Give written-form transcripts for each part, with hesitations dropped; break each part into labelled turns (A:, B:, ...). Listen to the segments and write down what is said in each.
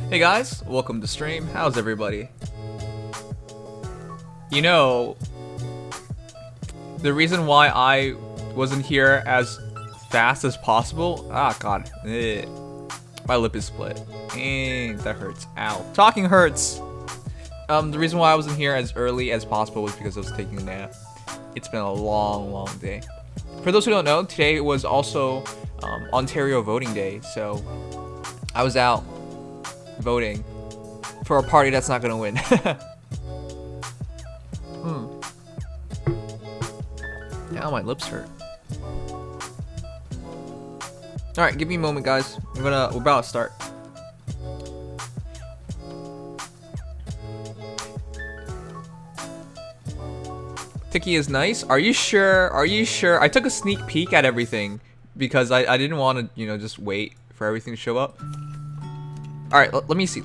A: Hey guys, welcome to stream. How's everybody? You know, the reason why I wasn't here as fast as possible. God. My lip is split. And that hurts. Ow. Talking hurts. The reason why I wasn't here as early as possible was because I was taking a nap. It's been a long day. For those who don't know, today was also Ontario voting day, so I was out voting for a party that's not gonna win. Now my lips hurt. All right, give me a moment, guys. We're about to start. Tiki is nice. Are you sure? Are you sure? I took a sneak peek at everything because I didn't want to, just wait for everything to show up. All right, let me see.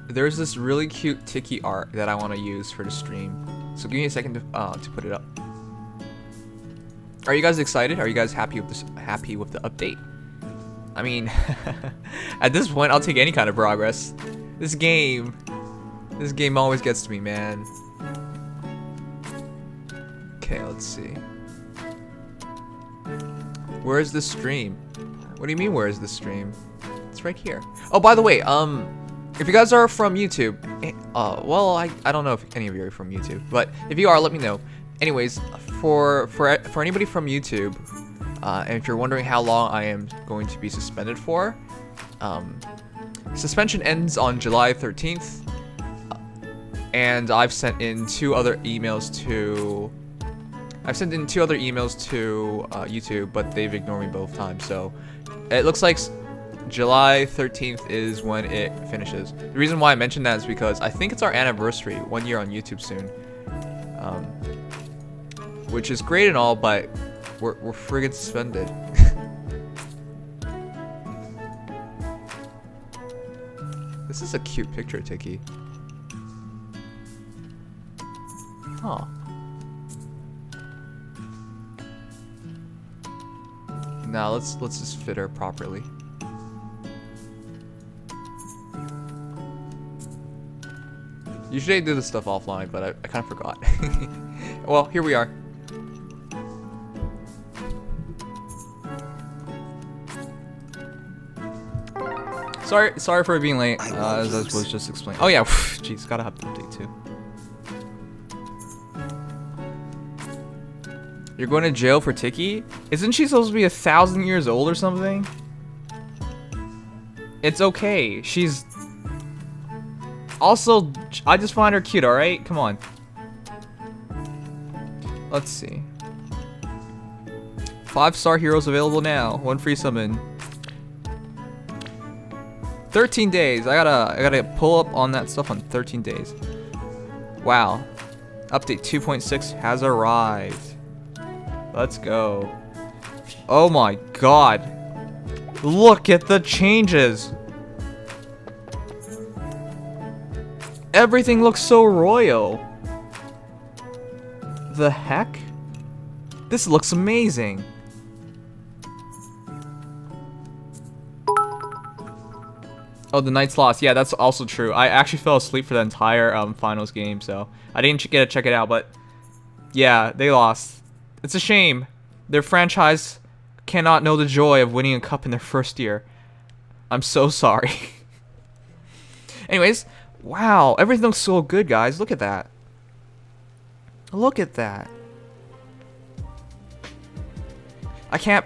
A: There's this really cute Tiki art that I want to use for the stream. So give me a second to put it up. Are you guys excited? Are you guys happy with this? Happy with the update? I mean, at this point, I'll take any kind of progress. This game always gets to me, man. Okay, let's see. Where's the stream? What do you mean, where's the stream? It's right here. Oh, by the way, if you guys are from YouTube, well, I don't know if any of you are from YouTube, but if you are, let me know. Anyways, for anybody from YouTube, and if you're wondering how long I am going to be suspended for, suspension ends on July 13th, and I've sent in two other emails to YouTube, but they've ignored me both times. So it looks like July 13th is when it finishes. The reason why I mentioned that is because I think it's our anniversary, 1 year on YouTube soon, which is great and all, but we're friggin' suspended. This is a cute picture, Tiki. Huh. Now let's just fit her properly. Usually I do this stuff offline, but I kind of forgot. Well, here we are. Sorry for being late, as I was just explaining. Oh yeah, jeez, gotta have the update too. You're going to jail for Tiki? Isn't she supposed to be 1,000 years old or something? It's okay. She's... Also, I just find her cute, alright? Come on. Let's see. 5-star heroes available now. 1 free summon. 13 days. I gotta pull up on that stuff on 13 days. Wow. Update 2.6 has arrived. Let's go. Oh my god. Look at the changes. Everything looks so royal. The heck? This looks amazing. Oh, the Knights lost. Yeah, that's also true. I actually fell asleep for the entire finals game, so I didn't get to check it out, but yeah, they lost. It's a shame. Their franchise cannot know the joy of winning a cup in their first year. I'm so sorry. Anyways, wow, everything looks so good, guys. Look at that. Look at that. I can't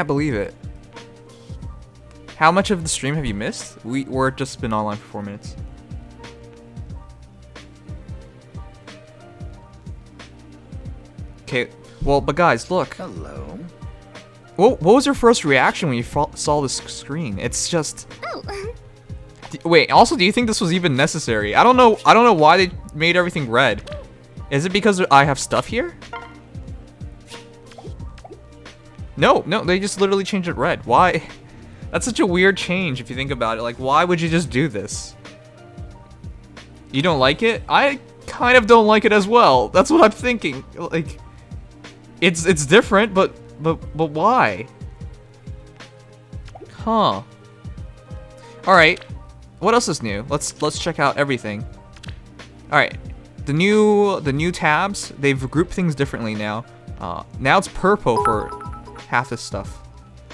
A: believe it. How much of the stream have you missed? We're just been online for 4 minutes. Okay, well, but guys, look.
B: Hello.
A: What was your first reaction when you saw this screen? It's just... Wait, also, do you think this was even necessary? I don't know why they made everything red. Is it because I have stuff here? No, they just literally changed it red. Why? That's such a weird change if you think about it. Like, why would you just do this? You don't like it? I kind of don't like it as well. That's what I'm thinking. Like, it's different, but But why? Huh. Alright. What else is new? Let's check out everything. Alright. The new tabs, they've grouped things differently now. Now it's purple for half this stuff.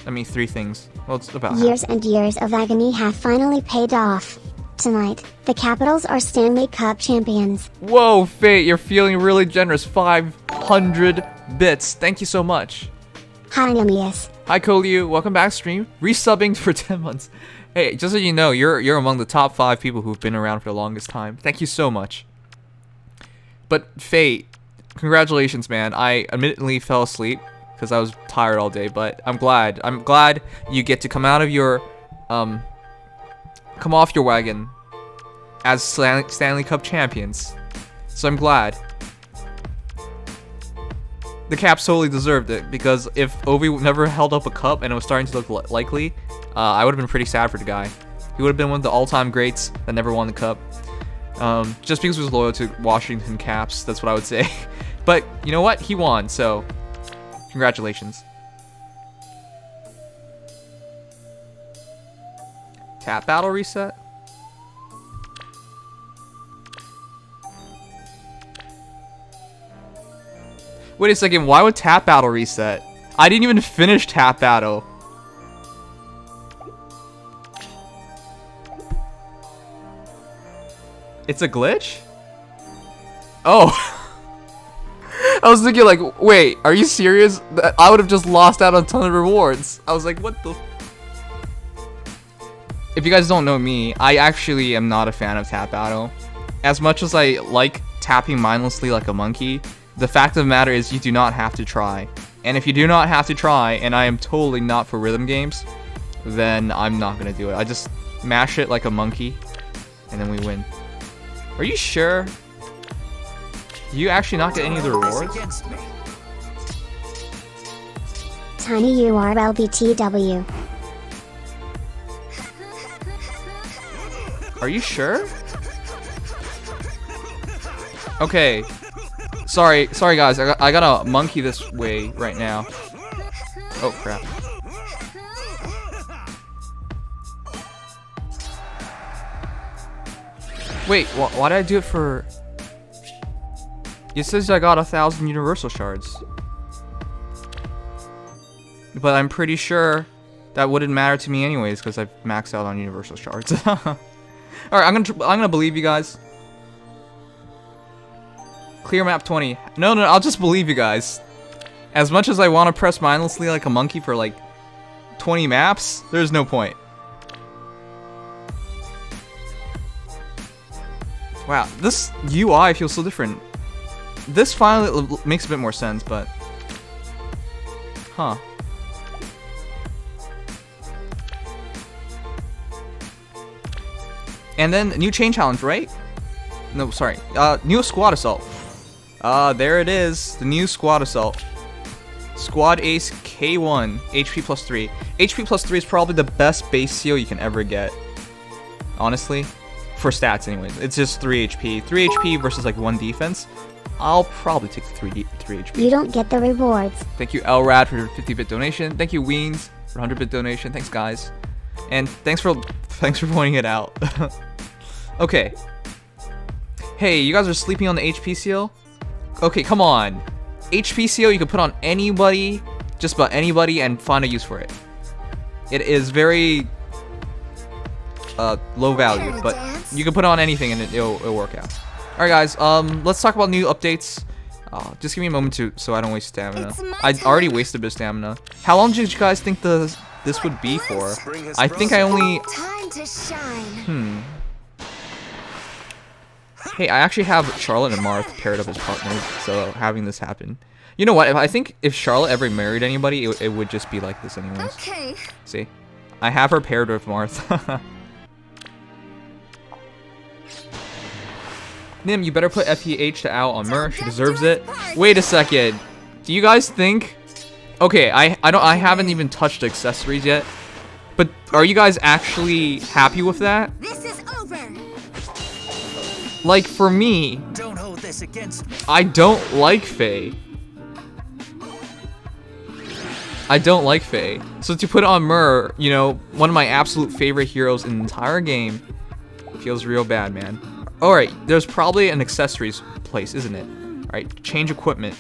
A: I mean 3 things. Well, it's about
B: Years
A: half.
B: and years of agony have finally paid off. Tonight, the Capitals are Stanley Cup champions.
A: Whoa, Fate, you're feeling really generous. 500 bits. Thank you so much.
B: Hi Nemius.
A: Hi Koliu, welcome back stream. Resubbing for 10 months. Hey, just so you know, you're among the top 5 people who've been around for the longest time. Thank you so much. But Fate, congratulations, man. I admittedly fell asleep because I was tired all day, but I'm glad. I'm glad you get to come out of your come off your wagon as Stanley Cup champions. So I'm glad. The Caps totally deserved it, because if Ovi never held up a cup and it was starting to look likely, I would have been pretty sad for the guy. He would have been one of the all-time greats that never won the cup. Just because he was loyal to Washington Caps, that's what I would say. But you know what? He won, so congratulations. Tap battle reset? Wait a second, why would tap battle reset? I didn't even finish tap battle. It's a glitch? Oh. I was thinking like, wait, are you serious? I would have just lost out on a ton of rewards. I was like, what the... If you guys don't know me, I actually am not a fan of tap battle. As much as I like tapping mindlessly like a monkey, the fact of the matter is you do not have to try. And if you do not have to try, and I am totally not for rhythm games, then I'm not gonna do it. I just mash it like a monkey, and then we win. Are you sure? Do you actually not get any of the rewards?
B: Tiny URLBTW.
A: Are you sure? Okay. Sorry guys. I gotta monkey this way right now. Oh crap. Wait, why did I do it for... It says I got 1,000 universal shards. But I'm pretty sure that wouldn't matter to me anyways, because I've maxed out on universal shards. Alright, I'm gonna believe you guys. Clear map 20. No, I'll just believe you guys. As much as I want to press mindlessly like a monkey for like 20 maps, there's no point. Wow, this UI feels so different. This finally makes a bit more sense, but... Huh. And then, new chain challenge, right? No, sorry. New squad assault. There it is. The new squad assault. Squad Ace K1. HP plus 3. HP plus 3 is probably the best base seal you can ever get. Honestly. For stats anyways. It's just 3 HP. 3 HP versus like 1 defense. I'll probably take the 3 HP.
B: You don't get the rewards.
A: Thank you Elrad for 50-bit donation. Thank you Weens for 100-bit donation. Thanks guys. And thanks for pointing it out. Okay. Hey, you guys are sleeping on the HP seal? Okay, come on. HP seal you can put on anybody, just about anybody, and find a use for it. It is very low value, but you can put it on anything and it'll work out. Alright guys, let's talk about new updates. Just give me a moment so I don't waste stamina. I already wasted a bit of stamina. How long did you guys think this would be for? I think I only...
B: Time to shine.
A: Hey, I actually have Charlotte and Marth paired up as partners, so having this happen. You know what? I think if Charlotte ever married anybody, it would just be like this anyways.
B: Okay.
A: See? I have her paired with Marth. Nim, you better put FEH to Al on Mer. She deserves it. Wait a second. Do you guys think... Okay, I haven't even touched accessories yet. But are you guys actually happy with that?
B: This is over.
A: Like, for me,
C: Don't hold this against me.
A: I don't like Faye. I don't like Faye. So to put on Mur, you know, one of my absolute favorite heroes in the entire game, feels real bad, man. Alright, there's probably an accessories place, isn't it? Alright, change equipment.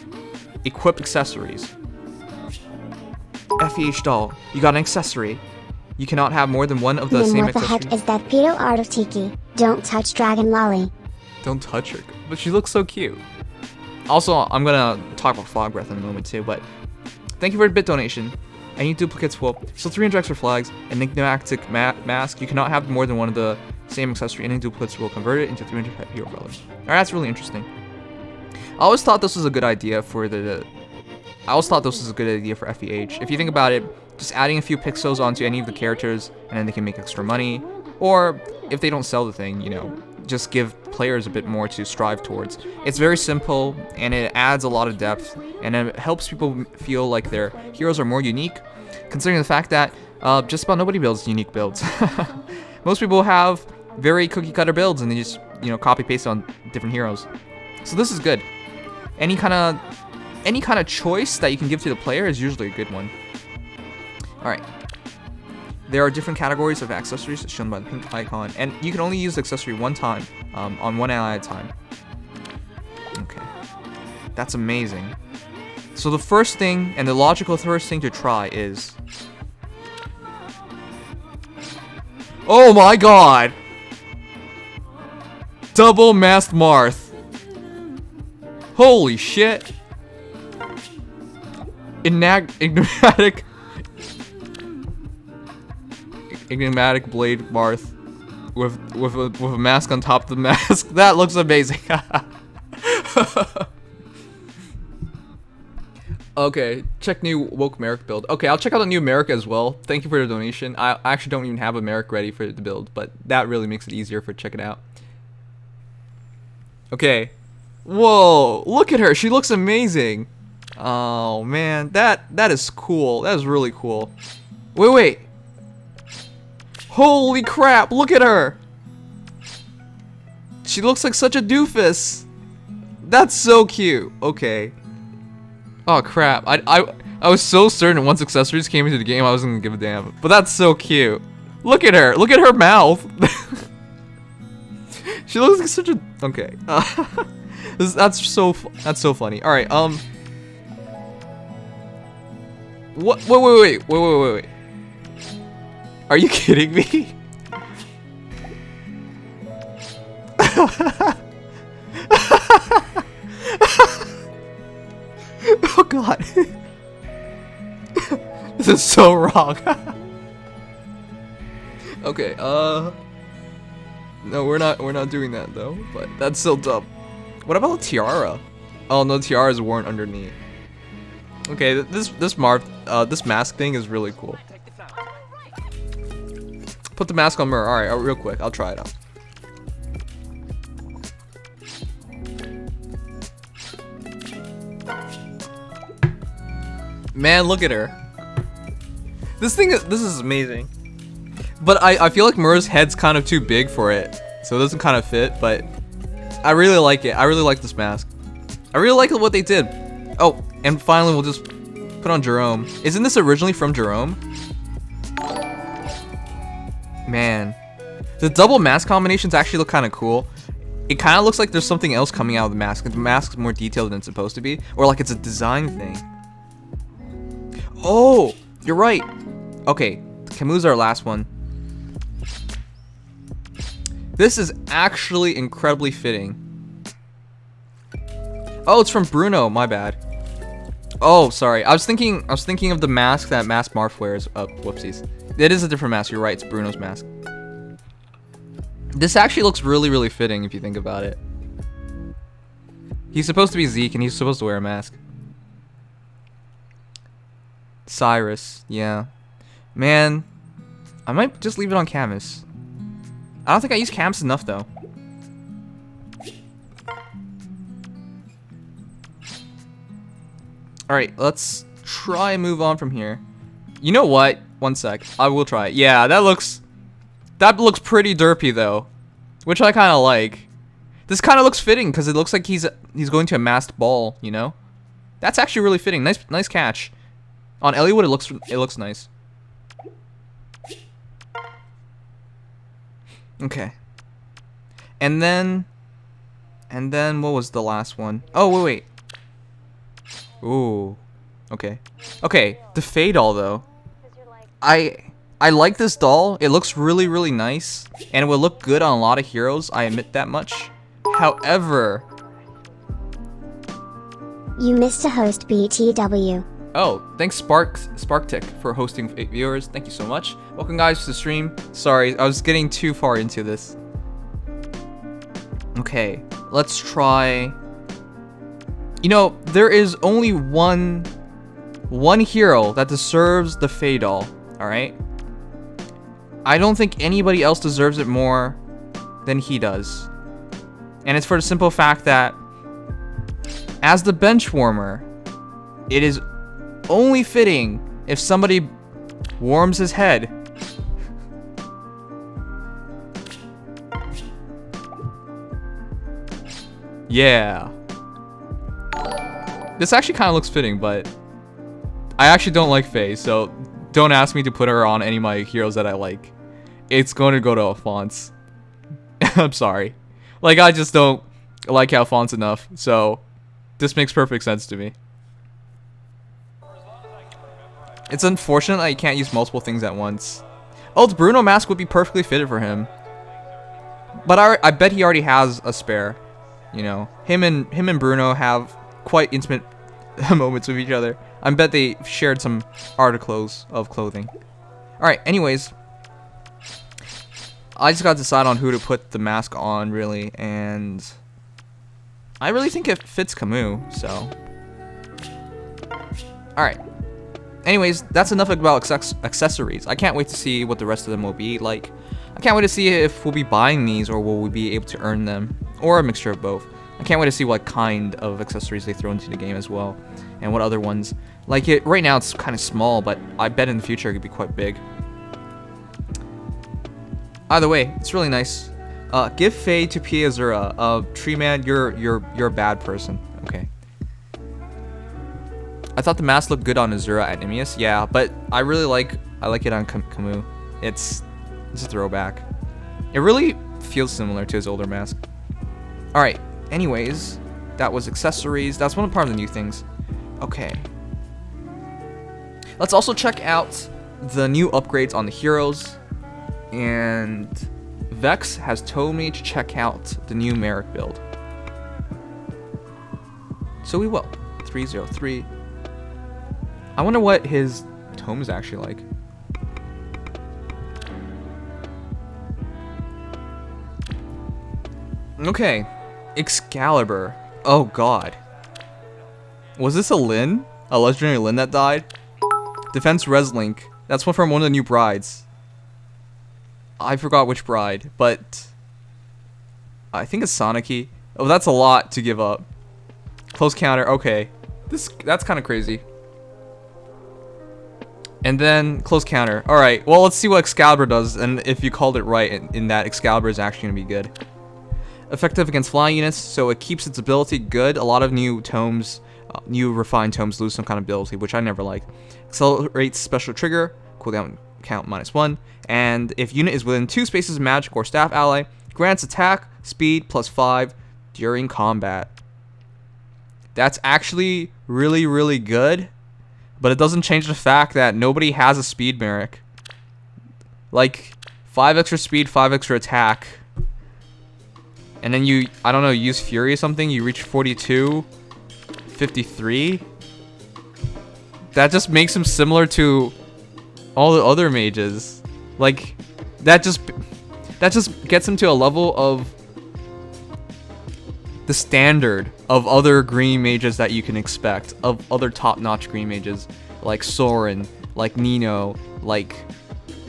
A: Equip accessories. FEH doll, you got an accessory. You cannot have more than one of the same accessories.
B: What the heck is that pedo art of Tiki? Don't touch Dragon Lolly.
A: Don't touch her, but she looks so cute. Also, I'm gonna talk about Fog Breath in a moment too, but thank you for the bit donation. Any duplicates will. So 300 extra flags, enigmatic mask. You cannot have more than one of the same accessory. Any duplicates will convert it into 300 pet hero colors. Alright, that's really interesting. I always thought this was a good idea for FEH. If you think about it, just adding a few pixels onto any of the characters, and then they can make extra money. Or if they don't sell the thing, you know, just give players a bit more to strive towards. It's very simple, and it adds a lot of depth, and it helps people feel like their heroes are more unique, considering the fact that just about nobody builds unique builds. Most people have very cookie cutter builds, and they just, you know, copy paste on different heroes. So this is good. Any kind of choice that you can give to the player is usually a good one. Alright. There are different categories of accessories shown by the pink icon, and you can only use the accessory one time, on one ally at a time. Okay. That's amazing. So the first thing, and the logical first thing to try is... Oh my god! Double masked Marth. Holy shit! Enigmatic blade Marth with a mask on top of the mask. That looks amazing. Okay, check new woke Merrick build. Okay, I'll check out the new Merrick as well. Thank you for the donation. I actually don't even have a Merrick ready for the build, but that really makes it easier for check it out. Okay. Whoa, look at her. She looks amazing. Oh man, that is cool. That is really cool. Wait. Holy crap, look at her. She looks like such a doofus. That's so cute. Okay. Oh crap. I was so certain once accessories came into the game I wasn't gonna give a damn. But that's so cute. Look at her. Look at her mouth. She looks like such a... Okay. That's so funny. Alright, What? Wait. Are you kidding me? Oh god. This is so wrong. Okay, no, we're not doing that though, but that's still dumb. What about a tiara? Oh no, tiara is worn underneath. Okay, this mask thing is really cool. Put the mask on Mur. Alright, real quick, I'll try it out. Man, look at her. This is amazing. But I feel like Mur's head's kind of too big for it, so it doesn't kind of fit, but I really like it. I really like this mask. I really like what they did. Oh, and finally we'll just put on Jerome. Isn't this originally from Jerome? Man, the double mask combinations actually look kind of cool. It kind of looks like there's something else coming out of the mask. The mask is more detailed than it's supposed to be, or like it's a design thing. Oh, you're right. Okay, Camus our last one. This is actually incredibly fitting. Oh, it's from Bruno. My bad. Oh, sorry. I was thinking of the mask that Mask Marth wears. Oh, whoopsies. It is a different mask. You're right. It's Bruno's mask. This actually looks really, really fitting if you think about it. He's supposed to be Zeke, and he's supposed to wear a mask. Cyrus, yeah. Man, I might just leave it on Camus. I don't think I use Camus enough, though. Alright, let's try and move on from here. You know what? One sec. I will try it. Yeah, that looks pretty derpy, though. Which I kind of like. This kind of looks fitting, because it looks like he's going to a masked ball, you know? That's actually really fitting. Nice catch. On Eliwood, it looks nice. Okay. And then what was the last one? Oh, wait. Ooh. Okay. Okay, the Faye doll though. I like this doll. It looks really, really nice, and it would look good on a lot of heroes. I admit that much. However,
B: You missed a host BTW.
A: oh, thanks SparkTick for hosting 8 viewers. Thank you so much. Welcome guys to the stream. Sorry, I was getting too far into this. Okay, let's try. You know, there is only one hero that deserves the Faye doll. All right. I don't think anybody else deserves it more than he does. And it's for the simple fact that as the bench warmer, it is only fitting if somebody warms his head. Yeah. This actually kind of looks fitting, but I actually don't like Faye, so don't ask me to put her on any of my heroes that I like. It's going to go to Alphonse. I'm sorry. Like, I just don't like Alphonse enough, so this makes perfect sense to me. It's unfortunate that you can't use multiple things at once. Oh, the Bruno mask would be perfectly fitted for him. But I bet he already has a spare. You know, him and Bruno have quite intimate moments with each other. I bet they shared some articles of clothing. Alright, anyways. I just got to decide on who to put the mask on, really, and I really think it fits Camus, so. Alright. Anyways, that's enough about accessories. I can't wait to see what the rest of them will be like. I can't wait to see if we'll be buying these or will we be able to earn them, or a mixture of both. I can't wait to see what kind of accessories they throw into the game as well, and what other ones. Like, right now it's kind of small, but I bet in the future it could be quite big. Either way, it's really nice. Give Faye to Pia Azura. Tree Man, you're a bad person. Okay. I thought the mask looked good on Azura at Nimius. Yeah, but I like it on Camus. It's a throwback. It really feels similar to his older mask. All right. Anyways, that was accessories. That's one part of the new things. Okay. Let's also check out the new upgrades on the heroes. And Vex has told me to check out the new Merrick build. So we will. 303. I wonder what his tome is actually like. Okay. Excalibur. Oh god. Was this a Lyn? A legendary Lyn that died? Defense Reslink. That's one from one of the new brides. I forgot which bride, but I think it's Sonicy. Oh, that's a lot to give up. Close counter. Okay. That's kind of crazy. And then close counter. All right. Well, let's see what Excalibur does, and if you called it right, in that Excalibur is actually gonna be good. Effective against flying units, so it keeps its ability good. A lot of new tomes, new refined tomes lose some kind of ability, which I never liked. Accelerates special trigger, cooldown count -1, and if unit is within 2 spaces of magic or staff ally, grants attack speed +5 during combat. That's actually really, really good, but it doesn't change the fact that nobody has a speed Merrick. Like 5 extra speed, 5 extra attack. And then you, I don't know, use Fury or something, you reach 42, 53. That just makes him similar to all the other mages. Like, that just gets him to a level of the standard of other green mages that you can expect, of other top-notch green mages, like Soren, like Nino, like,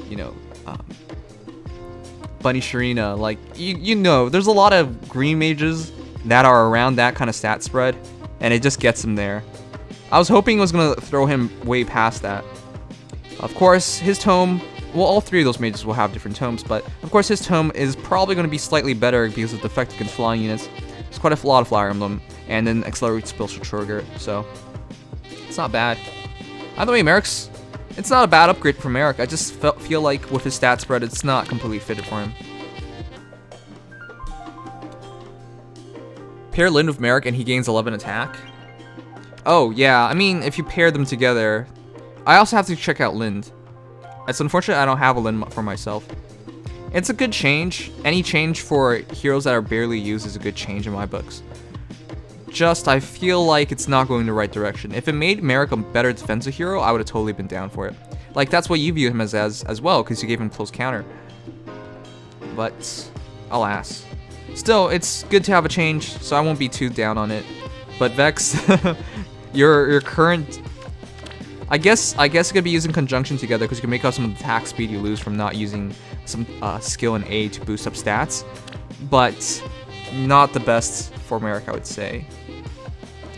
A: you know, Bunny Sharina, like, you know, there's a lot of green mages that are around that kind of stat spread, and it just gets him there. I was hoping it was going to throw him way past that. Of course, his tome, well, all 3 of those mages will have different tomes, but of course his tome is probably going to be slightly better because of the effect against flying units. There's quite a lot of Fire Emblem, and then accelerates special trigger, so it's not bad. Either way, Merrick's... It's not a bad upgrade for Merrick. I just feel like with his stat spread, it's not completely fitted for him. Pair Lynn with Merrick and he gains 11 attack. Oh, yeah. I mean, if you pair them together... I also have to check out Lynn. It's unfortunate I don't have a Lynn for myself. It's a good change. Any change for heroes that are barely used is a good change in my books. Just, I feel like it's not going the right direction. If it made Merrick a better defensive hero, I would have totally been down for it. Like, that's what you view him as well, because you gave him close counter. But, alas. Still, it's good to have a change, so I won't be too down on it. But Vex, your current... I guess it could be used in conjunction together, because you can make up some of the attack speed you lose from not using some skill in A to boost up stats. But, not the best for Merrick, I would say.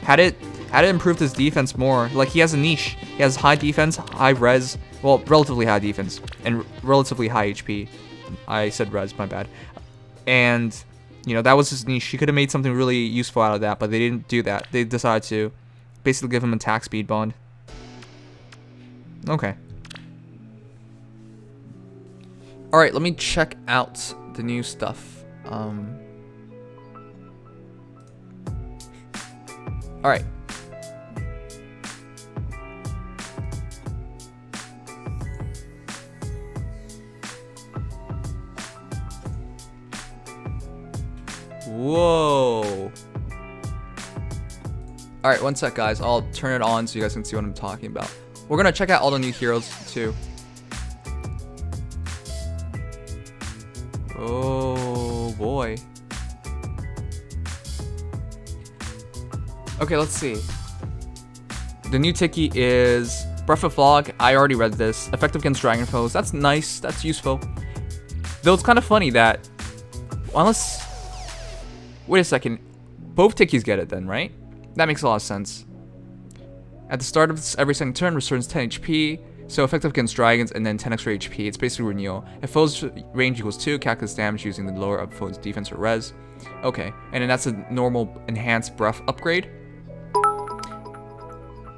A: Had it improved his defense more, like he has a niche. He has high defense, high res, well, relatively high defense, and relatively high HP. I said res, my bad. And, you know, that was his niche. He could have made something really useful out of that, but they didn't do that. They decided to basically give him attack speed bond. Okay. Alright, let me check out the new stuff. Alright. Whoa. Alright, one sec, guys. I'll turn it on so you guys can see what I'm talking about. We're gonna check out all the new heroes, too. Oh, boy. Okay, let's see. The new Tiki is Breath of Fog. I already read this. Effective against dragon foes. That's nice. That's useful. Though it's kind of funny that... Unless... Wait a second. Both Tikis get it then, right? That makes a lot of sense. At the start of every second turn, restores 10 HP. So effective against dragons and then 10 extra HP. It's basically renewal. If foe's range equals 2, calculates damage using the lower of foe's defense or res. Okay, and then that's a normal enhanced breath upgrade.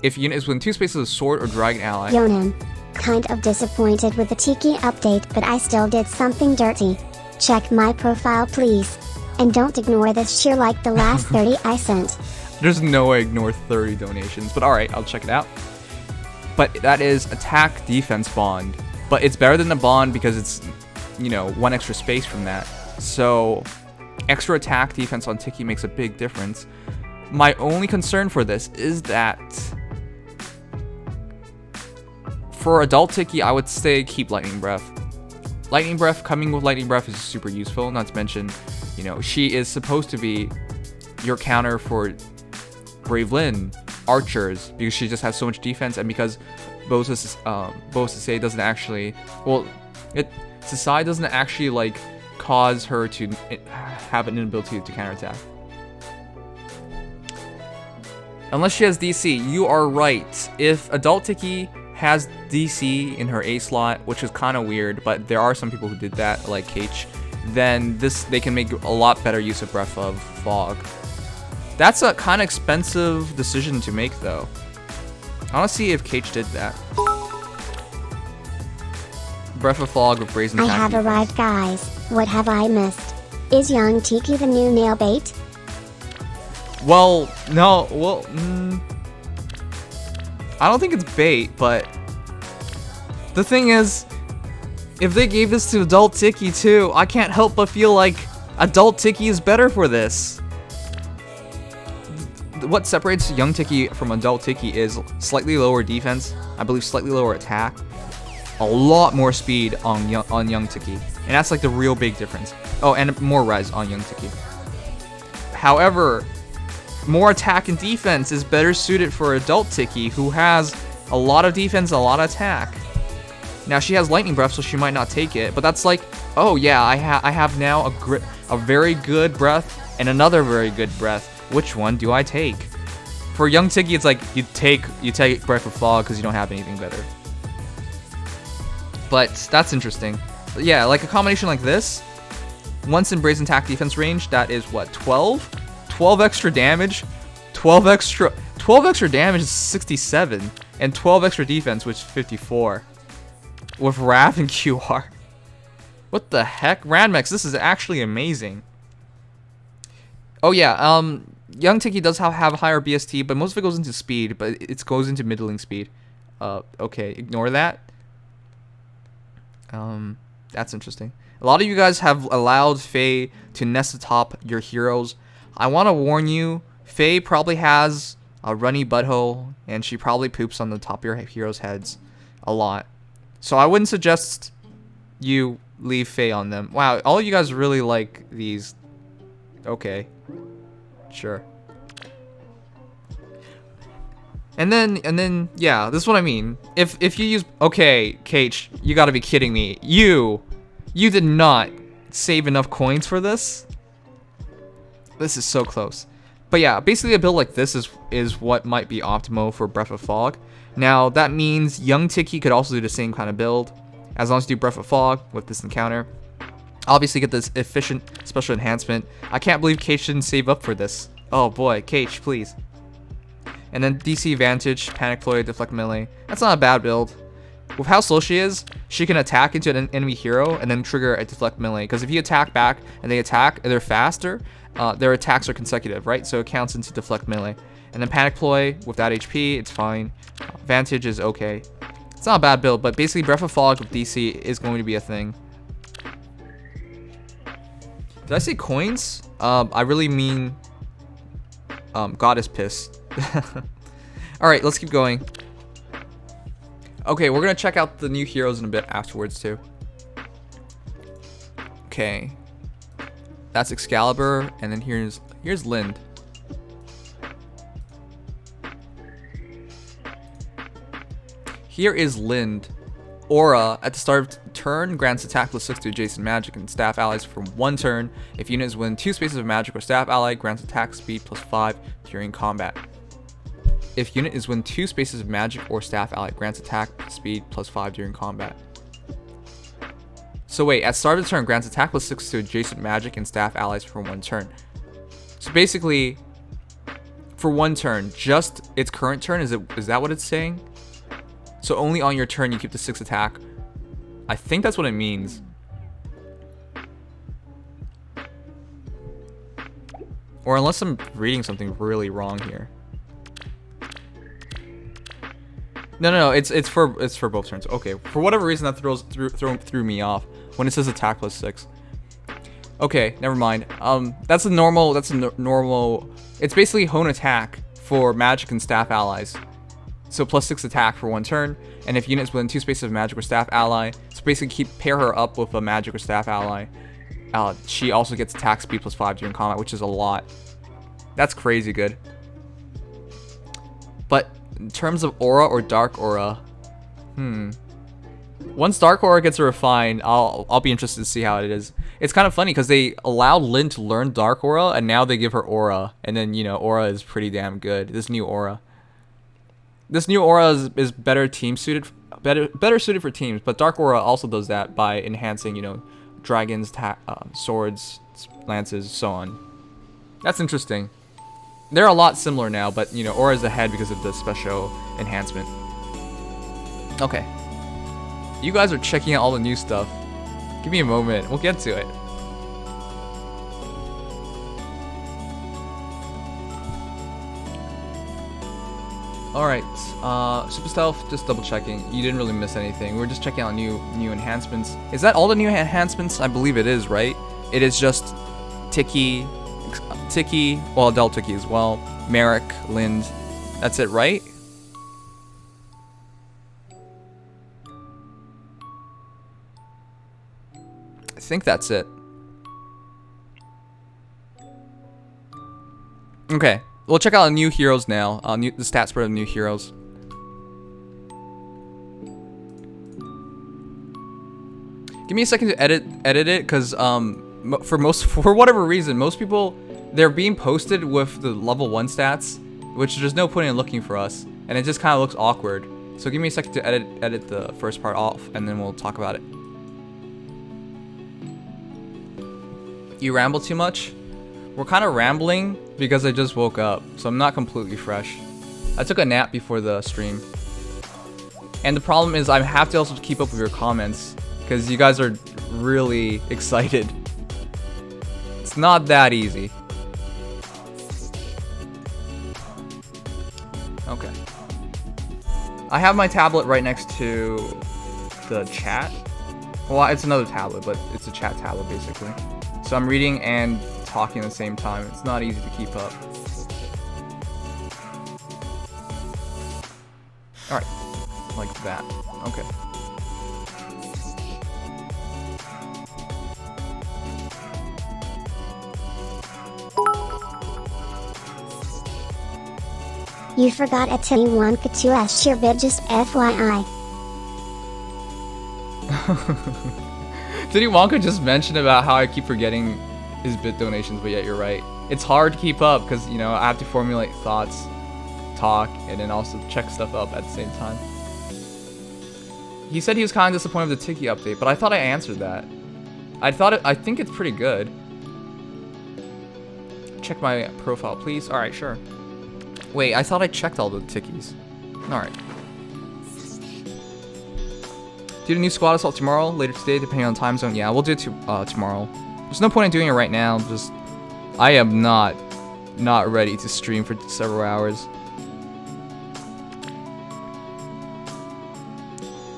A: If unit is within 2 spaces of sword or dragon ally.
B: Yonan. Kind of disappointed with the Tiki update, but I still did something dirty. Check my profile, please. And don't ignore this cheer like the last 30 I sent.
A: There's no way I ignore 30 donations, but alright, I'll check it out. But that is attack defense bond. But it's better than the bond because it's, you know, 1 extra space from that. So, extra attack defense on Tiki makes a big difference. My only concern for this is that for adult Tiki, I would say keep Lightning Breath. Lightning Breath, coming with Lightning Breath is super useful, not to mention, you know, she is supposed to be your counter for Brave Lynn, archers, because she just has so much defense, and because Bosase doesn't actually, well, Sasai doesn't actually, like, cause her to have an inability to counterattack. Unless she has DC, you are right. If adult Tiki has DC in her A slot, which is kind of weird, but there are some people who did that, like Kate, then they can make a lot better use of Breath of Fog. That's a kind of expensive decision to make, though. I want to see if Kate did that. Breath of Fog with Brazen Attack.
B: I have arrived, guys. What have I missed? Is young Tiki the new nail bait?
A: Well, no, well, I don't think it's bait, but the thing is, if they gave this to adult Tiki too, I can't help but feel like adult Tiki is better for this. What separates young Tiki from adult Tiki is slightly lower defense, I believe slightly lower attack, a lot more speed on young Tiki, and that's like the real big difference. Oh, and more res on young Tiki. However, more attack and defense is better suited for adult Tiki, who has a lot of defense and a lot of attack. Now she has lightning breath, so she might not take it, but that's like, oh yeah, I have now a very good breath and another very good breath. Which one do I take? For young Tiki, it's like you take Breath of Fog because you don't have anything better. But that's interesting. But yeah, like a combination like this, once in Brazen Attack defense range, that is what, 12? 12 extra damage, 12 12 extra damage is 67, and 12 extra defense, which is 54. With Wrath and QR. What the heck? Ranmax, this is actually amazing. Oh yeah, Young Tiki does have higher BST, but most of it goes into speed, but it goes into middling speed. Okay, ignore that. That's interesting. A lot of you guys have allowed Faye to nest atop your heroes. I want to warn you, Faye probably has a runny butthole, and she probably poops on the top of your heroes' heads a lot. So I wouldn't suggest you leave Faye on them. Wow, all you guys really like these. Okay. Sure. And then, yeah, this is what I mean. If you use, okay, Kate, you gotta be kidding me. You did not save enough coins for this. This is so close. But yeah, basically a build like this is what might be optimal for Breath of Fog. Now that means Young Tiki could also do the same kind of build, as long as you do Breath of Fog with this encounter. Obviously get this efficient special enhancement. I can't believe Kate shouldn't save up for this. Oh boy, Kate, please. And then DC Vantage, Panic Ploy, Deflect Melee. That's not a bad build. With how slow she is, she can attack into an enemy hero and then trigger a Deflect Melee. Because if you attack back and they attack and they're faster, their attacks are consecutive, right? So it counts into Deflect Melee. And then Panic Ploy, with that HP, it's fine. Vantage is okay. It's not a bad build, but basically Breath of Fog with DC is going to be a thing. Did I say coins? I really mean Goddess Piss. Alright, let's keep going. Okay, we're gonna check out the new heroes in a bit afterwards too. Okay. That's Excalibur, and then here's Lind. Here is Lind. Aura, at the start of turn, grants attack plus 6 to adjacent magic and staff allies for 1 turn. If units win 2 spaces of magic or staff ally, grants attack speed plus 5 during combat. If unit is within 2 spaces of magic or staff ally, grants attack speed plus 5 during combat. So wait, at start of turn, grants attack plus 6 to adjacent magic and staff allies for 1 turn. So basically, for 1 turn, just its current turn, is that what it's saying? So only on your turn you keep the 6 attack. I think that's what it means. Or unless I'm reading something really wrong here. No, it's for both turns. Okay, for whatever reason that threw me off when it says attack plus 6. Okay, never mind. That's a normal. It's basically hone attack for magic and staff allies. So plus 6 attack for 1 turn, and if units within 2 spaces of magic or staff ally, so basically pair her up with a magic or staff ally. She also gets attack speed plus 5 during combat, which is a lot. That's crazy good. But in terms of aura or dark aura, once dark aura gets refined, I'll be interested to see how it is. It's kind of funny because they allowed Lyn to learn dark aura, and now they give her aura, and then aura is pretty damn good. This new aura is better suited for teams, but dark aura also does that by enhancing dragons, swords, lances, so on. That's interesting. They're a lot similar now, but aura is ahead because of the special enhancement. Okay, you guys are checking out all the new stuff. Give me a moment, we'll get to it. Alright, Super Stealth, just double checking. You didn't really miss anything. We're just checking out new enhancements. Is that all the new enhancements? I believe it is, right? It is just Tiki, well, Del Tiki as well, Merrick, Lind. That's it, right? I think that's it. Okay. We'll check out the new heroes now. The stat spread of new heroes. Give me a second to edit it, because for whatever reason, most people, they're being posted with the level 1 stats, which there's no point in looking for us, and it just kind of looks awkward. So give me a second to edit the first part off, and then we'll talk about it. You ramble too much? We're kind of rambling because I just woke up, so I'm not completely fresh. I took a nap before the stream. And the problem is I have to also keep up with your comments because you guys are really excited. It's not that easy. Okay. I have my tablet right next to the chat. Well, it's another tablet, but it's a chat tablet basically. So I'm reading and talking at the same time. It's not easy to keep up. Alright. Like that. Okay.
B: You forgot a Titty Wonka 2S cheer bid, just FYI.
A: Diddy Wonka just mentioned about how I keep forgetting his bit donations, but yet you're right. It's hard to keep up because, you know, I have to formulate thoughts, talk, and then also check stuff up at the same time. He said he was kind of disappointed with the Tiki update, but I thought I answered that. I think it's pretty good. Check my profile, please. Alright, sure. Wait, I thought I checked all the Tikis. Alright. Do the new squad assault tomorrow, later today, depending on time zone. Yeah, we'll do it tomorrow. There's no point in doing it right now. Just, I am not ready to stream for several hours.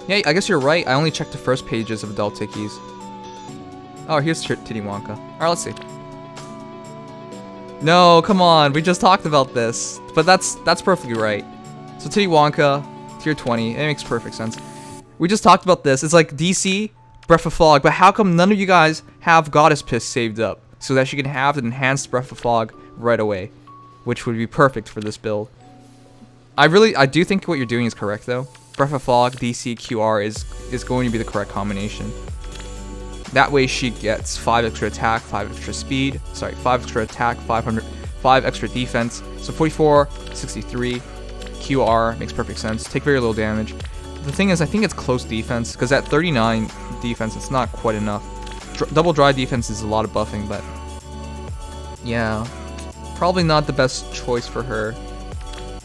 A: Yeah, I guess you're right. I only checked the first pages of adult Tikis. Oh, here's Titty Wonka. Alright, let's see. No, come on. We just talked about this. But that's perfectly right. So Titty Wonka, tier 20. It makes perfect sense. We just talked about this. It's like DC, Breath of Fog, but how come none of you guys have Goddess Piss saved up so that she can have the enhanced Breath of Fog right away, which would be perfect for this build. I do think what you're doing is correct though. Breath of Fog, DC, QR is going to be the correct combination. That way she gets 5 extra attack, 5 extra speed, 5 extra attack, 5 extra defense. So 44, 63, QR makes perfect sense. Take very little damage. The thing is, I think it's close defense, because at 39 defense, it's not quite enough. Double dry defense is a lot of buffing, but yeah, probably not the best choice for her.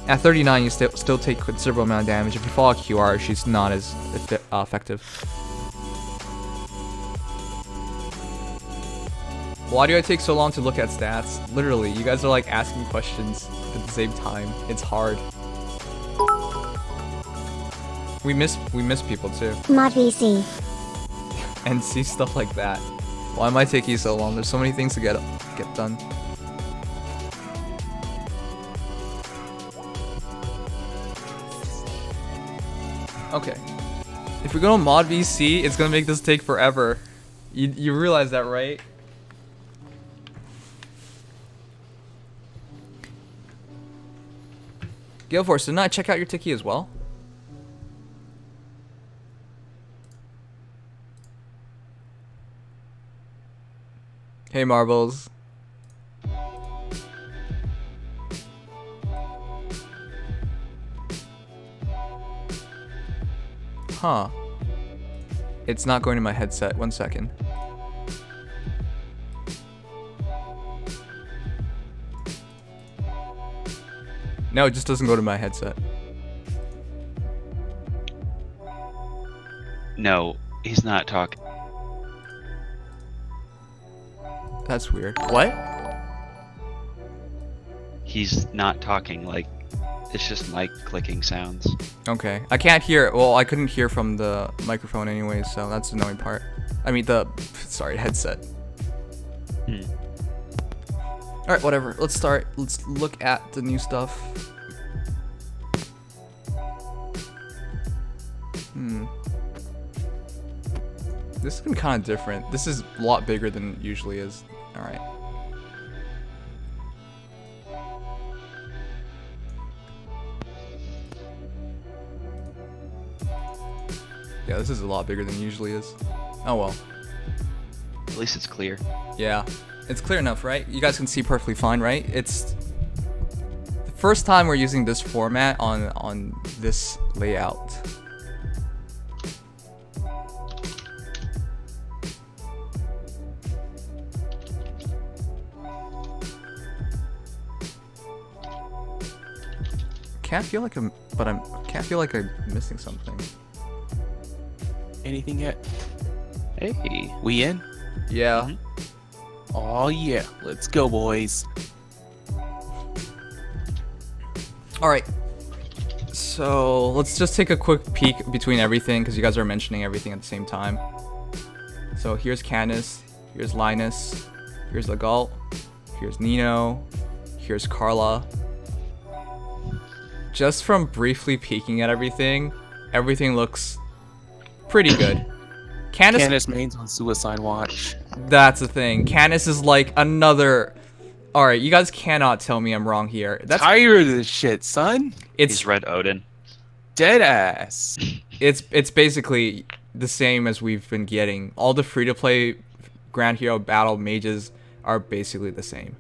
A: At 39, you still take considerable amount of damage. If you follow QR, she's not as effective. Why do I take so long to look at stats? Literally, you guys are like asking questions at the same time. It's hard. We miss people too.
B: Mod VC.
A: And see stuff like that. Why am I taking so long? There's so many things to get done. Okay. If we go to mod VC, it's gonna make this take forever. You realize that, right? Gale Force, didn't I check out your Tiki as well? Hey, Marbels. Huh. It's not going to my headset. 1 second. No, it just doesn't go to my headset.
C: No, he's not talking.
A: That's weird. What?
C: He's not talking, like, it's just mic clicking sounds.
A: Okay. I can't hear. Well, I couldn't hear from the microphone anyway, so that's the annoying part. I mean, sorry, headset. Alright, whatever. Let's start. Let's look at the new stuff. This has been kind of different. This is a lot bigger than it usually is. Alright. Yeah, this is a lot bigger than it usually is. Oh well.
C: At least it's clear.
A: Yeah. It's clear enough, right? You guys can see perfectly fine, right? It's the first time we're using this format on this layout. can't feel like I'm missing something.
D: Anything yet?
C: Hey.
D: We in?
A: Yeah.
D: Oh yeah, let's go, boys.
A: All right. So let's just take a quick peek between everything because you guys are mentioning everything at the same time. So here's Candace, here's Linus, here's Legault, here's Nino, here's Carla. Just from briefly peeking at everything, everything looks pretty good.
D: Candace main's on suicide watch.
A: That's the thing. Candace is like another. All right, you guys cannot tell me I'm wrong here. That's
D: Tired of this shit, son.
C: He's Red Odin.
D: Dead ass.
A: it's basically the same as we've been getting. All the free-to-play Grand Hero Battle mages are basically the same.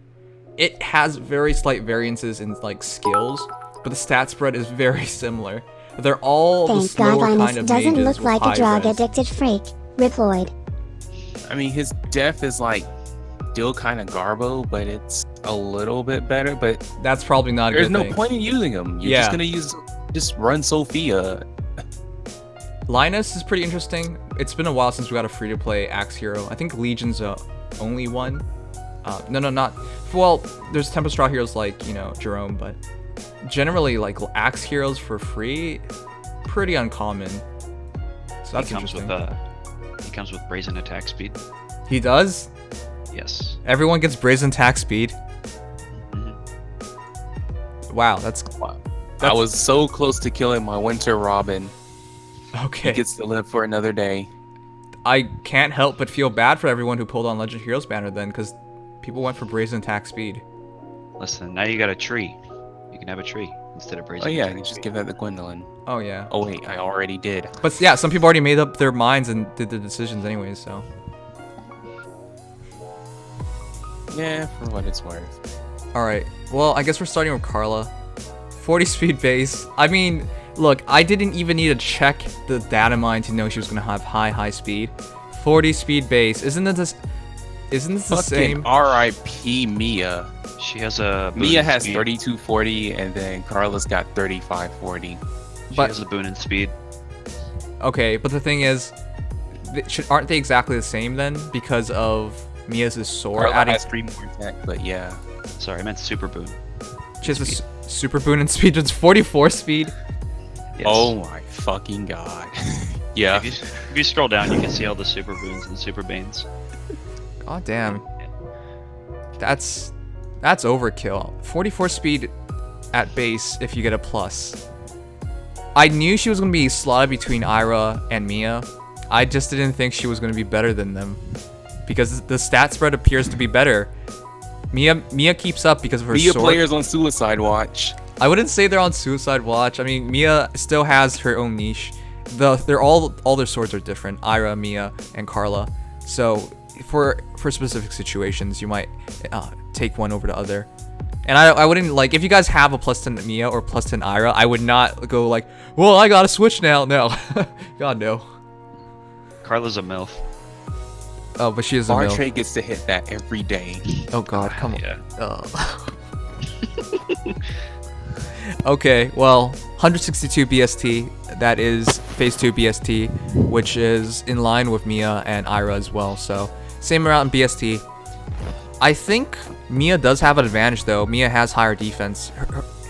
A: It has very slight variances in like skills, but the stat spread is very similar. They're all the
B: Thank God
A: slower
B: Linus
A: kind of
B: doesn't
A: mages
B: look
A: with
B: like a
A: high
B: drug
A: res.
B: addicted freak. Reploid.
D: I mean, his death is like still kind of garbo, but it's a little bit better. But
A: That's probably not a
D: there's
A: good
D: no
A: thing.
D: point in using him. You're
A: Yeah.
D: just gonna just run Sophia.
A: Linus is pretty interesting. It's been a while since we got a free-to-play Axe hero. I think Legion's the only one. No, not. Well, there's Tempest Straw heroes like, Jerome, but generally, like, Axe heroes for free, pretty uncommon. So that's
C: he comes
A: interesting.
C: He comes with brazen attack speed.
A: He does?
C: Yes.
A: Everyone gets brazen attack speed.
C: Mhm.
A: Wow, that's
D: I was so close to killing my Winter Robin.
A: okay.
D: He gets to live for another day.
A: I can't help but feel bad for everyone who pulled on Legend Heroes banner then, because people went for brazen attack speed.
C: Listen, now you got a tree. You can have a tree instead of brazen
D: Oh yeah,
C: attack
D: you just
C: speed.
D: give that to Gwendolyn.
A: Oh yeah.
D: Oh wait, I already did.
A: But yeah, some people already made up their minds and did their decisions anyways, so.
D: Yeah, for what it's worth.
A: Alright, well, I guess we're starting with Carla. 40 speed base. I mean, look, I didn't even need to check the data mine to know she was going to have high speed. 40 speed base. Isn't this the
D: Fucking
A: same?
D: R.I.P. Mia.
C: She has a boon
D: Mia
C: in
D: has
C: speed.
D: 3240, and then Carla's got 3540.
C: She
A: But-
C: has a boon in speed.
A: Okay, but the thing is, aren't they exactly the same then? Because of Mia's sword
D: Carla
A: adding...
D: has 3 more attack, but yeah.
C: Sorry, I meant super boon.
A: She has a super boon and speed. It's 44 speed.
C: Yes.
D: Oh my fucking god. yeah.
C: If you scroll down, you can see all the super boons and super banes.
A: God damn. That's overkill. 44 speed at base if you get a plus. I knew she was going to be slotted between Ira and Mia. I just didn't think she was going to be better than them. Because the stat spread appears to be better. Mia keeps up because of her
D: Mia
A: sword.
D: players on suicide watch.
A: I wouldn't say they're on suicide watch. I mean, Mia still has her own niche. They're all their swords are different. Ira, Mia, and Carla. So for specific situations, you might take one over the other. And I wouldn't like if you guys have a plus 10 Mia or plus 10 Ira. I would not go like, well, I gotta switch now. No, God no.
C: Carla's a MILF.
A: Oh, but she is a mill.
D: Bartray gets to hit that every day.
A: Oh God, come on.
C: Yeah.
A: Oh. Okay, well, 162 BST, that is phase 2 BST, which is in line with Mia and Ira as well, so same amount in BST. I think Mia does have an advantage though. Mia has higher defense.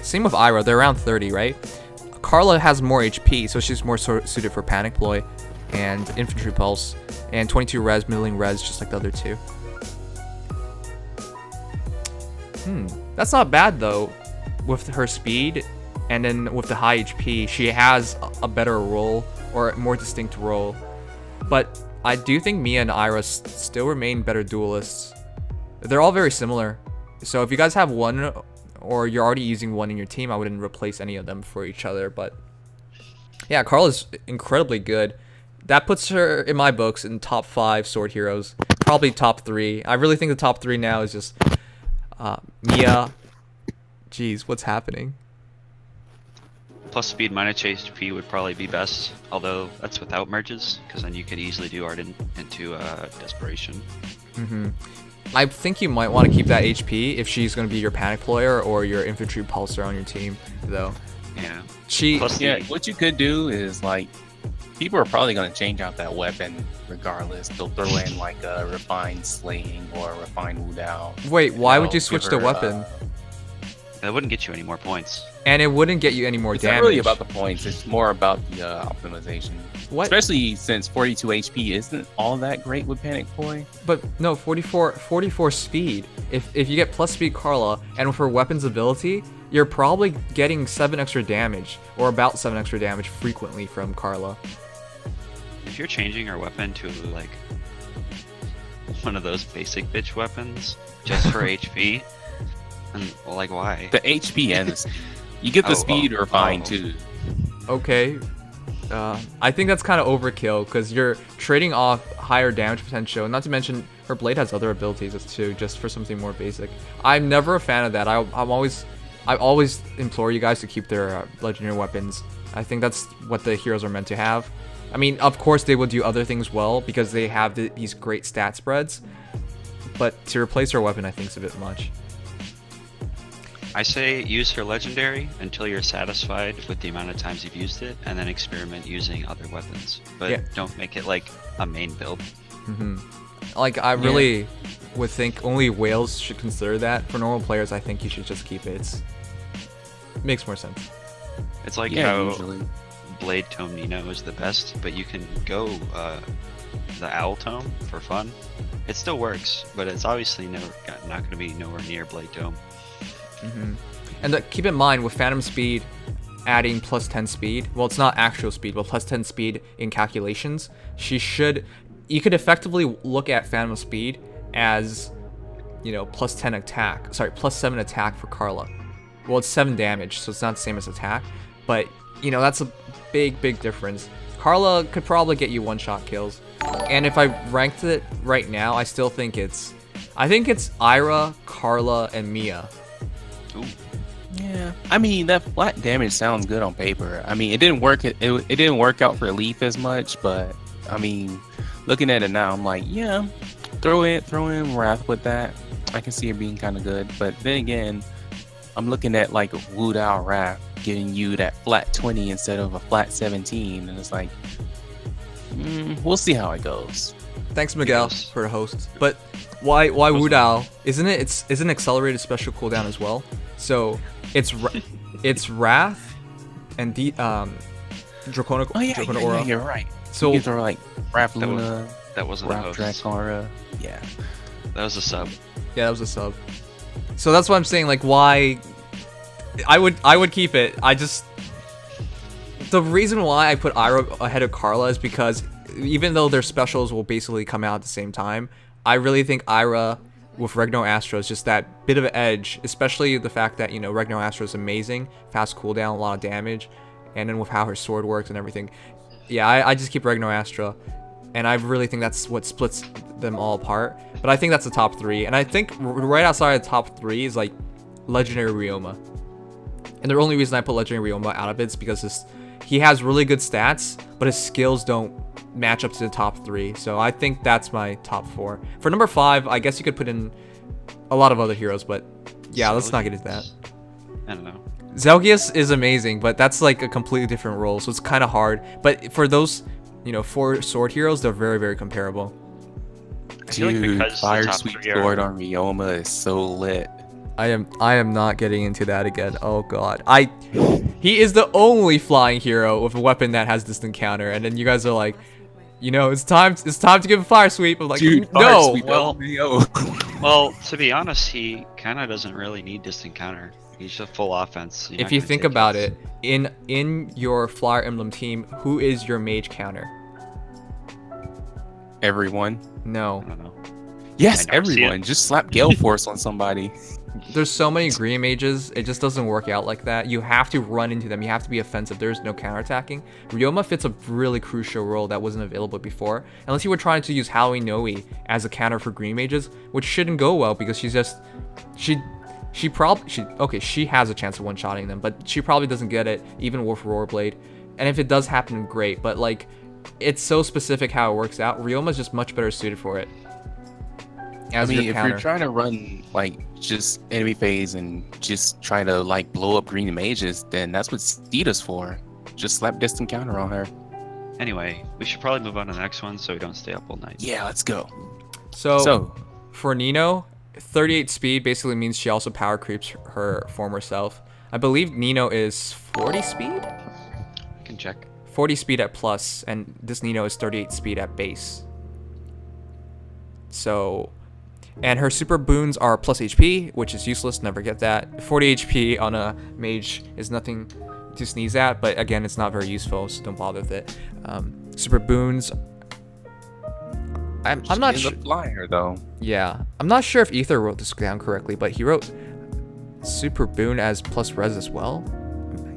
A: Same with Ira, they're around 30, right? Carla has more HP, so she's more suited for Panic Ploy and Infantry Pulse, and 22 res, middling res, just like the other two. That's not bad though. With her speed, and then with the high HP, she has a better role, or a more distinct role. But I do think Mia and Ira still remain better duelists. They're all very similar. So if you guys have one, or you're already using one in your team, I wouldn't replace any of them for each other. But yeah, Carla's incredibly good. That puts her, in my books, in top 5 sword heroes. Probably top 3. I really think the top 3 now is just Mia. Jeez, what's happening?
C: Plus speed minus HP would probably be best, although that's without merges, because then you could easily do Ardent into Desperation.
A: I think you might want to keep that HP if she's going to be your Panic Ployer or your Infantry Pulsar on your team, though.
C: Yeah.
A: She
C: Plus
D: Yeah,
C: the,
D: what you could do is like, people are probably going to change out that weapon regardless. They'll throw in like a refined sling or a refined Wudao.
A: wait. Why would
D: They'll
A: you switch
D: give
A: the
D: her,
A: weapon?
C: that wouldn't get you any more points.
A: And it wouldn't get you any more
D: It's
A: damage.
D: not really about the points. It's more about the optimization.
A: What?
D: Especially since 42 HP isn't all that great with Panic Boy.
A: But no, 44 speed. If you get plus speed Carla, and with her weapons ability, you're probably getting 7 extra damage, or about 7 extra damage frequently from Carla.
C: If you're changing her weapon to like one of those basic bitch weapons just for HP, and like why?
D: The HP and the speed. You get the speed refined too.
A: Okay. I think that's kind of overkill because you're trading off higher damage potential. Not to mention her blade has other abilities too, just for something more basic. I'm never a fan of that. I always implore you guys to keep their legendary weapons. I think that's what the heroes are meant to have. I mean, of course they will do other things well because they have these great stat spreads, but to replace her weapon, I think is a bit much.
C: I say use her legendary until you're satisfied with the amount of times you've used it, and then experiment using other weapons. But
A: Yeah.
C: don't make it like a main build.
A: Like, I really would think only whales should consider that. For normal players, I think you should just keep it. It makes more sense.
C: It's like
D: Yeah,
C: how
D: usually.
C: Blade Tome Nino is the best, but you can go the Owl Tome for fun. It still works, but it's obviously not going to be nowhere near Blade Tome.
A: And keep in mind, with Phantom Speed adding plus 10 speed, well, it's not actual speed, but plus 10 speed in calculations, you could effectively look at Phantom Speed as, you know, plus 10 attack, sorry, plus 7 attack for Carla. Well, it's 7 damage, so it's not the same as attack, but, you know, that's a big difference. Carla could probably get you one-shot kills, and if I ranked it right now, I still think it's Ira, Carla, and Mia.
C: Ooh.
D: Yeah, I mean that flat damage sounds good on paper. I mean it didn't work. It didn't work out for Leaf as much, but I mean, looking at it now, I'm like, yeah, throw in Wrath with that. I can see it being kind of good. But then again, I'm looking at like Wudao Wrath giving you that flat 20 instead of a flat 17, and it's like, we'll see how it goes.
A: Thanks, Miguel,
C: Yes.
A: for the host. But why Wudao? Isn't it? It's an accelerated special cooldown as well. So it's Wrath and Draconic
D: Oh yeah,
A: Draconic
D: yeah,
A: Aura.
D: you're right.
A: So
D: You throw like Wrath Luna,
C: That wasn't a
D: Wrath
C: host.
D: Dracora. Yeah.
C: That was a sub.
A: yeah, that was a sub. So that's what I'm saying. Like, why? I would keep it. The reason why I put Ira ahead of Carla is because even though their specials will basically come out at the same time, I really think Ira with Regno Astro is just that bit of an edge, especially the fact that, you know, Regno Astro is amazing, fast cooldown, a lot of damage, and then with how her sword works and everything. Yeah, I just keep Regno Astra, and I really think that's what splits them all apart. But I think that's the top 3, and I think right outside of the top 3 is like Legendary Ryoma. And the only reason I put Legendary Ryoma out of it is because he has really good stats, but his skills don't match up to the top 3. So I think that's my top 4. For number 5, I guess you could put in a lot of other heroes, but yeah, let's not get into that.
C: I don't know.
A: Zelgius is amazing, but that's like a completely different role, so it's kind of hard. But for those, you know, 4 sword heroes, they're very comparable.
C: I feel like
D: Dude,
C: because the
D: Fire
C: top
D: Sweet
C: 3 are-
D: Sword on Ryoma is so lit.
A: I am not getting into that again. Oh god. He is the only flying hero with a weapon that has distant counter, and then you guys are like, you know, it's time to give a fire sweep. I'm like,
D: Dude,
A: no.
D: Fire Sweep
C: well-
D: LVO.
C: Well, to be honest, he kind of doesn't really need distant counter. He's just full offense. You're
A: If
C: not
A: you
C: gonna
A: think
C: take
A: about
C: hits.
A: it, in your Flyer Emblem team, who is your mage counter?
D: Everyone.
A: No.
C: I don't know.
D: Yes,
C: I never see it.
D: everyone. Just slap Gale Force on somebody.
A: There's so many green mages, it just doesn't work out like that. You have to run into them. You have to be offensive. There's no counterattacking. Ryoma fits a really crucial role that wasn't available before. Unless you were trying to use Howie Noe as a counter for green mages, which shouldn't go well because she has a chance of one-shotting them, but she probably doesn't get it even with Roarblade. And if it does happen, great. But like, it's so specific how it works out. Ryoma's just much better suited for it. as
D: I mean,
A: your
D: if
A: counter.
D: you're trying to run like just enemy phase and just try to like blow up green mages, then that's what Steeda's for. Just slap distant counter on her.
C: Anyway, we should probably move on to the next one so we don't stay up all night.
D: Yeah, let's go.
A: So for Nino, 38 speed basically means she also power creeps her former self. I believe Nino is 40 speed?
C: I can check.
A: 40 speed at plus, and this Nino is 38 speed at base. So, and her super boons are plus HP, which is useless, never get that. 40 HP on a mage is nothing to sneeze at, but again, it's not very useful, so don't bother with it. Super boons, I'm not
D: She
A: sure.
D: ends up flying her though.
A: Yeah, I'm not sure if Ether wrote this down correctly, but he wrote super boon as plus res as well.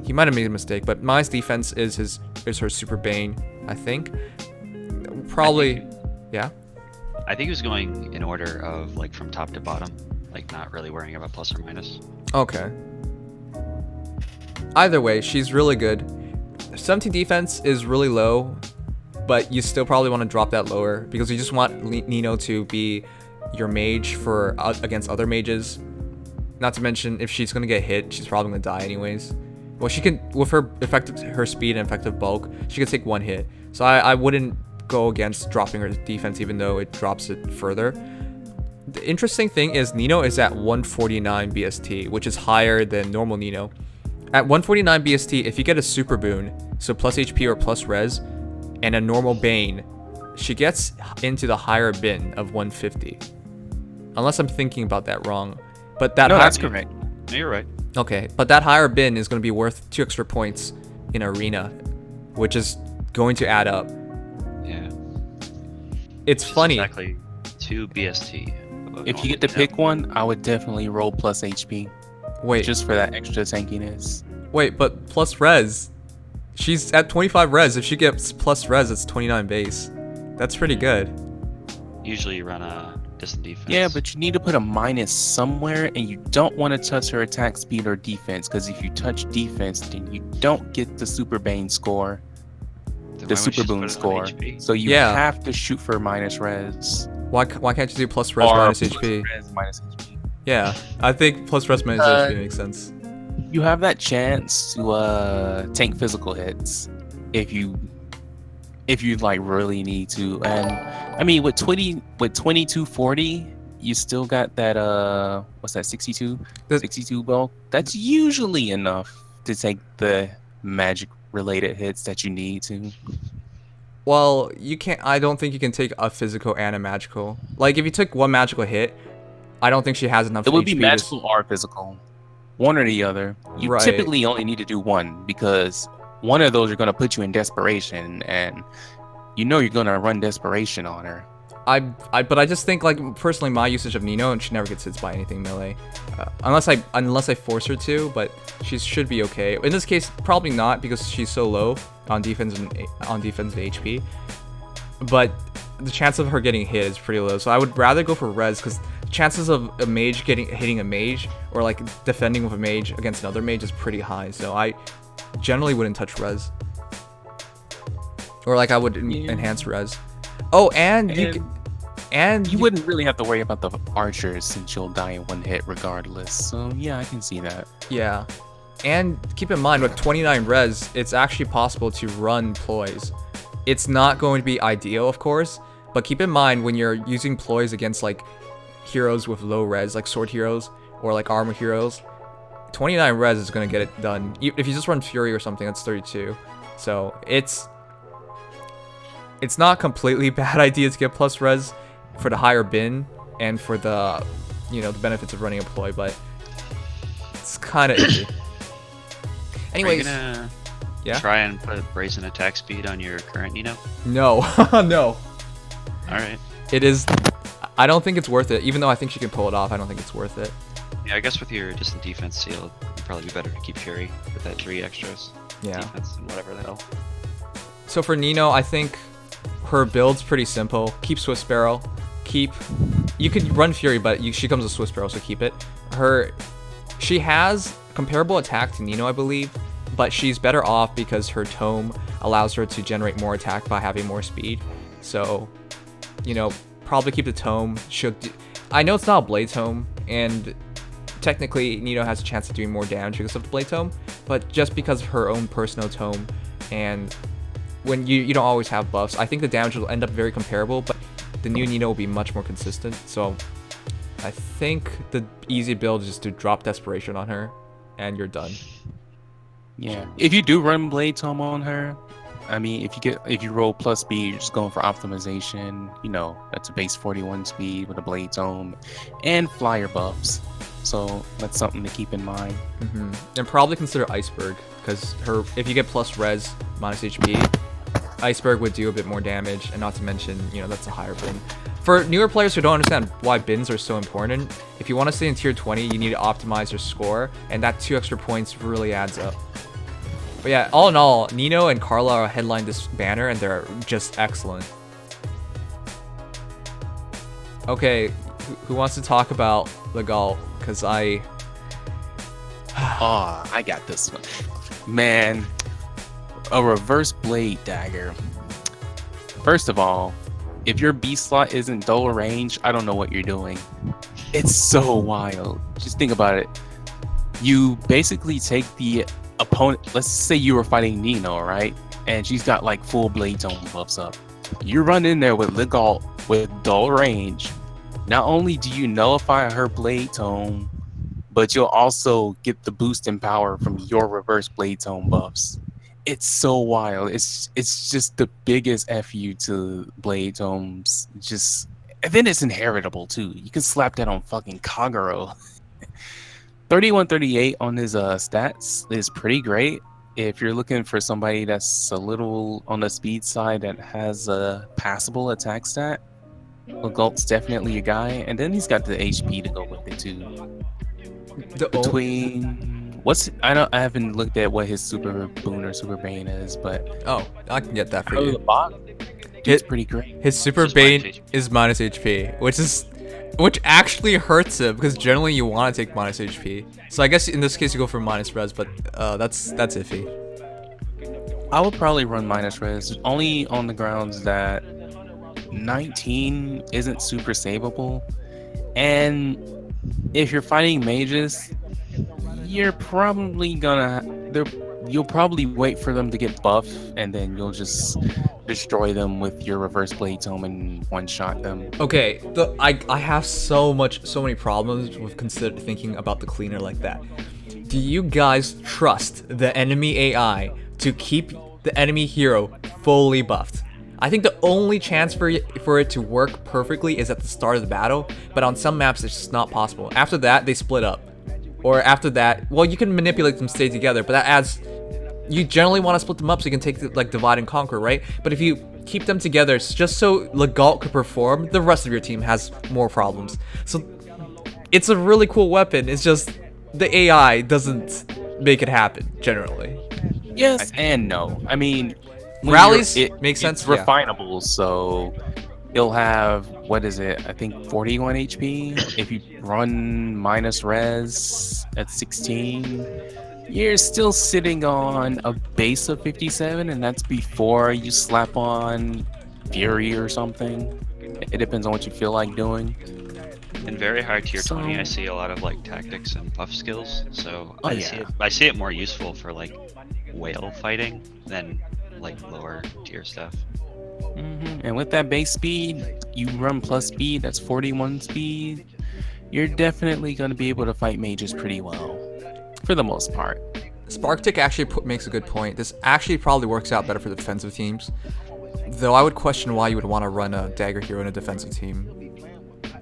A: He might have made a mistake, but Mai's defense is her super bane, I think. Probably, yeah.
C: I think he was going in order of like from top to bottom, like not really worrying about plus or minus.
A: Okay. Either way, she's really good. 17 defense is really low, but you still probably want to drop that lower because you just want Nino to be your mage for against other mages. Not to mention, if she's gonna get hit, she's probably gonna die anyways. Well, she can, with her speed and effective bulk, she can take one hit. So I wouldn't go against dropping her defense, even though it drops it further. The interesting thing is Nino is at 149 BST, which is higher than normal Nino. At 149 BST, if you get a super boon, so plus HP or plus res, and a normal bane, she gets into the higher bin of 150. Unless I'm thinking about that wrong. But that
D: No,
A: high-
D: that's correct.
C: No, you're right.
A: Okay, but that higher bin is going to be worth 2 extra points in arena, which is going to add up.
C: Yeah.
A: It's funny.
C: Exactly 2 BST.
D: If you get to pick one, I would definitely roll plus HP
A: Wait,
D: just for that extra tankiness.
A: wait, but plus res. She's at 25 res. If she gets plus res, it's 29 base. That's pretty good.
C: Usually you run a distant defense.
D: Yeah, but you need to put a minus somewhere, and you don't want to touch her attack speed or defense, because if you touch defense, then you don't get the super bane score,
C: Then
D: the
C: why would
D: super
C: you
D: boon
C: just put it on
D: score.
C: HP?
D: So you
A: Yeah.
D: have to shoot for minus res.
A: Why can't you do plus res
D: Or
A: minus
D: plus
A: HP?
D: res minus HP.
A: Yeah, I think plus res minus HP makes sense.
D: You have that chance to tank physical hits if you like really need to. And I mean with 2240, you still got that what's that, 62?
A: The-
D: 62 bulk. That's usually enough to take the magic related hits that you need to.
A: Well, you can't. I don't think you can take a physical and a magical. Like if you took one magical hit, I don't think she has enough.
D: It would be
A: HP
D: magical or physical. One or the other. You
A: Right.
D: typically only need to do one, because one of those are going to put you in desperation, and you know you're going to run desperation on her.
A: But I just think, like, personally, my usage of Nino, and she never gets hit by anything melee, unless I force her to. But she should be okay. In this case, probably not, because she's so low on defense and HP. But the chance of her getting hit is pretty low. So I would rather go for res, because chances of a mage hitting a mage, or like defending with a mage against another mage, is pretty high. So I generally wouldn't touch res, or like I would enhance res. Oh, and
D: you wouldn't really have to worry about the archers, since you'll die in one hit regardless. So yeah, I can see that.
A: Yeah, and keep in mind with 29 res, it's actually possible to run ploys. It's not going to be ideal, of course, but keep in mind when you're using ploys against like heroes with low res, like sword heroes or like armor heroes, 29 res is going to get it done. If you just run Fury or something, that's 32. So it's not completely bad idea to get plus res for the higher bin and for the, the benefits of running a ploy, but it's kind of iffy. Anyways,
C: Are you gonna
A: yeah?
C: try and put brazen attack speed on your current Nino?
A: No, no.
C: Alright.
A: It is. I don't think it's worth it. Even though I think she can pull it off, I don't think it's worth it.
C: Yeah, I guess with your distant defense seal, it'd probably be better to keep Fury with that 3 extras.
A: Yeah.
C: Defense and whatever the hell.
A: So for Nino, I think her build's pretty simple. Keep Swift Sparrow. You could run Fury, but she comes with Swift Sparrow, so keep it. She has comparable attack to Nino, I believe, but she's better off because her tome allows her to generate more attack by having more speed. So, probably keep the tome. I know it's not a blade tome, and technically Nino has a chance of doing more damage because of the blade tome, but just because of her own personal tome, and when you don't always have buffs, I think the damage will end up very comparable, but the new Nino will be much more consistent. So I think the easy build is just to drop Desperation on her, and you're done.
D: Yeah, if you do run Blade Tome on her, I mean, if you roll plus speed, you're just going for optimization. You know, that's a base 41 speed with a Blade Tome and flyer buffs. So that's something to keep in mind.
A: And probably consider Iceberg, because if you get plus res minus HP, Iceberg would do a bit more damage, and not to mention, you know, that's a higher bin. For newer players who don't understand why bins are so important, if you want to stay in tier 20, you need to optimize your score, and that 2 extra points really adds up. But yeah, all in all, Nino and Carla headline this banner, and they're just excellent. Okay, who wants to talk about Legal? Because I
D: got this one. Man, a reverse blade dagger. First of all, if your B slot isn't dull range, I don't know what you're doing. It's so wild. Just think about it. You basically take the opponent, let's say you were fighting Nino, right? And she's got like full blade tone buffs up. You run in there with Legal with dull range. Not only do you nullify her blade tone, but you'll also get the boost in power from your reverse blade tone buffs. It's so wild. It's just the biggest FU to blade tomes. And then it's inheritable too. You can slap that on fucking Kagero. 3138 on his stats is pretty great. If you're looking for somebody that's a little on the speed side that has a passable attack stat, Legault's definitely your guy. And then he's got the HP to go with it too. I haven't looked at what his super boon or super bane is, but
A: I can get that for you.
D: It's pretty great.
A: His super bane is minus HP, which actually hurts him, because generally you want to take minus HP. So I guess in this case you go for minus res, but that's iffy.
D: I would probably run minus res only on the grounds that 19 isn't super savable, and if you're fighting mages, you're probably you'll probably wait for them to get buff, and then you'll just destroy them with your reverse blade tome and one-shot them.
A: Okay, I have so many problems with thinking about the cleaner like that. Do you guys trust the enemy AI to keep the enemy hero fully buffed? I think the only chance for it to work perfectly is at the start of the battle, but on some maps it's just not possible. After that, they split up. Or after that, well, you can manipulate them to stay together, but that adds... You generally want to split them up so you can take like divide and conquer, right? But if you keep them together, it's just so Legault could perform, the rest of your team has more problems. So it's a really cool weapon. It's just the AI doesn't make it happen generally.
D: Yes and no. I mean,
A: rallies makes sense.
D: It's refinable, so you'll have, what is it? I think 41 HP. If you run minus res at 16. You're still sitting on a base of 57, and that's before you slap on Fury or something. It depends on what you feel like doing.
C: In very high tier 20, I see a lot of like tactics and buff skills, so I see it more useful for like whale fighting than like lower tier stuff.
D: And with that base speed, you run plus speed, that's 41 speed. You're definitely going to be able to fight mages pretty well. For the most part.
A: Sparktick actually makes a good point. This actually probably works out better for defensive teams. Though I would question why you would want to run a dagger hero in a defensive team.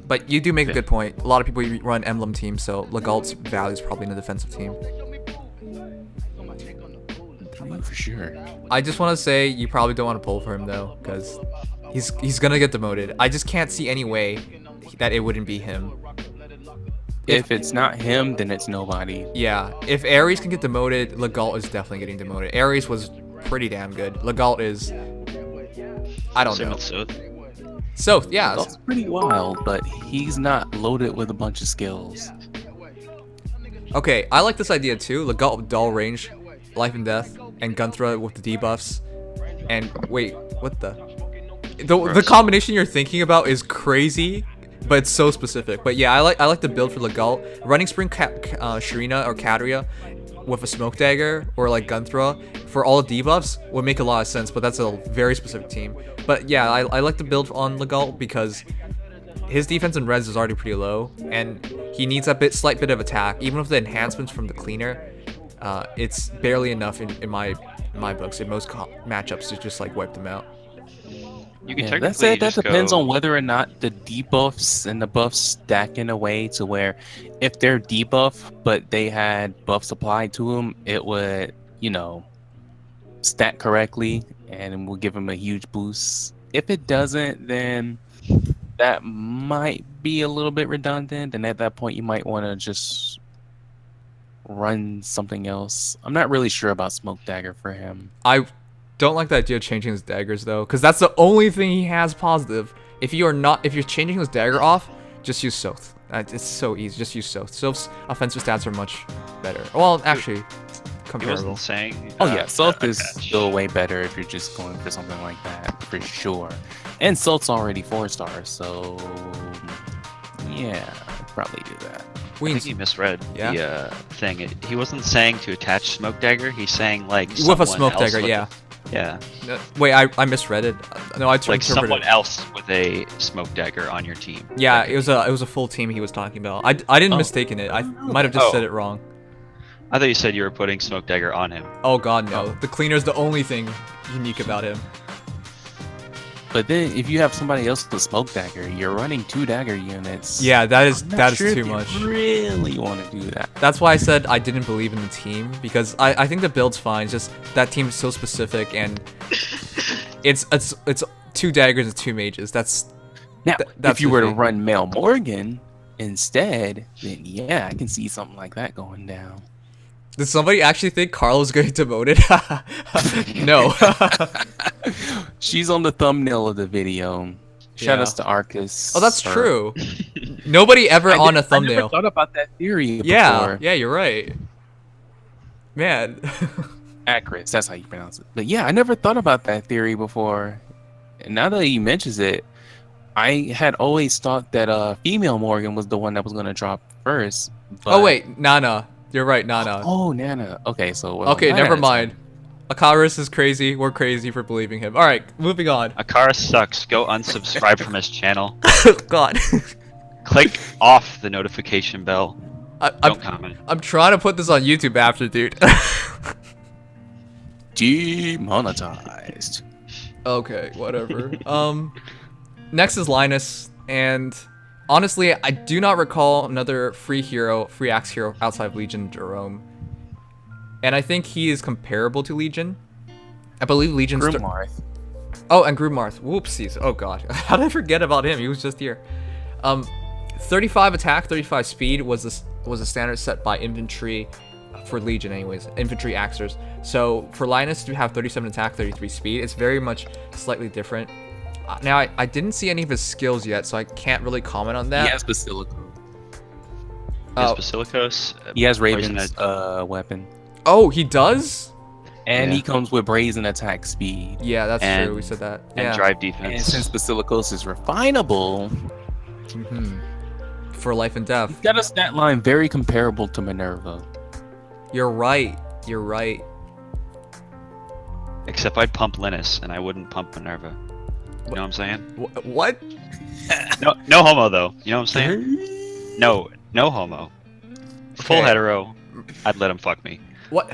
A: But you do make a good point. A lot of people run Emblem teams, so Legault's value is probably in a defensive team.
D: For sure.
A: I just want to say you probably don't want to pull for him though, because he's gonna get demoted. I just can't see any way that it wouldn't be him.
D: If it's not him, then it's nobody.
A: Yeah, if Ares can get demoted, Legault is definitely getting demoted. Ares was pretty damn good. Legault is... I don't know. Soth, yeah.
D: Legault's pretty wild, but he's not loaded with a bunch of skills.
A: Okay, I like this idea too. Legault with dull range, life and death, and Gunthra with the debuffs. And wait, what the... the combination you're thinking about is crazy, but it's so specific. But yeah, I like the build for Legault. Running Spring Sharina or Kadria with a Smoke Dagger or like Gun Throw for all debuffs would make a lot of sense, but that's a very specific team. But yeah, I like the build on Legault because his defense and res is already pretty low, and he needs a slight bit of attack. Even with the enhancements from the cleaner, it's barely enough in my books in most matchups to just like wipe them out.
C: You can
D: That said, that depends on whether or not the debuffs and the buffs stack in a way to where if they're debuff but they had buffs applied to them, it would, you know, stack correctly and will give them a huge boost. If it doesn't, then that might be a little bit redundant, and at that point you might want to just run something else. I'm not really sure about Smoke Dagger for him.
A: I don't like the idea of changing his daggers though, because that's the only thing he has positive. If you're changing his dagger off, just use Soth. It's so easy. Just use Soth. Soth's offensive stats are much better. Well, actually,
C: He
A: comparable.
C: wasn't saying.
D: Oh yeah, Soth is still way better if you're just going for something like that, for sure. And Soth's already 4-star, so yeah, I'd probably do that.
C: I think he misread the thing. He wasn't saying to attach Smoke Dagger. He's saying like
A: with a Smoke Dagger, yeah.
C: Yeah.
A: Wait, I misread it. No, I
C: like someone else with a Smoke Dagger on your team.
A: Yeah, it was a full team he was talking about. I didn't mistaken it. I might have just said it wrong.
C: I thought you said you were putting Smoke Dagger on him.
A: Oh god, no. The cleaner's the only thing unique about him.
D: But then if you have somebody else with a Smoke Dagger, you're running 2 dagger units.
A: Yeah, that is
D: sure
A: too
D: if
A: much.
D: You really want to do that.
A: That's why I said I didn't believe in the team, because I think the build's fine. It's just that team is so specific, and it's 2 daggers and 2 mages. That's
D: if you were to run Mel Morgan instead, then yeah, I can see something like that going down.
A: Did somebody actually think Carl was getting demoted? No.
D: She's on the thumbnail of the video. Shout outs to Arcus.
A: Oh, that's true. Nobody ever on a thumbnail.
D: I never thought about that theory before.
A: Yeah, you're right. Man.
D: Acris, that's how you pronounce it. But yeah, I never thought about that theory before. And now that he mentions it, I had always thought that female Morgan was the one that was going to drop first. But...
A: Oh wait, Nana. You're right, Nana.
D: Oh, Nana. Okay, so...
A: okay, never mind. Akaris is crazy. We're crazy for believing him. Alright, moving on.
C: Akaris sucks. Go unsubscribe from his channel.
A: God.
C: Click off the notification bell. Don't comment.
A: I'm trying to put this on YouTube after, dude.
D: Demonetized.
A: Okay, whatever. Next is Linus, and... honestly, I do not recall another free axe hero outside of Legion Jerome. And I think he is comparable to Legion. I believe Legion's...
D: Groomarth.
A: Oh, and Groomarth. Whoopsies. Oh god. How did I forget about him? He was just here. 35 attack, 35 speed was a standard set by infantry for Legion anyways. Infantry axers. So for Linus to have 37 attack, 33 speed, it's very much slightly different. Now, I didn't see any of his skills yet, so I can't really comment on that.
D: He has Basilico.
C: He has Basilicos.
D: He has Raven's weapon.
A: Oh, he does?
D: And he comes with Brazen attack speed.
A: Yeah, that's true. We said that.
C: And drive defense.
D: And since Basilicos is refinable...
A: for life and death.
D: He's got a stat line very comparable to Minerva.
A: You're right. You're right.
C: Except I'd pump Linus, and I wouldn't pump Minerva. You know what I'm saying?
A: What?
C: No homo though. You know what I'm saying? No homo. Full hetero. I'd let him fuck me.
A: What?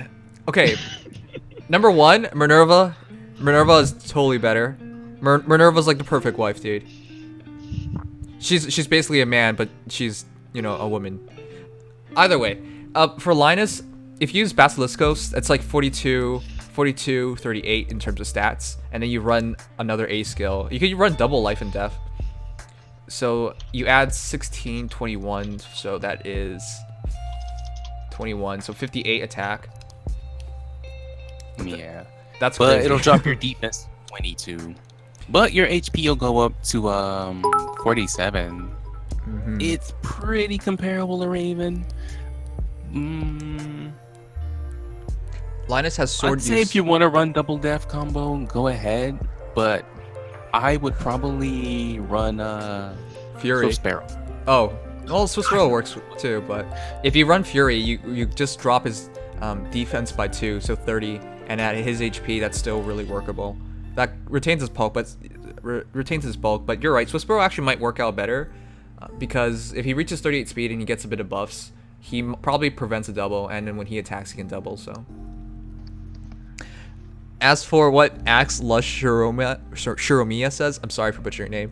A: Okay. Number 1, Minerva. Minerva is totally better. Minerva's like the perfect wife, dude. She's basically a man, but she's, you know, a woman. Either way, for Linus, if you use Basiliscos, it's like 42, 38 in terms of stats, and then you run another A skill. You could run double life and death. So you add 16, 21, so that is 21, so 58 attack.
D: Yeah.
A: That's
D: but
A: crazy.
D: It'll drop your defense 22. But your HP will go up to 47. It's pretty comparable to Raven.
A: Linus has sword
D: I'd say if you want to run double death combo, go ahead. But I would probably run
A: Fury.
D: Swift Sparrow.
A: Oh, well, Swiss Roll works too, but if you run Fury, you just drop his defense by 2, so 30, and at his HP, that's still really workable. That retains his bulk, but you're right. Swiss Roll actually might work out better because if he reaches 38 speed and he gets a bit of buffs, he probably prevents a double, and then when he attacks, he can double. So. As for what Axe Lush Shiromiya says, I'm sorry for butchering your name.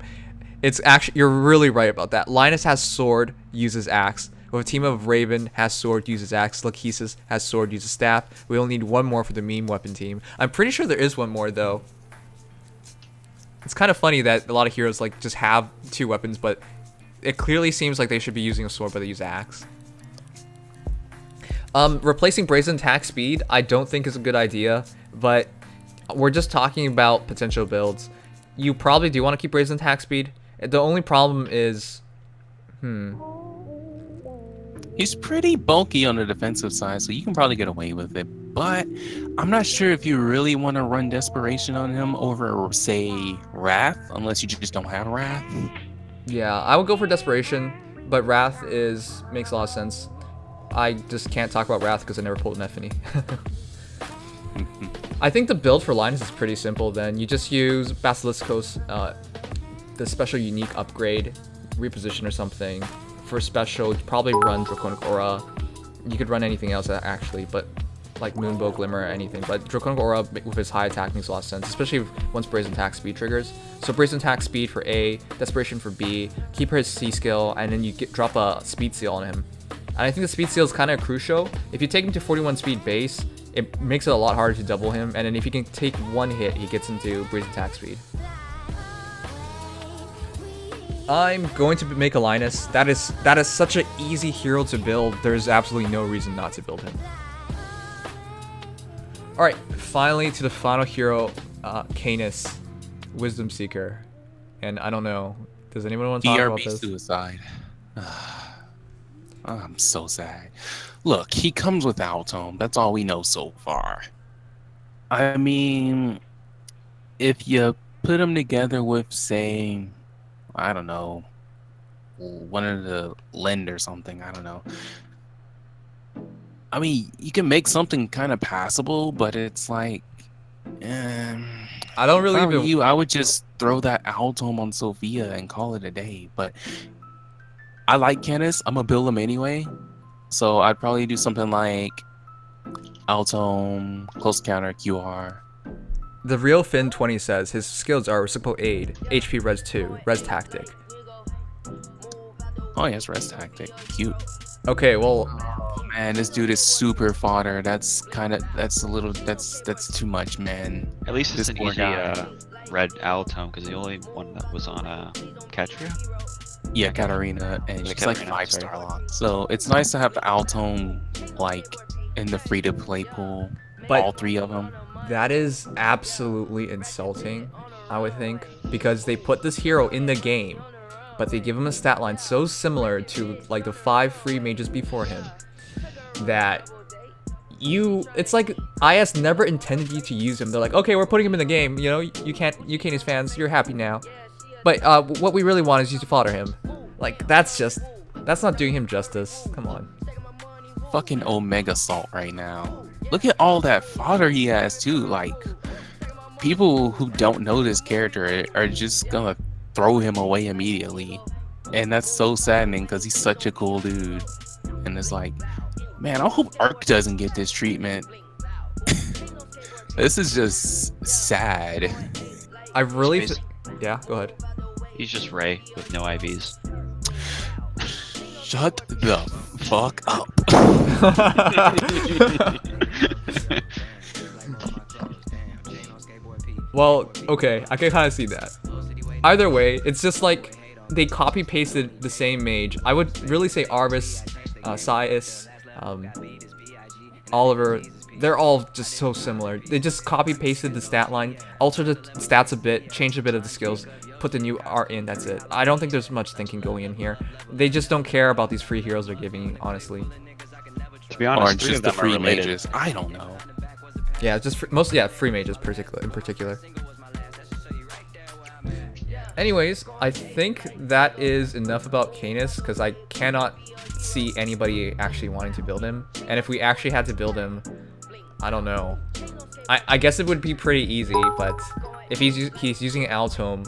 A: It's actually, you're really right about that. Linus has sword, uses axe. With a team of Raven has sword, uses axe. Lachesis has sword, uses staff. We only need one more for the meme weapon team. I'm pretty sure there is one more though. It's kind of funny that a lot of heroes like just have 2 weapons, but it clearly seems like they should be using a sword, but they use axe. Replacing Brazen Attack Speed, I don't think is a good idea, but we're just talking about potential builds. You probably do want to keep Brazen Attack Speed. The only problem is,
D: He's pretty bulky on the defensive side, so you can probably get away with it. But I'm not sure if you really want to run Desperation on him over, say, Wrath, unless you just don't have Wrath.
A: Yeah, I would go for Desperation, but Wrath makes a lot of sense. I just can't talk about Wrath because I never pulled an Epiphany. I think the build for Linus is pretty simple then. You just use Basiliskos, the special unique upgrade, reposition or something. For special, you probably run Draconic Aura. You could run anything else actually, but like Moonbow, Glimmer, or anything. But Draconic Aura with his high attack makes a lot of sense, especially once Brazen Attack Speed triggers. So Brazen Attack Speed for A, Desperation for B, keep his C skill, and then you drop a Speed Seal on him. And I think the Speed Seal is kind of crucial. If you take him to 41 speed base, it makes it a lot harder to double him, and then if he can take 1 hit, he gets into Brazen Attack Speed. I'm going to make a Linus. That is such an easy hero to build. There's absolutely no reason not to build him. Alright, finally to the final hero, Canis, Wisdom Seeker. And I don't know, does anyone want to talk about this?
D: Suicide. I'm so sad. Look, he comes with Altom. That's all we know so far. I mean, if you put him together with, say, I don't know, one of the Lend or something, I don't know. I mean, you can make something kind of passable, but it's like,
A: I don't really
D: even you. I would just throw that Altom on Sophia and call it a day. But I like Canis. I'm gonna build him anyway, so I'd probably do something like Altom, Close Counter, QR.
A: The real Finn 20 says his skills are Reciprocal Aid, HP Res 2, Res Tactic.
D: Oh yes, Res Tactic. Cute.
A: Okay, well,
D: oh, man, this dude is super fodder. That's too much, man.
C: At least it's
D: This
C: an
D: poor
C: easy
D: guy.
C: red Altom because the only one that was on Catria.
D: Yeah, Katarina, and she's like
C: Katarina,
D: 5-star lock. So it's nice to have the Altom like in the free to play pool.
A: But
D: all 3 of them.
A: that is absolutely insulting, I would think, because they put this hero in the game, but they give him a stat line so similar to like the 5 free mages before him that it's like IS never intended you to use him. They're like, okay, we're putting him in the game, you know, you can't his fans, you're happy now. But what we really want is you to fodder him. Like, that's not doing him justice. Come on.
D: Fucking Omega Salt right now. Look at all that fodder he has too. Like, people who don't know this character are just gonna throw him away immediately. And that's so saddening because he's such a cool dude. And it's like, man, I hope Ark doesn't get this treatment. This is just sad.
A: I really... Yeah, go ahead.
C: He's just Ray with no IVs.
D: Shut the fuck up.
A: Well, okay, I can kind of see that. Either way, it's just like they copy pasted the same mage. I would really say Arvis, Sias, Oliver, they're all just so similar. They just copy pasted the stat line, altered the stats a bit, changed a bit of the skills, put the new art in, that's it. I don't think there's much thinking going in here. They just don't care about these free heroes they're giving, honestly.
C: To be honest,
D: Or
C: 3
D: just
C: of
D: the
C: them are
D: free
C: related.
D: mages. I don't know.
A: Yeah, just free mages in particular. Anyways, I think that is enough about Canis because I cannot see anybody actually wanting to build him. And if we actually had to build him, I don't know. I guess it would be pretty easy, but if he's using Altom,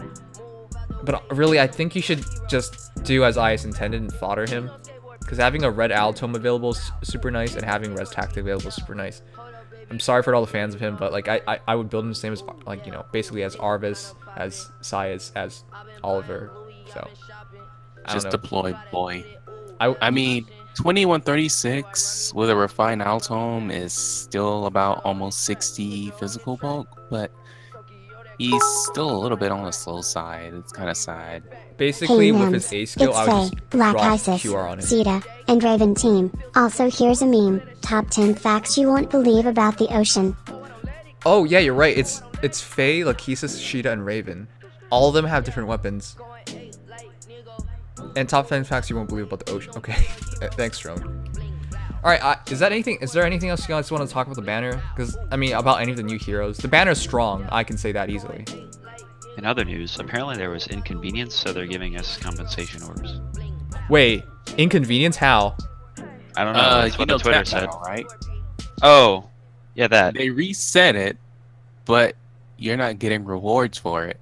A: but really I think you should just do as I intended and fodder him, because having a red Altom available is super nice and having res tactic available is super nice. I'm sorry for all the fans of him, but like I would build him the same as, like, you know, basically as Arvis, as Sias, as Oliver. So I
D: Just
A: don't know.
D: deploy, boy.
A: I
D: I mean, 2136 with a refined Altom is still about almost 60 physical bulk, but he's still a little bit on the slow side. It's kind of sad.
A: basically
B: Hey
A: with
B: Mims,
A: his A skill,
B: it's
A: I would
B: Faye,
A: just
B: Black
A: drop
B: Isis,
A: QR on him.
B: Sita, and Raven team. Also here's a meme. Top 10 facts you won't believe about the ocean.
A: Oh yeah, you're right. It's Faye, Lachesis, Sheeta, and Raven. All of them have different weapons. And top 10 facts you won't believe about the ocean. Okay, thanks, Drone. All right, is there anything else you guys want to talk about the banner? Because I mean, about any of the new heroes. The banner is strong. I can say that easily.
C: In other news, apparently there was inconvenience, so they're giving us compensation orbs.
A: Wait, inconvenience? How?
C: I don't know. That's what the Twitter
D: Tap
C: said.
D: Battle, right?
C: Oh, yeah, that.
D: They reset it, but you're not getting rewards for it,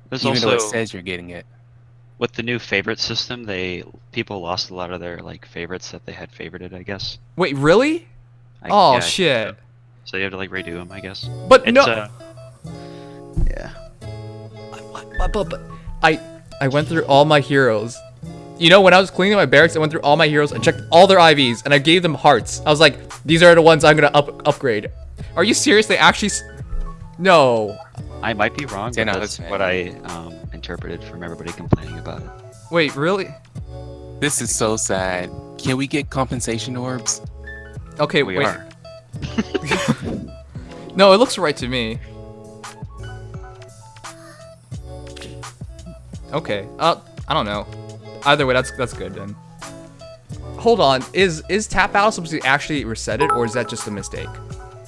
C: There's
D: even though it
C: also
D: says you're getting it.
C: with the new favorite system, people lost a lot of their like favorites that they had favorited, I guess.
A: Wait, really?
C: I,
A: Oh
C: yeah, I think
A: shit!
C: so you have to like redo them, I guess.
A: But
C: It's,
A: no.
C: Yeah.
A: But I went through all my heroes. You know, when I was cleaning my barracks, I went through all my heroes and checked all their IVs, and I gave them hearts. I was like, these are the ones I'm gonna upgrade. Are you serious? They actually no.
C: I might be wrong, but
D: 10 out of
C: that's
D: 10.
C: what I interpreted from everybody complaining about it.
A: Wait, really?
D: This is so sad. Can we get compensation orbs?
A: Okay,
C: We
A: wait.
C: are.
A: No, it looks right to me. Okay. I don't know. Either way, that's good then. Hold on. Is tap battle supposed to actually reset it, or is that just a mistake?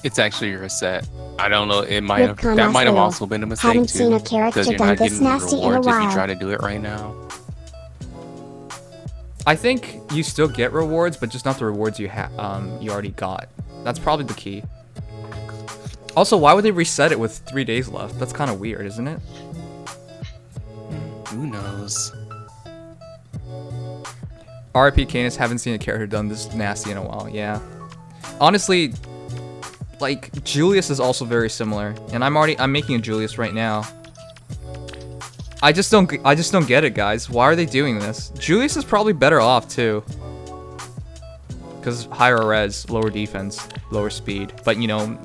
D: It's actually a reset. I don't know. It might have.
B: Ripcon
D: That might have
B: Oswald.
D: also been a mistake
B: Haven't
D: too.
B: seen a character
D: Because you're
B: done
D: not
B: this
D: getting
B: nasty in a
D: rewards if you
B: while.
D: try to do it right now.
A: I think you still get rewards, but just not the rewards you already got. That's probably the key. Also, why would they reset it with 3 days left? That's kind of weird, isn't it?
D: Who knows?
A: RIP Canis, haven't seen a character done this nasty in a while. Yeah. Honestly, like Julius is also very similar, and I'm making a Julius right now. I just don't get it, guys. Why are they doing this? Julius is probably better off too. Cuz higher res, lower defense, lower speed, but you know,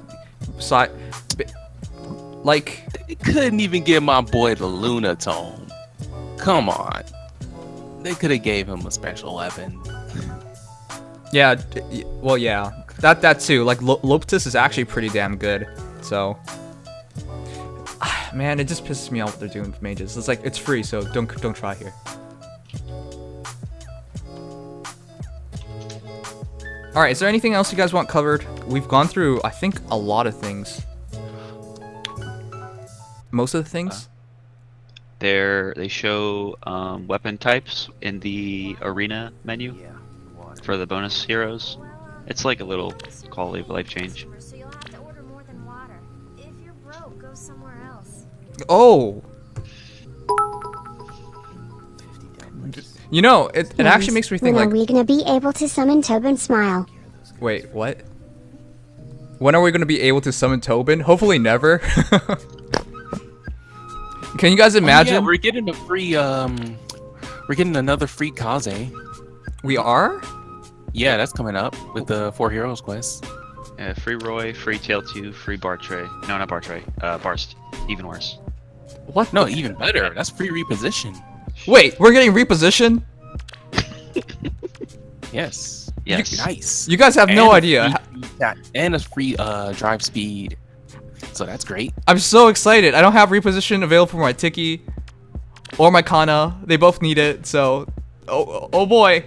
A: like
D: They couldn't even give my boy the Luna tone. Come on. They could have gave him a special weapon.
A: yeah, well yeah. That too. Like Loptus is actually pretty damn good. So man, it just pisses me off what they're doing with mages. It's like it's free, so don't try here. All right, is there anything else you guys want covered? We've gone through, I think, a lot of things. Most of the things.
C: They show weapon types in the arena menu for the bonus heroes. It's like a little quality of life change.
E: So you'll have to order more than water. If you're broke, go somewhere else.
A: Oh. You know, it actually makes me think
B: when
A: like,
B: are we gonna be able to summon Tobin Smile?
A: wait, what? When are we going to be able to summon Tobin? Hopefully never. Can you guys imagine?
D: Oh, yeah, we're getting a free we're getting another free Kaze.
A: We are?
D: Yeah, that's coming up with the 4 Heroes quest.
C: Free Roy, free Tail 2, free Bartray. No, not Bartray. Barst. Even worse.
A: What?
D: No, even better. That's free reposition.
A: Wait, we're getting reposition?
D: Yes.
C: Yes.
D: Nice.
A: You guys have no idea.
D: And a free drive speed. So that's great.
A: I'm so excited. I don't have reposition available for my Tiki or my Kana. They both need it, so oh boy.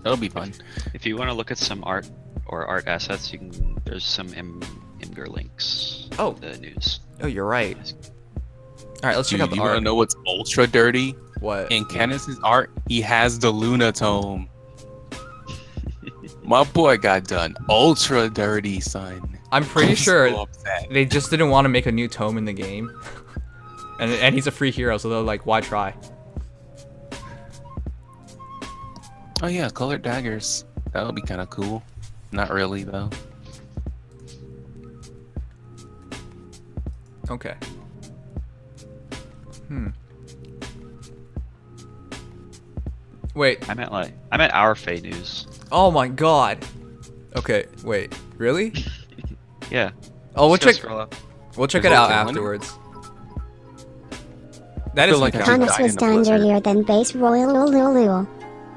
D: That'll be fun.
C: If you want to look at some art or art assets, you can. There's some Imgur links.
A: Oh.
C: The news.
A: Oh, you're right. right, let's check out
D: Dude,
A: the
D: you wanna
A: art.
D: know what's ultra dirty?
A: What?
D: In Kenneth's art, he has the Luna tome. My boy got done ultra dirty, son.
A: I'm pretty
D: I'm
A: sure
D: so upset.
A: they just didn't want to make a new tome in the game. And he's a free hero, so they're like, why try?
D: Oh yeah, colored daggers. That would be kind of cool. Not really though.
A: Okay. Wait.
C: I meant our Fey news.
A: Oh my god. Okay, wait. Really?
C: Yeah.
A: Oh, we'll
C: Just go
A: check.
C: scroll up.
A: We'll check
D: Is
A: it
D: it
A: out
D: okay?
A: afterwards. That
D: feel
A: is
D: like I
A: like
D: just
B: Thomas
D: died
B: was
D: in a
B: done
D: blizzard.
B: dirtier than base royal lulu.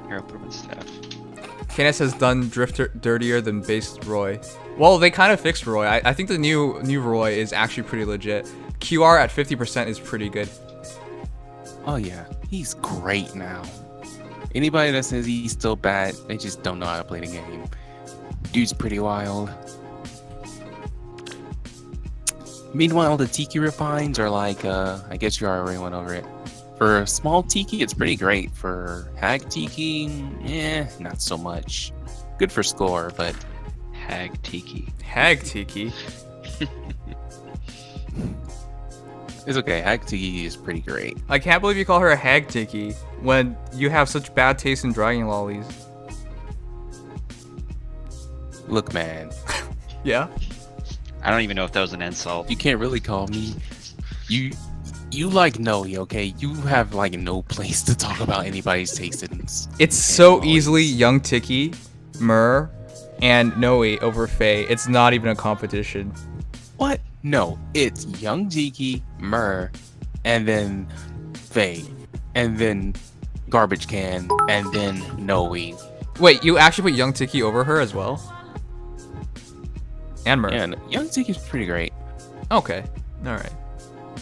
C: Here, I'll put him in staff.
A: Kenneth has done Drifter dirtier than base Roy. Well, they kind of fixed Roy. I think the new Roy is actually pretty legit. QR at 50% is pretty good.
D: Oh yeah, he's great now. Anybody that says he's still bad, they just don't know how to play the game. Dude's pretty wild. Meanwhile, the Tiki refines are like, I guess you already went over it. For small Tiki, it's pretty great. For Hag Tiki, not so much. Good for score, but
C: Hag Tiki.
A: Hag Tiki.
D: it's okay. Hag Tiki is pretty great.
A: I can't believe you call her a Hag Tiki when you have such bad taste in dragon lollies.
D: Look, man,
A: Yeah?
C: I don't even know if that was an insult.
D: you can't really call me. You like Noe, okay? You have like no place to talk about anybody's taste in.
A: It's so
D: lollies.
A: easily Young Tiki, Myrrh, and Noe over Faye. It's not even a competition.
D: What? No, it's Young Tiki, Myrrh, and then Faye, and then Garbage Can, and then Noe.
A: Wait, you actually put Young Tiki over her as well? And Myrrh.
D: And Young Tiki is pretty great.
A: Okay. Alright.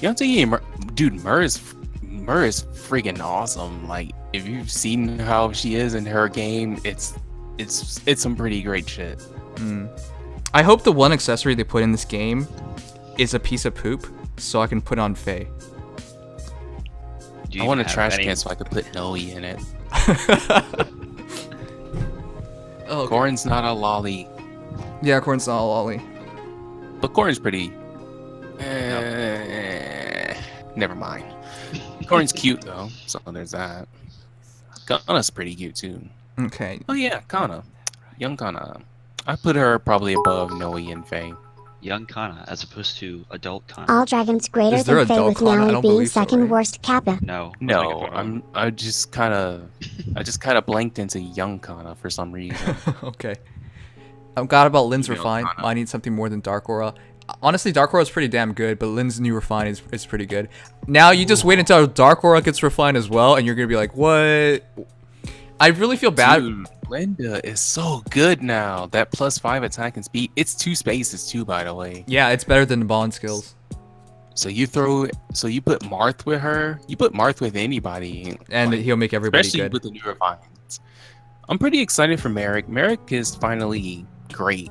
D: Young Tiki, and dude, Myrrh is freaking awesome. Like, if you've seen how she is in her game, it's some pretty great shit.
A: I hope the one accessory they put in this game is a piece of poop, so I can put on Faye.
C: Do you
D: I want a
C: even have
D: trash
C: any-
D: can so I could put Noe in it.
A: Oh,
D: Corn's not a lolly,
A: yeah, Corn's not a lolly.
D: but Corn's pretty. Never mind. Corn's cute though, so there's that. Kana's pretty cute too.
A: Okay.
D: Oh yeah, Kana, young Kana. I put her probably above Noe and Faye.
C: Young Kana as opposed to adult Kana?
B: All dragons greater
A: Is there
B: than Faye
A: adult
B: with
A: Kana? I
B: Naui
A: don't
B: being
A: believe so,
B: second
A: right?
B: worst Kappa.
C: No.
D: No, I just kind of blanked into young Kana for some reason.
A: Okay. I'm glad about Lynn's
D: Female
A: Refine.
D: Kana.
A: I need something more than Dark Aura. Honestly, Dark Aura is pretty damn good, but Lynn's new Refine is pretty good. Now you just wait until Dark Aura gets refined as well, and you're gonna be like, what? I really feel bad.
D: Dude, Linda is so good now. That +5 attack and speed. It's 2 spaces too, by the way.
A: Yeah, it's better than the Bond skills.
D: So you put Marth with her. You put Marth with anybody,
A: And
D: like,
A: he'll make everybody
D: especially
A: good.
D: with the new refines. I'm pretty excited for Merrick. Merrick is finally great.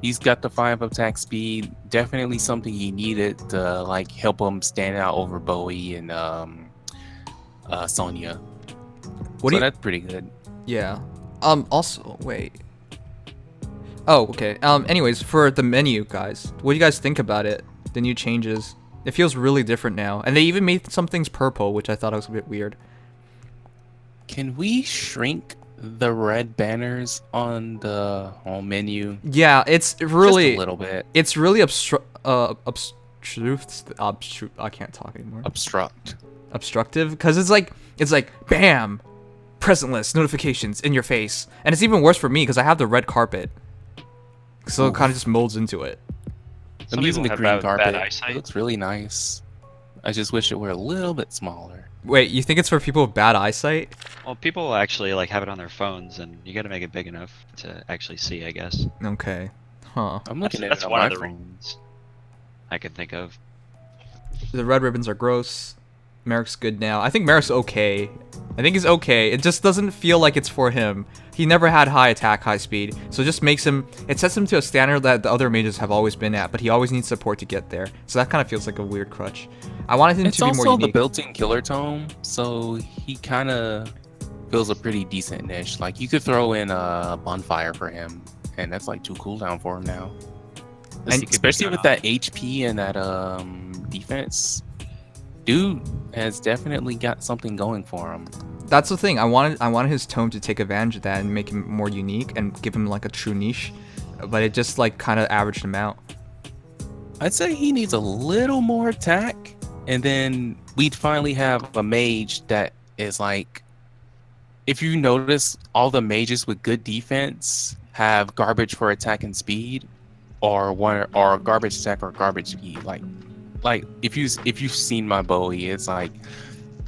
D: He's got the 5 attack speed. Definitely something he needed to like help him stand out over Bowie and Sonya.
A: What do you?
D: That's pretty good.
A: Yeah. Also, wait. Oh, okay. Anyways, for the menu, guys, what do you guys think about it? The new changes. It feels really different now, and they even made some things purple, which I thought was a bit weird.
D: Can we shrink the red banners on the home menu?
A: Yeah, it's really
D: Just a little bit.
A: It's really I can't talk anymore. Obstructive, because it's like bam, present list notifications in your face, and it's even worse for me because I have the red carpet, so it kind of just molds into it.
C: Some
D: I'm using the
C: people
D: green
C: have bad
D: carpet.
C: eyesight.
D: It looks really nice. I just wish it were a little bit smaller.
A: Wait, you think it's for people with bad eyesight?
C: Well, people actually like have it on their phones, and you got to make it big enough to actually see, I guess.
A: Okay, huh?
D: I'm looking
C: That's
D: at it on
C: one
D: my
C: of the
D: phone.
C: reasons I can think of.
A: The red ribbons are gross. Merrick's good now. I think Merrick's okay. I think he's okay. It just doesn't feel like it's for him. He never had high attack, high speed, so it just makes him. It sets him to a standard that the other mages have always been at, but he always needs support to get there. So that kind of feels like a weird crutch. I wanted him to be more
D: It's also
A: unique.
D: the built-in killer tome, so he kind of feels a pretty decent niche. Like you could throw in a bonfire for him, and that's like 2 cooldown for him now.
A: And
D: Especially with that HP and that defense, dude has definitely got something going for him.
A: That's the thing. I wanted his tome to take advantage of that and make him more unique and give him like a true niche, but it just like kind of averaged him out.
D: I'd say he needs a little more attack, and then we'd finally have a mage that is like, if you notice, all the mages with good defense have garbage for attack and speed, or garbage attack or garbage speed. Like if you've seen my Bowie, it's like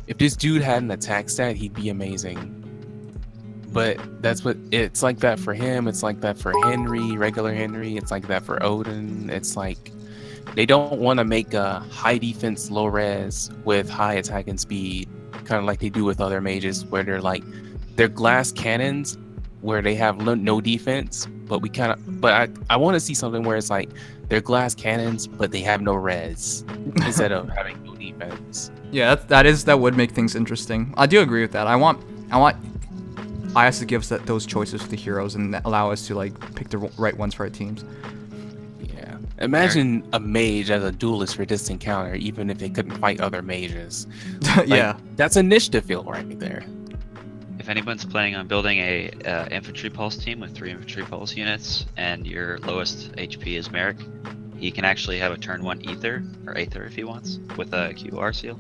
D: if this dude had an attack stat, he'd be amazing. But that's what it's like that for him. It's like that for Henry, regular Henry. It's like that for Odin. It's like they don't want to make a high defense, low res with high attack and speed, kind of like they do with other mages, where they're glass cannons, where they have no defense. But I want to see something where it's like they're glass cannons, but they have no res instead of having no defense.
A: Yeah, that would make things interesting. I do agree with that. I want IS to give us those choices for the heroes and allow us to like pick the right ones for our teams.
D: Yeah. Imagine a mage as a duelist for this encounter, even if they couldn't fight other mages. Like,
A: Yeah.
D: That's initiative feel right there.
C: If anyone's planning on building a infantry pulse team with 3 infantry pulse units and your lowest HP is Merrick, he can actually have a turn 1 ether or aether if he wants with a QR seal.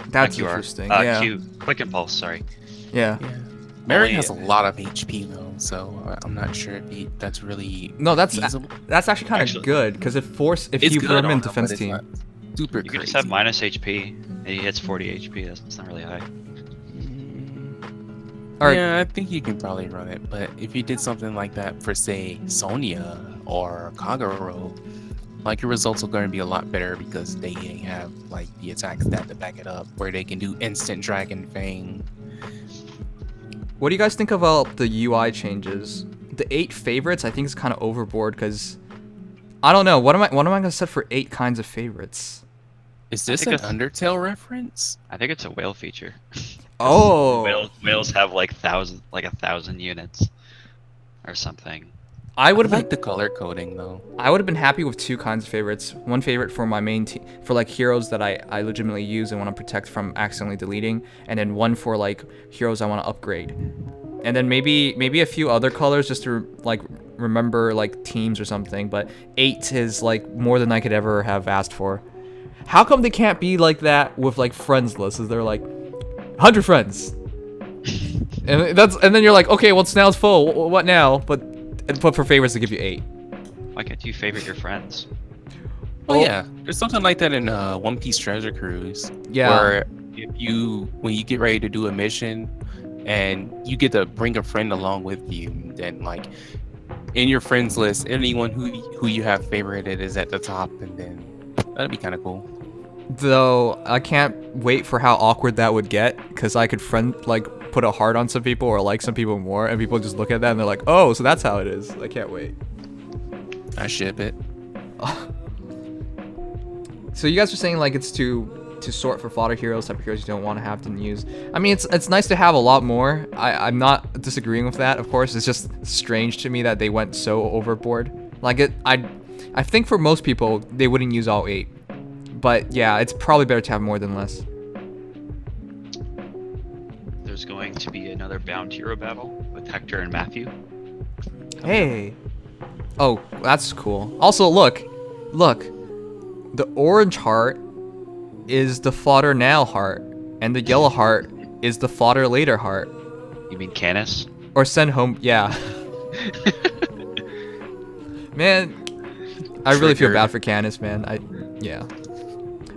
A: That's
C: QR.
A: interesting. Yeah.
C: Quick and pulse. Sorry.
A: Yeah.
D: Merrick
C: Only-
D: has a lot of HP though, so I'm not sure if that's really
A: No, that's
D: feasible.
A: actually kind of
C: Actually-
A: good because if
D: It's
A: you
D: good
A: put him
D: on
A: in
D: him,
A: defense
D: but it's
A: team,
D: not super
C: You can
D: crazy.
C: just have minus HP. And he hits 40 HP. That's not really high.
A: All right.
D: Yeah, I think you can probably run it, but if you did something like that for, say, Sonya or Kagero, like your results are going to be a lot better because they have like the attack stat to back it up, where they can do instant Dragon Fang.
A: What do you guys think about the UI changes? The 8 favorites, I think, is kind of overboard because I don't know. What am I gonna set for 8 kinds of favorites?
D: Is this
C: think
D: an Undertale reference?
C: I think it's a whale feature.
A: Oh,
C: Whales have like 1,000 units or something.
A: I
D: I
A: would have
D: like
A: been
D: the color coding though.
A: I would have been happy with 2 kinds of favorites. One favorite for my main team, for like heroes that I legitimately use and want to protect from accidentally deleting, and then one for like heroes I want to upgrade. And then maybe a few other colors just to like remember like teams or something. But 8 is like more than I could ever have asked for. How come they can't be like that with like friends lists? Is they're like 100 friends, and then you're like, okay, well now it's full. What now? But for favorites, they give you 8.
C: Why can't you favorite your friends?
D: Oh yeah, there's something like that in One Piece Treasure Cruise.
A: Yeah.
D: Where when you get ready to do a mission, and you get to bring a friend along with you, then like in your friends list, anyone who you have favorited is at the top, and then that'd be kind of cool.
A: Though I can't wait for how awkward that would get, because I could put a heart on some people or like some people more, and people just look at that and they're like, oh, so that's how it is. I can't wait.
D: I ship it.
A: So you guys are saying like it's to sort for fodder heroes, type of heroes you don't want to have to use. I mean, it's nice to have a lot more. I'm not disagreeing with that, of course. It's just strange to me that they went so overboard. Like I think for most people they wouldn't use all 8. But yeah, it's probably better to have more than less.
C: There's going to be another bound hero battle with Hector and Matthew.
A: Hey. Oh, that's cool. Also, look. The orange heart is the fodder now heart, and the yellow heart is the fodder later heart.
C: You mean Canis?
A: Or send home, yeah. Man, I really feel
D: Triggered.
A: bad for Canis, man. Yeah.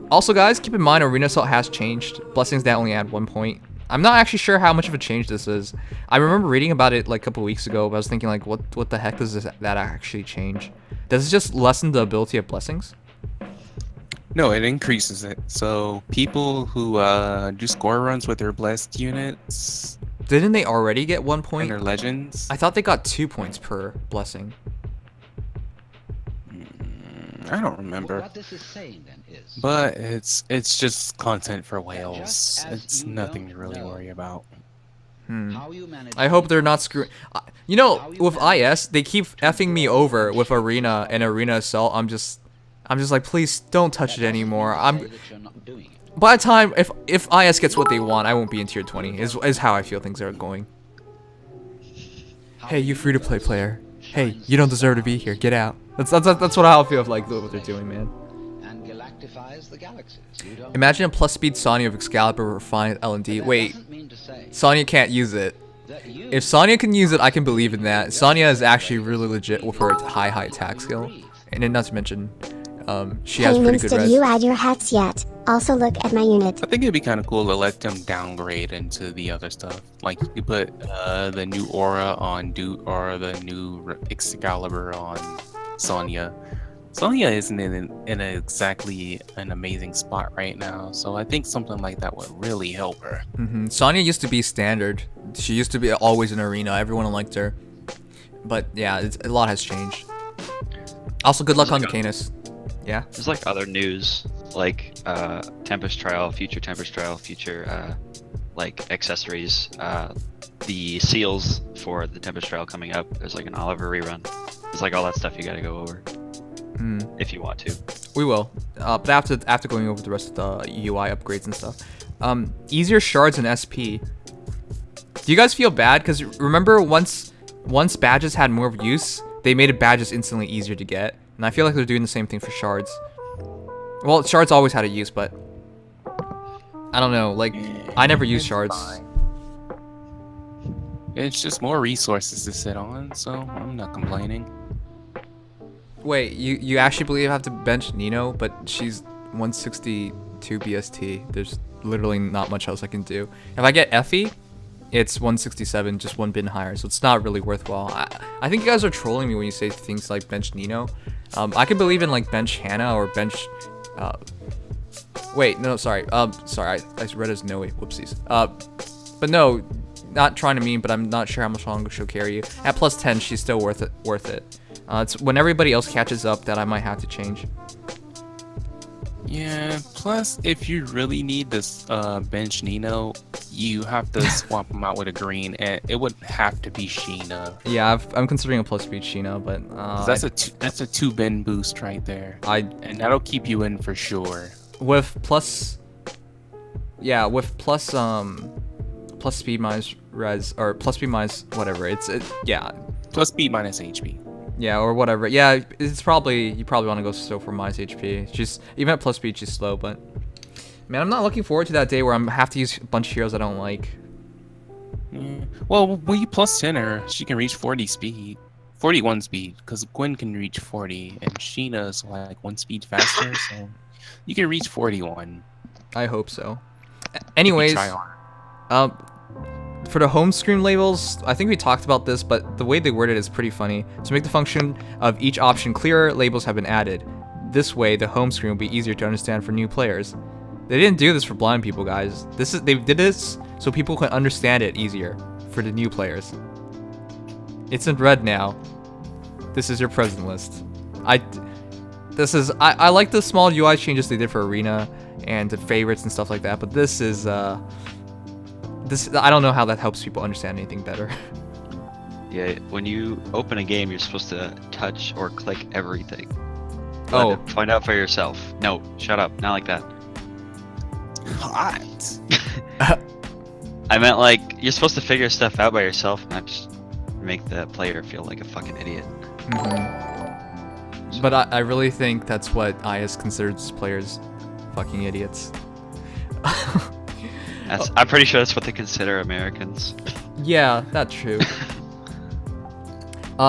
A: Also, guys, keep in mind Arena Assault has changed. Blessings now only add 1 point. I'm not actually sure how much of a change this is. I remember reading about it like a couple weeks ago, but I was thinking like, what the heck does that actually change? Does it just lessen the ability of blessings?
D: No, it increases it. So people who do score runs with their blessed units
A: Didn't they already get 1
D: and
A: point?
D: their legends,
A: I thought they got 2 points per blessing.
D: I don't remember.
F: What this is saying then is,
D: But it's just content for
F: just
D: whales.
F: as
D: It's
F: you
D: nothing
F: don't
D: to really
F: know
D: worry about.
F: how you manage
A: I hope they're not screwing. You know, with IS, they keep effing me over with Arena and Arena Assault. I'm just like, please don't touch it anymore. By the time if IS gets what they want, I won't be in tier 20. Is how I feel things are going. Hey, you free to play player. Hey, you don't deserve to be here. Get out. That's what I feel like what they're doing, man.
F: and galactifies the galaxies. You don't
A: Imagine a plus speed Sonya of Excalibur refined L&D.
F: That
A: Wait,
F: doesn't mean to say
A: Sonya can't use it.
F: that you
A: If Sonya can use it, I can believe in that. Sonya is actually really legit with her high attack skill. And then not to mention, she has
B: Hey
A: pretty
B: Mins,
A: good
B: did
A: res.
B: you add your hats yet? Also look at my unit.
D: I think it'd be kind of cool to let them downgrade into the other stuff. Like you put the new aura on or the new Excalibur on Sonya. Sonya isn't in exactly an amazing spot right now, so I think something like that would really help her.
A: Sonya used to be standard. She used to be always in Arena. Everyone liked her. But yeah, a lot has changed. Also, good luck on the Canis. Yeah.
C: There's like other news, like Tempest Trial, future Tempest Trial, future like accessories, the seals for the Tempest Trial coming up. There's like an Oliver rerun. There's like all that stuff you gotta go over if you want to.
A: We will. But after going over the rest of the UI upgrades and stuff. Easier shards and SP. Do you guys feel bad? Because remember once badges had more use, they made badges instantly easier to get. And I feel like they're doing the same thing for shards. Well, shards always had a use, but I don't know. Like, I never use shards.
D: It's just more resources to sit on, so I'm not complaining.
A: Wait, you actually believe I have to bench Nino, but she's 162 BST. There's literally not much else I can do. If I get Effie, it's 167, just one bin higher, so it's not really worthwhile. I think you guys are trolling me when you say things like bench Nino. I could believe in like bench Hannah or bench. Wait, no, sorry. Sorry, I read as Noe. Whoopsies. But no, not trying to mean, but I'm not sure how much longer she'll carry you. At plus 10, she's still worth it. It's when everybody else catches up that I might have to change.
D: Yeah, plus if you really need this bench Nino, you have to swap him out with a green, and it would have to be Sheena.
A: Yeah, I'm considering a plus speed Sheena, but
D: 'Cause that's a 2 bin boost right there. And that'll keep you in for sure.
A: With plus, yeah, with plus speed minus res or plus speed minus whatever. Yeah.
D: Plus speed minus HP.
A: Yeah, or whatever. Yeah, it's probably you probably want to go slow for minus HP. She's even at plus speed, she's slow, but man, I'm not looking forward to that day where I'm have to use a bunch of heroes I don't like.
D: Yeah. Well, when you plus 10 her, she can reach 40 speed, 41 speed, because Gwen can reach 40, and Sheena's like 1 speed faster, so you can reach 41.
A: I hope so. Anyways,
D: Try on.
A: for the home screen labels, I think we talked about this, but the way they worded it is pretty funny. To make the function of each option clearer, labels have been added. This way, the home screen will be easier to understand for new players. They didn't do this for blind people, guys. They did this so people can understand it easier for the new players. It's in red now. This is your present list. I like the small UI changes they did for Arena and the favorites and stuff like that, but this is I don't know how that helps people understand anything better.
C: Yeah, when you open a game, you're supposed to touch or click everything.
A: Oh.
C: Find out for yourself. No, shut up. Not like that.
D: Hot.
C: I meant like you're supposed to figure stuff out by yourself, not just make the player feel like a fucking idiot.
A: But I really think that's what IS considers players fucking idiots.
C: I'm pretty sure that's what they consider Americans.
A: Yeah, that's true.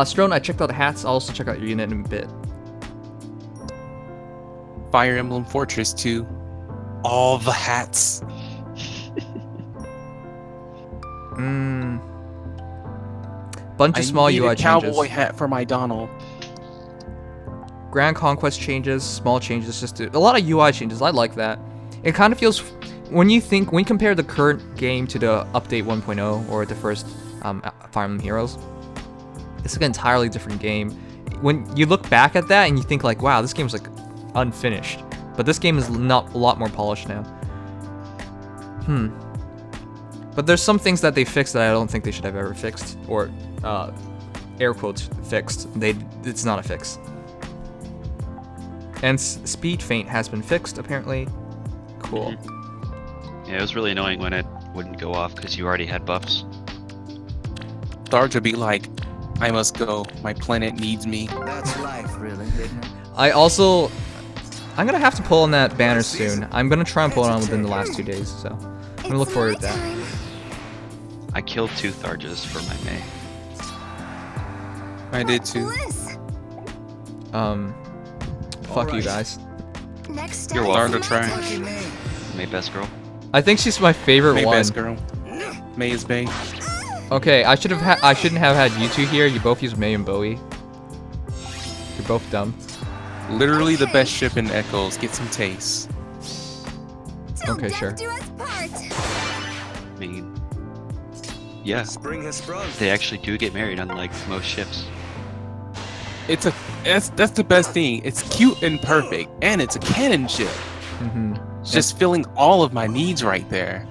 A: Strone, I checked out the hats. I'll also check out your unit in a bit.
D: Fire Emblem Fortress 2. All the hats.
A: Bunch of small
D: I need
A: UI
D: a cowboy
A: changes.
D: hat for my Donald.
A: Grand Conquest changes, small changes, just a lot of UI changes. I like that. It kind of feels, when you compare the current game to the update 1.0 or the first Fire Emblem Heroes, it's like an entirely different game. When you look back at that and you think like, wow, this game's like unfinished, but this game is not a lot more polished now. But there's some things that they fixed that I don't think they should have ever fixed, or air quotes fixed. It's not a fix. And speed feint has been fixed apparently. Cool.
C: Yeah, it was really annoying when it wouldn't go off because you already had buffs.
D: Tharj would be like, I must go. My planet needs me.
G: That's life, really, isn't it?
A: I'm gonna have to pull on that banner soon. I'm gonna try and pull it on within the last 2 days, so I'm gonna look forward to that.
C: I killed 2 Tharges for my May.
D: I did too.
A: Fuck you guys.
E: Next
C: You're
E: step,
C: welcome.
D: Try.
G: Lucky me.
C: May best girl.
A: I think she's my favorite
D: May
A: one.
D: best girl. May is Bay.
A: Okay, I shouldn't have had you two here. You both use May and Bowie. You're both dumb.
D: Literally the best ship in Echoes. Get some taste.
A: Okay, sure.
C: I mean, yeah,
G: Spring has sprung.
C: they actually do get married, unlike most ships.
D: That's the best thing. It's cute and perfect, and it's a cannon ship. It's just filling all of my needs right there.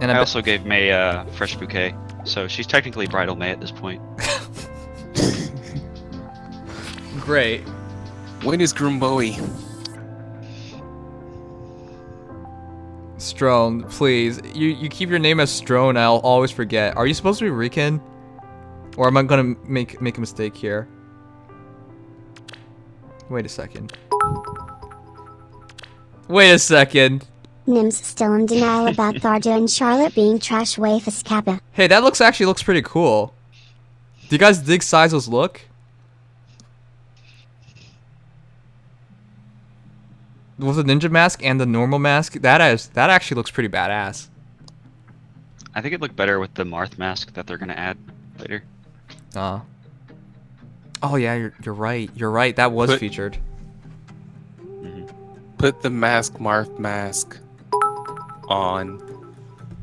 A: And
C: I also gave May a fresh bouquet, so she's technically bridal May at this point.
A: great.
D: When is Groom Bowie?
A: Strone, please. You keep your name as Strone, I'll always forget. Are you supposed to be Rican? Or am I gonna make a mistake here? Wait a second. Wait a second.
B: Nim's still in denial about Tharja and Charlotte being trash waifus kappa.
A: Hey, that actually looks pretty cool. Do you guys dig Sizo's look? With the ninja mask and the normal mask, that actually looks pretty badass.
C: I think it'd look better with the Marth mask that they're gonna add later.
A: Oh yeah, you're right. You're right. That was featured.
D: Put the Marth mask on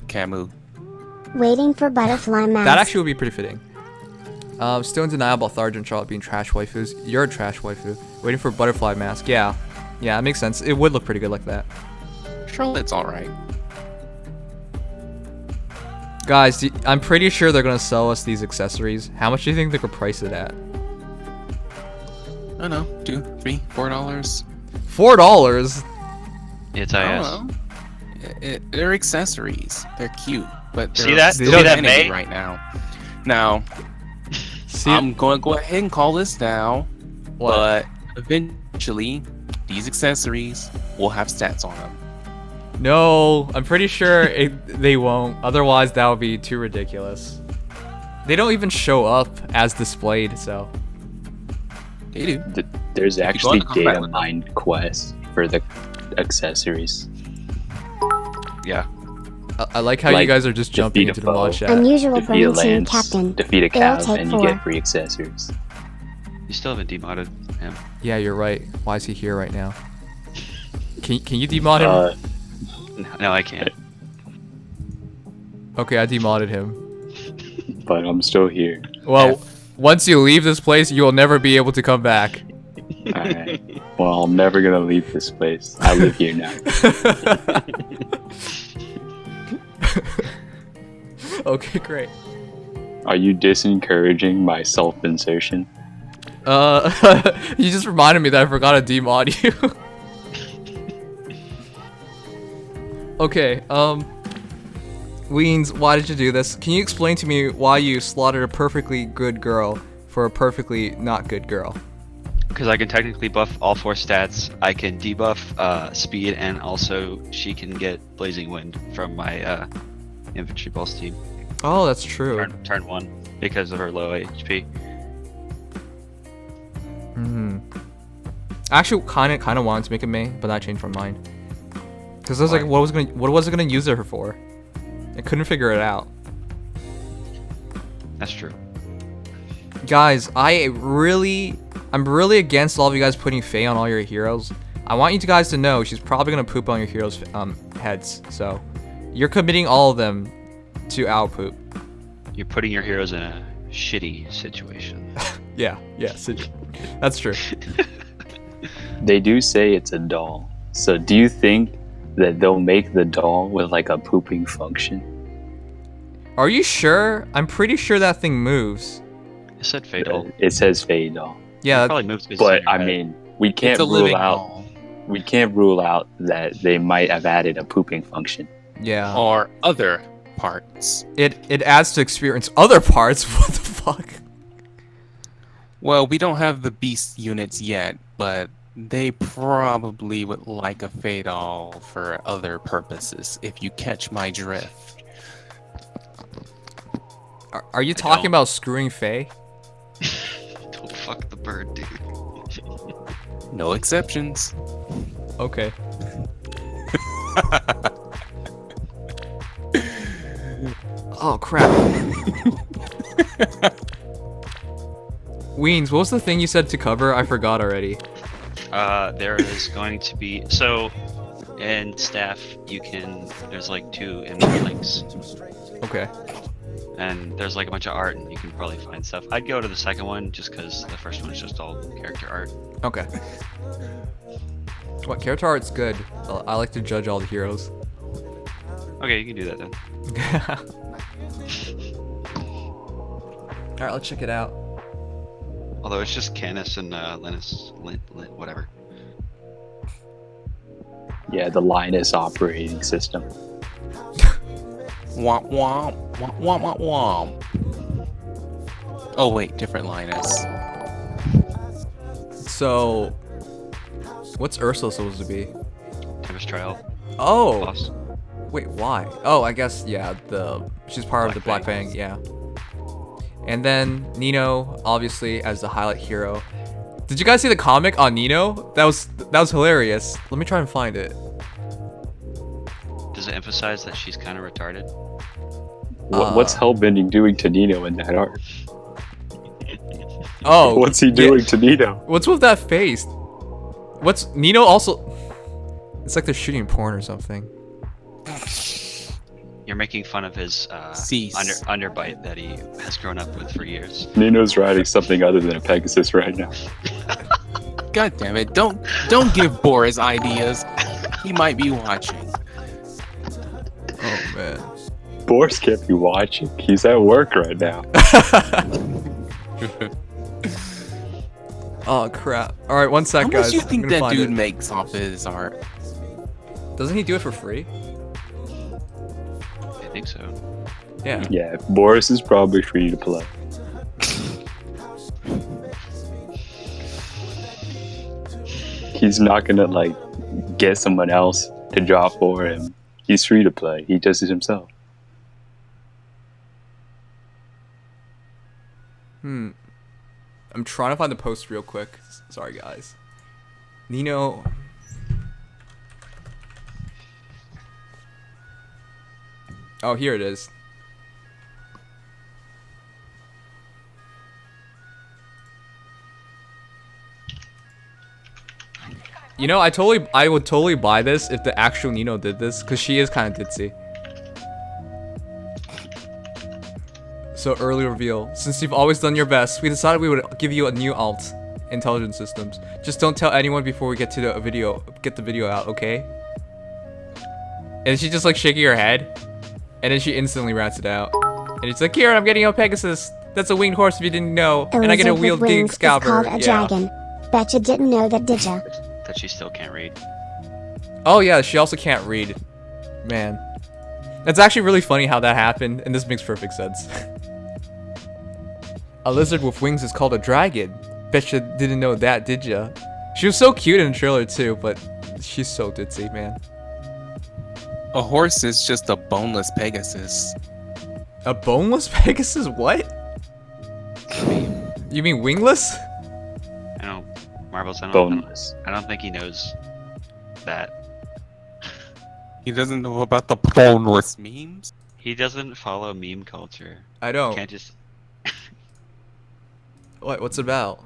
D: Camus.
B: Waiting for butterfly mask.
A: That actually would be pretty fitting. Still in denial about Tharja and Charlotte being trash waifus. You're a trash waifu. Waiting for butterfly mask. Yeah, it makes sense. It would look pretty good like that.
D: Charlotte's alright.
A: Guys, I'm pretty sure they're gonna sell us these accessories. How much do you think they could price it at?
D: I don't know, $2, $3, $4.
A: $4.
C: It's
D: I
C: IS.
D: don't know. They're accessories. They're cute, but they're
C: See that?
D: still
C: See that,
D: enemy
C: May?
D: right now. Now,
A: See,
D: I'm going to go ahead and call this now,
A: what?
D: but eventually, these accessories will have stats on them.
A: No, I'm pretty sure they won't. Otherwise, that would be too ridiculous. They don't even show up as displayed, so.
D: They do.
H: There's
D: If you go
H: actually
D: into combat
H: data
D: with them.
H: mined quests for the accessories.
C: Yeah.
A: I like how you
H: Like,
A: guys are just jumping
H: defeat a
A: into the mod
H: foe.
A: chat.
B: Unusual
H: Defeat a
B: burn team
H: lance,
B: captain.
H: defeat a
B: It'll
H: cow,
B: take
H: and you
B: 4.
H: get free accessories.
C: You still haven't demodded him.
A: Yeah, you're right. Why is he here right now? Can you demod him?
C: No, I can't.
A: Okay, I demodded him.
H: But I'm still here.
A: Well, once you leave this place, you will never be able to come back.
H: Alright. Well, I'm never gonna leave this place. I live here now.
A: Okay, great.
H: Are you disencouraging my self-insertion?
A: You just reminded me that I forgot to demod you. Okay, Weens, why did you do this? Can you explain to me why you slaughtered a perfectly good girl for a perfectly not good girl?
C: Because I can technically buff all 4 stats. I can debuff speed, and also she can get Blazing Wind from my infantry pulse team.
A: Oh, that's true.
C: Turn 1 because of her low HP.
A: I actually kind of wanted to make it May, but I changed my mind. Because I was like, what was it gonna use her for? I couldn't figure it out.
C: That's true.
A: Guys, I really I'm really against all of you guys putting Faye on all your heroes. I want you guys to know she's probably gonna poop on your heroes' heads. So you're committing all of them to owl poop.
C: You're putting your heroes in a shitty situation.
A: Yeah, that's true.
H: They do say it's a doll. So do you think that they'll make the doll with like a pooping function?
A: Are you sure? I'm pretty sure that thing moves.
C: It said fatal.
H: It says Fade doll.
A: Yeah,
C: Probably moves because
H: But I mean, we can't
D: It's a
H: rule
D: living
H: out.
D: doll.
H: We can't rule out that they might have added a pooping function.
A: yeah.
D: Or other parts.
A: It adds to experience other parts. What the fuck?
D: Well, we don't have the beast units yet, but they probably would like a Fatal for other purposes, if you catch my drift.
A: Are you talking
C: don't.
A: about screwing Faye?
C: Don't fuck the bird, dude.
D: No exceptions.
A: Okay. Oh crap. Weens, what was the thing you said to cover? I forgot already.
C: There is going to be in staff there's like 2 Emblem links,
A: Okay.
C: and there's like a bunch of art, and you can probably find stuff. I'd go to the second one just because the first one is just all character art.
A: Okay. What character art's good? I like to judge all the heroes.
C: Okay, you can do that then.
A: Alright, let's check it out.
C: Although it's just Canis and Linus, whatever.
H: Yeah, the Linus operating system.
D: Womp womp womp womp womp womp. Oh wait, different Linus.
A: So, what's Ursula supposed to be?
C: Tempest Trial.
A: Oh,
C: Boss.
A: wait, why? Oh, I guess yeah. She's part of the Black
C: Black
A: Fang, yeah. And then Nino, obviously as the highlight hero. Did you guys see the comic on Nino? That was hilarious. Let me try and find it.
C: Does it emphasize that she's kind of retarded?
H: What's Hellbending doing to Nino in that art?
A: Oh,
H: What's he
A: yeah.
H: doing to Nino?
A: What's with that face? What's Nino also? It's like they're shooting porn or something.
C: You're making fun of his
D: Cease.
C: underbite that he has grown up with for years.
H: Nino's riding something other than a Pegasus right now.
D: God damn it! Don't give Boris ideas. He might be watching.
A: Oh man.
H: Boris can't be watching. He's at work right now.
A: Oh crap! All right, one sec,
D: How
A: guys.
D: much do you
A: I'm
D: think
A: gonna
D: that
A: find
D: dude
A: it.
D: makes off his art?
A: Doesn't he do it for free?
C: I think so.
A: Yeah.
H: Yeah, Boris is probably free to play. He's not gonna like get someone else to draw for him. He's free to play. He does it himself.
A: I'm trying to find the post real quick. Sorry, guys. Nino. Oh, here it is. You know, I would totally buy this if the actual Nino did this, because she is kind of ditzy. So early reveal. Since you've always done your best, we decided we would give you a new alt, intelligence systems. Just don't tell anyone before we get to the video, get the video out, okay? And she's just like shaking her head, and then she instantly rats it out. And it's like, here, I'm getting a Pegasus. That's a winged horse if you didn't know.
B: A
A: And I get a
B: lizard
A: wheeled
B: with
A: dig
B: wings is
A: scalper.
B: called a
A: Yeah.
B: dragon. Bet you didn't know that, did ya?
C: That she still can't read.
A: Oh yeah, she also can't read. Man. That's actually really funny how that happened, and this makes perfect sense. A lizard with wings is called a dragon. Bet you didn't know that, did ya? She was so cute in the trailer too, but she's so ditzy, man.
D: A horse is just a boneless Pegasus.
A: A boneless Pegasus? What? You mean wingless?
C: I don't. Marbels.
H: Boneless.
C: I don't think he knows that.
D: He doesn't know about the boneless memes.
C: He doesn't follow meme culture.
A: I
C: You
A: don't.
C: can't just.
A: What's it about?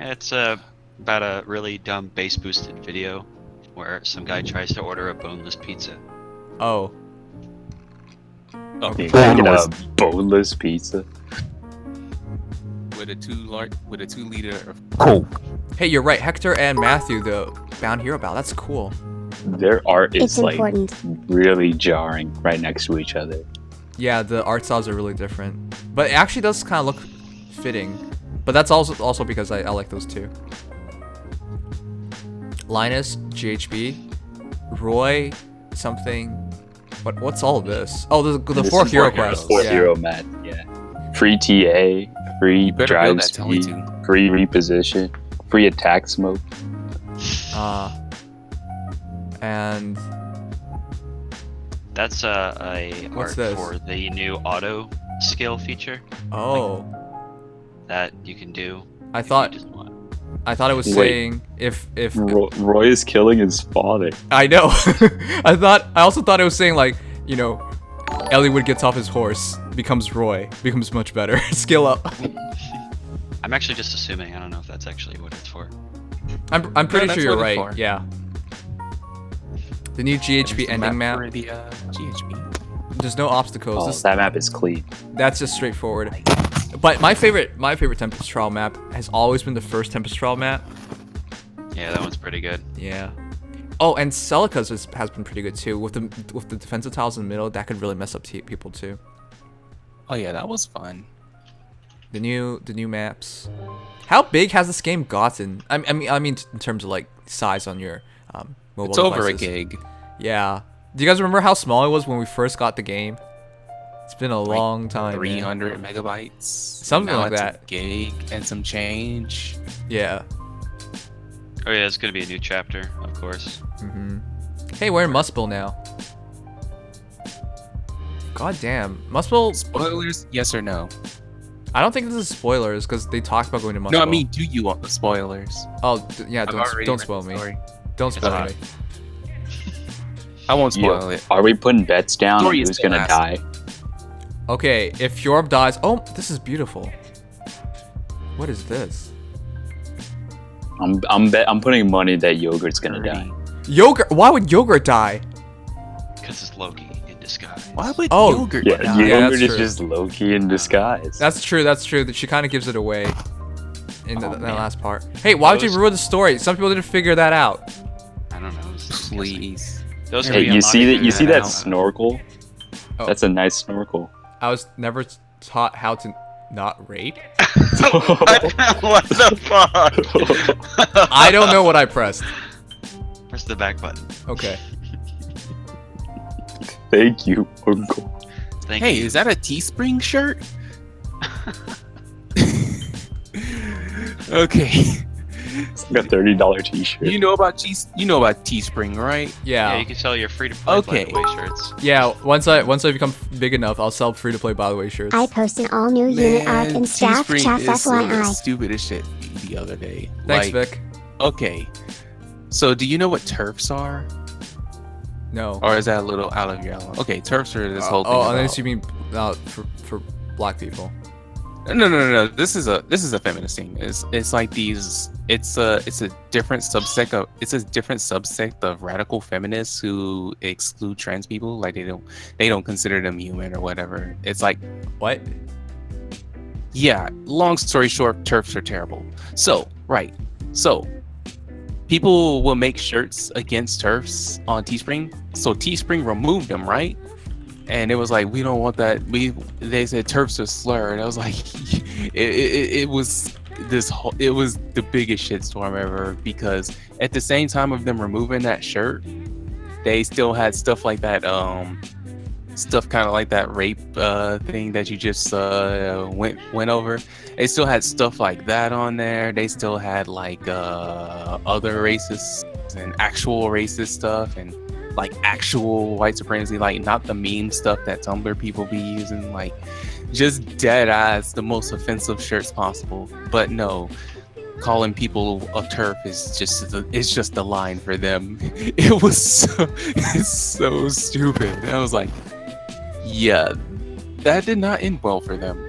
C: It's about a really dumb bass boosted video where some guy tries to order a boneless pizza.
A: Oh,
D: Okay.
H: You can get a boneless pizza.
D: With a 2-liter of Coke.
A: hey, you're right. Hector and Matthew, the Bound Hero Battle. That's cool.
H: Their art is
B: It's important.
H: really jarring right next to each other.
A: Yeah, the art styles are really different, but it actually does kind of look fitting. But that's also because I like those two. Linus, GHB, Roy, something. What's all of this? Oh, the
H: This
A: four
H: is
A: hero
H: the
A: quests.
H: Fourth
A: Yeah.
H: hero map, yeah. Free TA, free
D: better
H: drive
D: build that telly
H: speed,
D: too.
H: free reposition, free attack smoke.
A: And
C: That's a
A: What's
C: art
A: this?
C: for the new auto skill feature
A: oh,
C: that you can do.
A: I
C: if you
A: thought
C: just want.
A: it was
H: Wait.
A: saying if
H: Roy is killing his father.
A: I know. I also thought it was saying like, you know, Eliwood gets off his horse, becomes Roy, becomes much better. Skill up.
C: I'm actually just assuming. I don't know if that's actually what it's for.
A: I'm pretty
D: that's
A: sure you're
D: what
A: right.
D: it's for.
A: Yeah. The new GHB
D: There's the
A: ending map.
D: for the GHB.
A: There's no obstacles.
H: Oh,
A: This,
H: that map is clean.
A: that's just straightforward. But my favorite Tempest Trial map has always been the first Tempest Trial map.
C: Yeah, that one's pretty good.
A: Yeah. Oh, and Celica's has been pretty good too. With the defensive tiles in the middle, that could really mess up people too.
D: Oh yeah, that was fun.
A: The new maps. How big has this game gotten? I mean in terms of like size on your mobile
D: It's over a
A: devices.
D: gig.
A: Yeah. Do you guys remember how small it was when we first got the game? It's been a long time. man.
D: 300 megabytes.
A: Something
D: Now
A: like
D: it's
A: that.
D: A gig and some change.
A: Yeah.
C: Oh yeah, it's gonna be a new chapter, of course.
A: Hey, we're in Mustbill now. God damn. Mustbill.
D: Spoilers? Yes or no?
A: I don't think this is spoilers because they talked about going to Mustbill.
D: No, I mean, do you want the spoilers?
A: Oh, yeah.
D: I've already
A: Don't
D: read
A: spoil
D: the
A: me.
D: story.
A: Don't spoil
C: alright.
A: me.
D: I won't
H: Yo,
D: spoil it.
H: are we putting bets down on
D: Story is
H: who's
D: still
H: gonna die?
A: Okay, if Fjorb dies. Oh, this is beautiful. What is this?
H: I'm putting money that Yogurt's gonna die.
A: Yogurt. Why would Yogurt die?
C: Because it's Loki in disguise.
D: Why would
A: Oh,
D: yogurt
H: Yeah,
D: die?
A: Yeah,
H: Yogurt
A: that's
H: is
A: true.
H: just Loki in disguise.
A: That's true. That's true. That she kind of gives it away in
D: Oh,
A: the
D: man.
A: last part. Hey, why would you
C: Those-
A: ruin the story? Some people didn't figure that out.
C: I don't know. I was just guessing.
D: Please.
C: Those
H: Hey,
C: can be
H: you see that?
C: unlocked
H: You
C: through
H: see that
C: now.
H: snorkel?
A: Oh.
H: That's a nice snorkel.
A: I was never taught how to not rape.
C: What the fuck?
A: I don't know what I pressed.
C: Press the back button.
A: Okay.
H: Thank you, Uncle.
C: Thank
D: Hey,
C: you.
D: is that a Teespring shirt? Okay.
H: It's like a $30 T-shirt.
D: You know about Teespring, right?
C: Yeah,
A: Yeah.
C: you can sell your free to play
D: Okay.
C: by the way shirts.
A: Yeah. Once I become big enough, I'll sell free to play by the way shirts.
B: I posted all new unit art and staff
D: Teespring
B: chat
D: is some of the
B: FYI.
D: stupidest shit the other day.
A: Thanks,
D: Like,
A: Vic.
D: Okay. So do you know what turfs are?
A: No.
D: Or is that a little out of your alley? Okay, turfs are this whole thing.
A: Oh,
D: about-
A: unless you mean for black people.
D: No. This is a feminist thing. It's like these. It's a different subsect of radical feminists who exclude trans people. Like they don't consider them human or whatever. It's like,
A: What?
D: yeah. Long story short, turfs are terrible. So people will make shirts against turfs on Teespring. So Teespring removed them, right? And it was like, we don't want that. They said turfs are slur, and I was like, it was the biggest shitstorm ever, because at the same time of them removing that shirt, they still had stuff like that, stuff kind of like that rape thing that you just went over. They still had stuff like that on there. They still had like other racist and actual racist stuff, and like actual white supremacy, like not the meme stuff that Tumblr people be using, like just dead ass the most offensive shirts possible. But no, calling people a turf is just the line for them. It was it's so stupid. And I was like, yeah, that did not end well for them.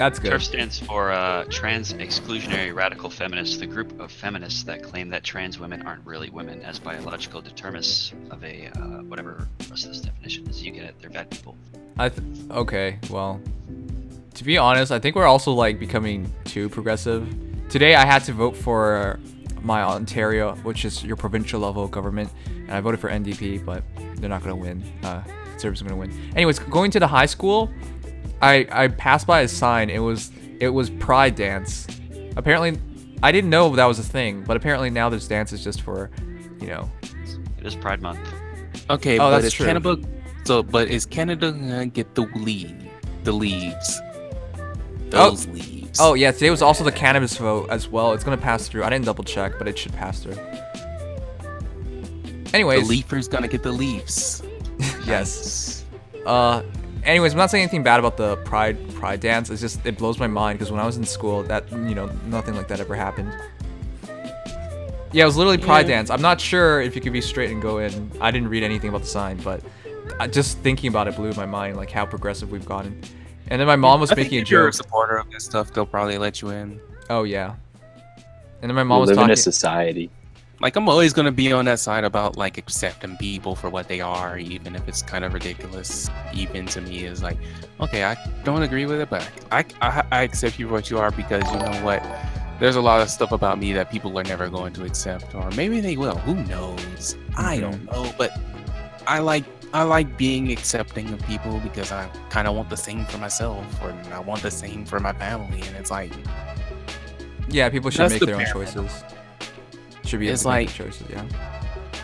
A: That's good.
C: TERF stands for Trans Exclusionary Radical Feminists, the group of feminists that claim that trans women aren't really women as biological determinants of a whatever the rest of this definition is. You get it. They're bad people.
A: Okay, well, to be honest, I think we're also like becoming too progressive. Today I had to vote for my Ontario, which is your provincial level of government, and I voted for NDP, but they're not gonna win. Conservatives are gonna win. Anyways, going to the high school, I passed by a sign. It was Pride Dance. Apparently, I didn't know that was a thing, but apparently now there's dances just for, you know.
C: It is Pride Month.
D: Okay,
A: Oh,
D: but
A: that's
D: is
A: true.
D: Canada? But is Canada gonna get the leaves? Those leaves.
A: Oh yeah, today was also the cannabis vote as well. It's gonna pass through. I didn't double check, but it should pass through. Anyways,
D: the leafer's gonna get the leaves.
A: yes. Anyways, I'm not saying anything bad about the pride dance. It's just it blows my mind because when I was in school, that nothing like that ever happened. Yeah, it was literally Pride Dance. I'm not sure if you could be straight and go in. I didn't read anything about the sign, but just thinking about it blew my mind, like how progressive we've gotten. And then my mom was
D: I think
A: making a
D: if you're
A: joke.
D: a supporter of this stuff, they'll probably let you in.
A: Oh yeah. And then my mom
H: We
A: was
H: live in
A: talking.
H: a society.
D: Like, I'm always gonna be on that side about like accepting people for what they are, even if it's kind of ridiculous. Even to me, is like, okay, I don't agree with it, but I accept you for what you are because you know what? There's a lot of stuff about me that people are never going to accept, or maybe they will. Who knows? I don't know, but I like being accepting of people because I kind of want the same for myself, or I want the same for my family, and it's like,
A: Yeah, people should
D: That's
A: make
D: the
A: their own
D: bare
A: choices. Should be able
D: It's
A: to make
D: like-
A: their choices, yeah.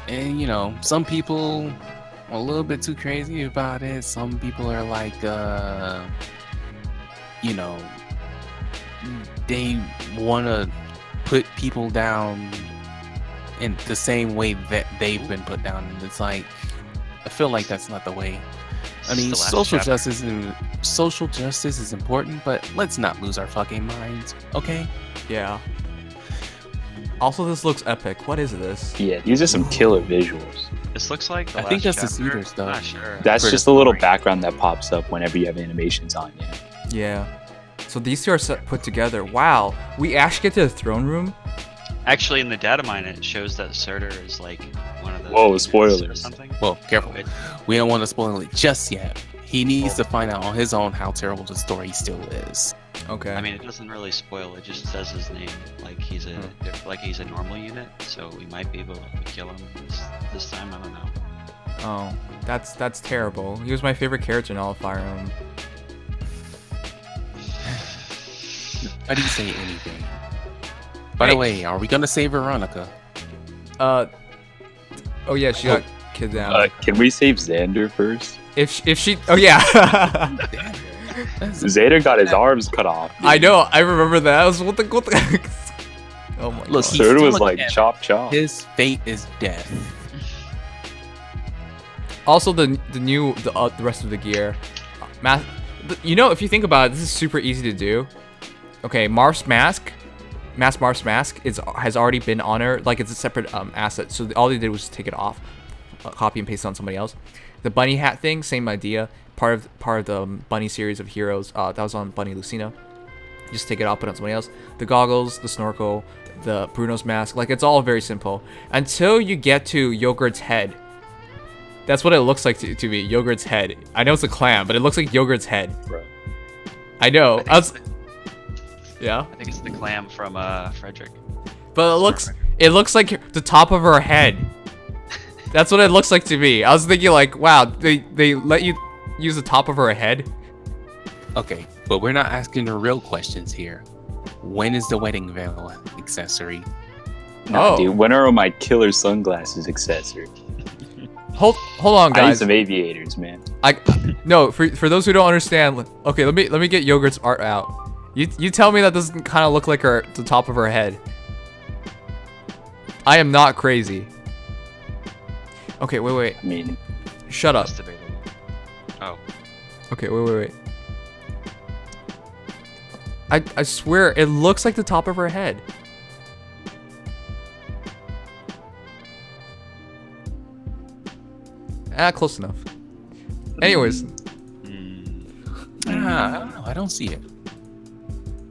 D: and some people are a little bit too crazy about it. Some people are like, they want to put people down in the same way that they've been put down. And it's like, I feel like that's not the way. I mean,
C: It's the last
D: social
C: chapter.
D: justice is important, but let's not lose our fucking minds, okay?
A: Yeah. Also, this looks epic. What is this?
H: Yeah, these are some killer visuals.
C: This looks like the
D: I think
C: last
D: that's the
C: chapter.
D: Cedar stuff.
C: Not sure.
H: That's
D: For the
H: just a little
D: story.
H: background that pops up whenever you have animations on. Yeah.
A: Yeah. So these two are put together. Wow. We actually get to the throne room.
C: Actually, in the data mine, it shows that Surtur is like one of the.
H: Whoa,
C: demons
H: spoilers.
C: Or something.
D: Well, careful.
C: Oh, it-
D: We don't want to spoil it just yet. He needs to find out on his own how terrible the story still is.
A: Okay.
C: I mean, it doesn't really spoil. It just says his name, like he's a normal unit. So we might be able to kill him this time. I don't know.
A: Oh, that's terrible. He was my favorite character in all of Fire Emblem.
D: How do you say anything? By the
A: Hey.
D: way, are we gonna save Veronica?
A: Oh yeah, she got kidnapped.
H: Can we save Xander first?
A: If she, oh yeah.
H: Xander got his arms cut off.
A: I know. I remember that. I was what the. Oh my
D: Look,
A: god.
D: he's
H: Surtur
D: still
H: was
D: a
H: like
D: canon.
H: chop chop.
D: His fate is death.
A: Also, the rest of the gear, if you think about it, this is super easy to do. Okay, Marth's mask, Marth's mask has already been on her, like it's a separate asset. So all they did was take it off, copy and paste it on somebody else. The bunny hat thing, same idea. Part of the bunny series of heroes. That was on Bunny Lucina. Just take it off, put it on somebody else. The goggles, the snorkel, the Bruno's mask, like it's all very simple until you get to Yogurt's head. That's what it looks like to me, Yogurt's head. I know it's a clam, but it looks like Yogurt's head.
H: Bro.
A: I know. Yeah,
C: I think it's the clam from Frederick.
A: but it looks like the top of her head. That's what it looks like to me. I was thinking like, wow, they let you use the top of her head.
D: Okay, but we're not asking the real questions here. When is the wedding veil accessory?
H: Nah,
A: Oh.
H: dude, when are my killer sunglasses accessory?
A: Hold on,
H: I need
A: guys.
H: some aviators, man.
A: No, for those who don't understand, okay, let me get Yogurt's art out. You tell me that doesn't kind of look like the top of her head. I am not crazy. Okay, wait.
H: I mean,
A: Shut up.
C: That's debatable. Oh,
A: Okay, wait. I swear it looks like the top of her head. Close enough. Anyways,
D: I don't know. I don't see it.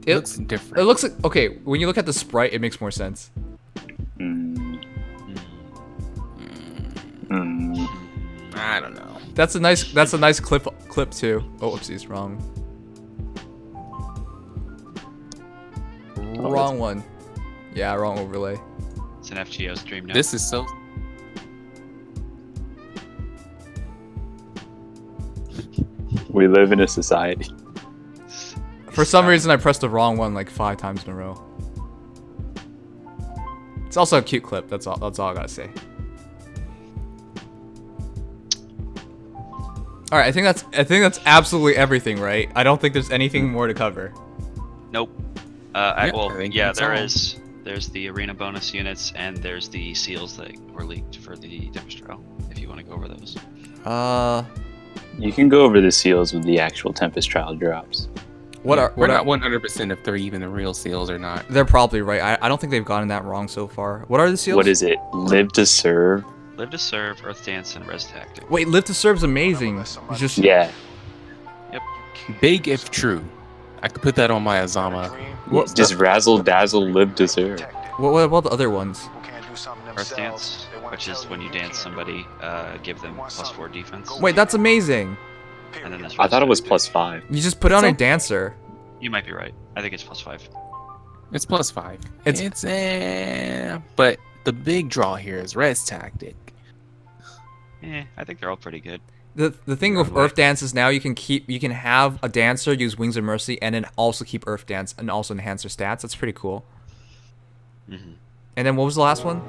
A: It
D: looks different.
A: It looks like, okay, when you look at the sprite, it makes more sense.
D: I don't know.
A: That's a nice clip too. Oh, oopsies, wrong. Wrong one. Yeah, wrong overlay.
C: It's an FGO stream now.
D: This is so.
H: We live in a society.
A: For some reason, I pressed the wrong one like 5 times in a row. It's also a cute clip. That's all. That's all I gotta say. All right, I think that's absolutely everything, right? I don't think there's anything more to cover.
C: Nope.
D: I
C: Well,
D: think
C: yeah,
D: that's
C: there
D: all.
C: is. There's the arena bonus units, and there's the seals that were leaked for the Tempest Trial. If you want to go over those.
H: You can go over the seals with the actual Tempest Trial drops.
D: We're not 100% if they're even the real seals or not.
A: They're probably right. I don't think they've gotten that wrong so far. What are the seals?
H: What is it? Live to serve?
C: Live to Serve, Earth Dance, and Res Tactic.
A: Wait, Live to Serve's amazing. It's just
H: Yeah.
D: Big if true. I could put that on my Azama.
H: Just razzle dazzle, live to serve.
A: what about the other ones?
C: Earth Dance, which is when you dance somebody, give them +4 defense.
A: Wait, that's amazing.
C: And then there's
H: I
C: Res
H: thought it was
C: Tactic.
H: +5.
A: You just put on a
D: So-
A: dancer.
C: You might be right. I think it's +5.
D: It's +5.
A: It's-
D: But the big draw here is Res Tactic.
C: I think they're all pretty good.
A: The thing with Earth Dance is now you can have a dancer use Wings of Mercy and then also keep Earth Dance and also enhance their stats. That's pretty cool.
C: Mm-hmm.
A: And then what was the last one?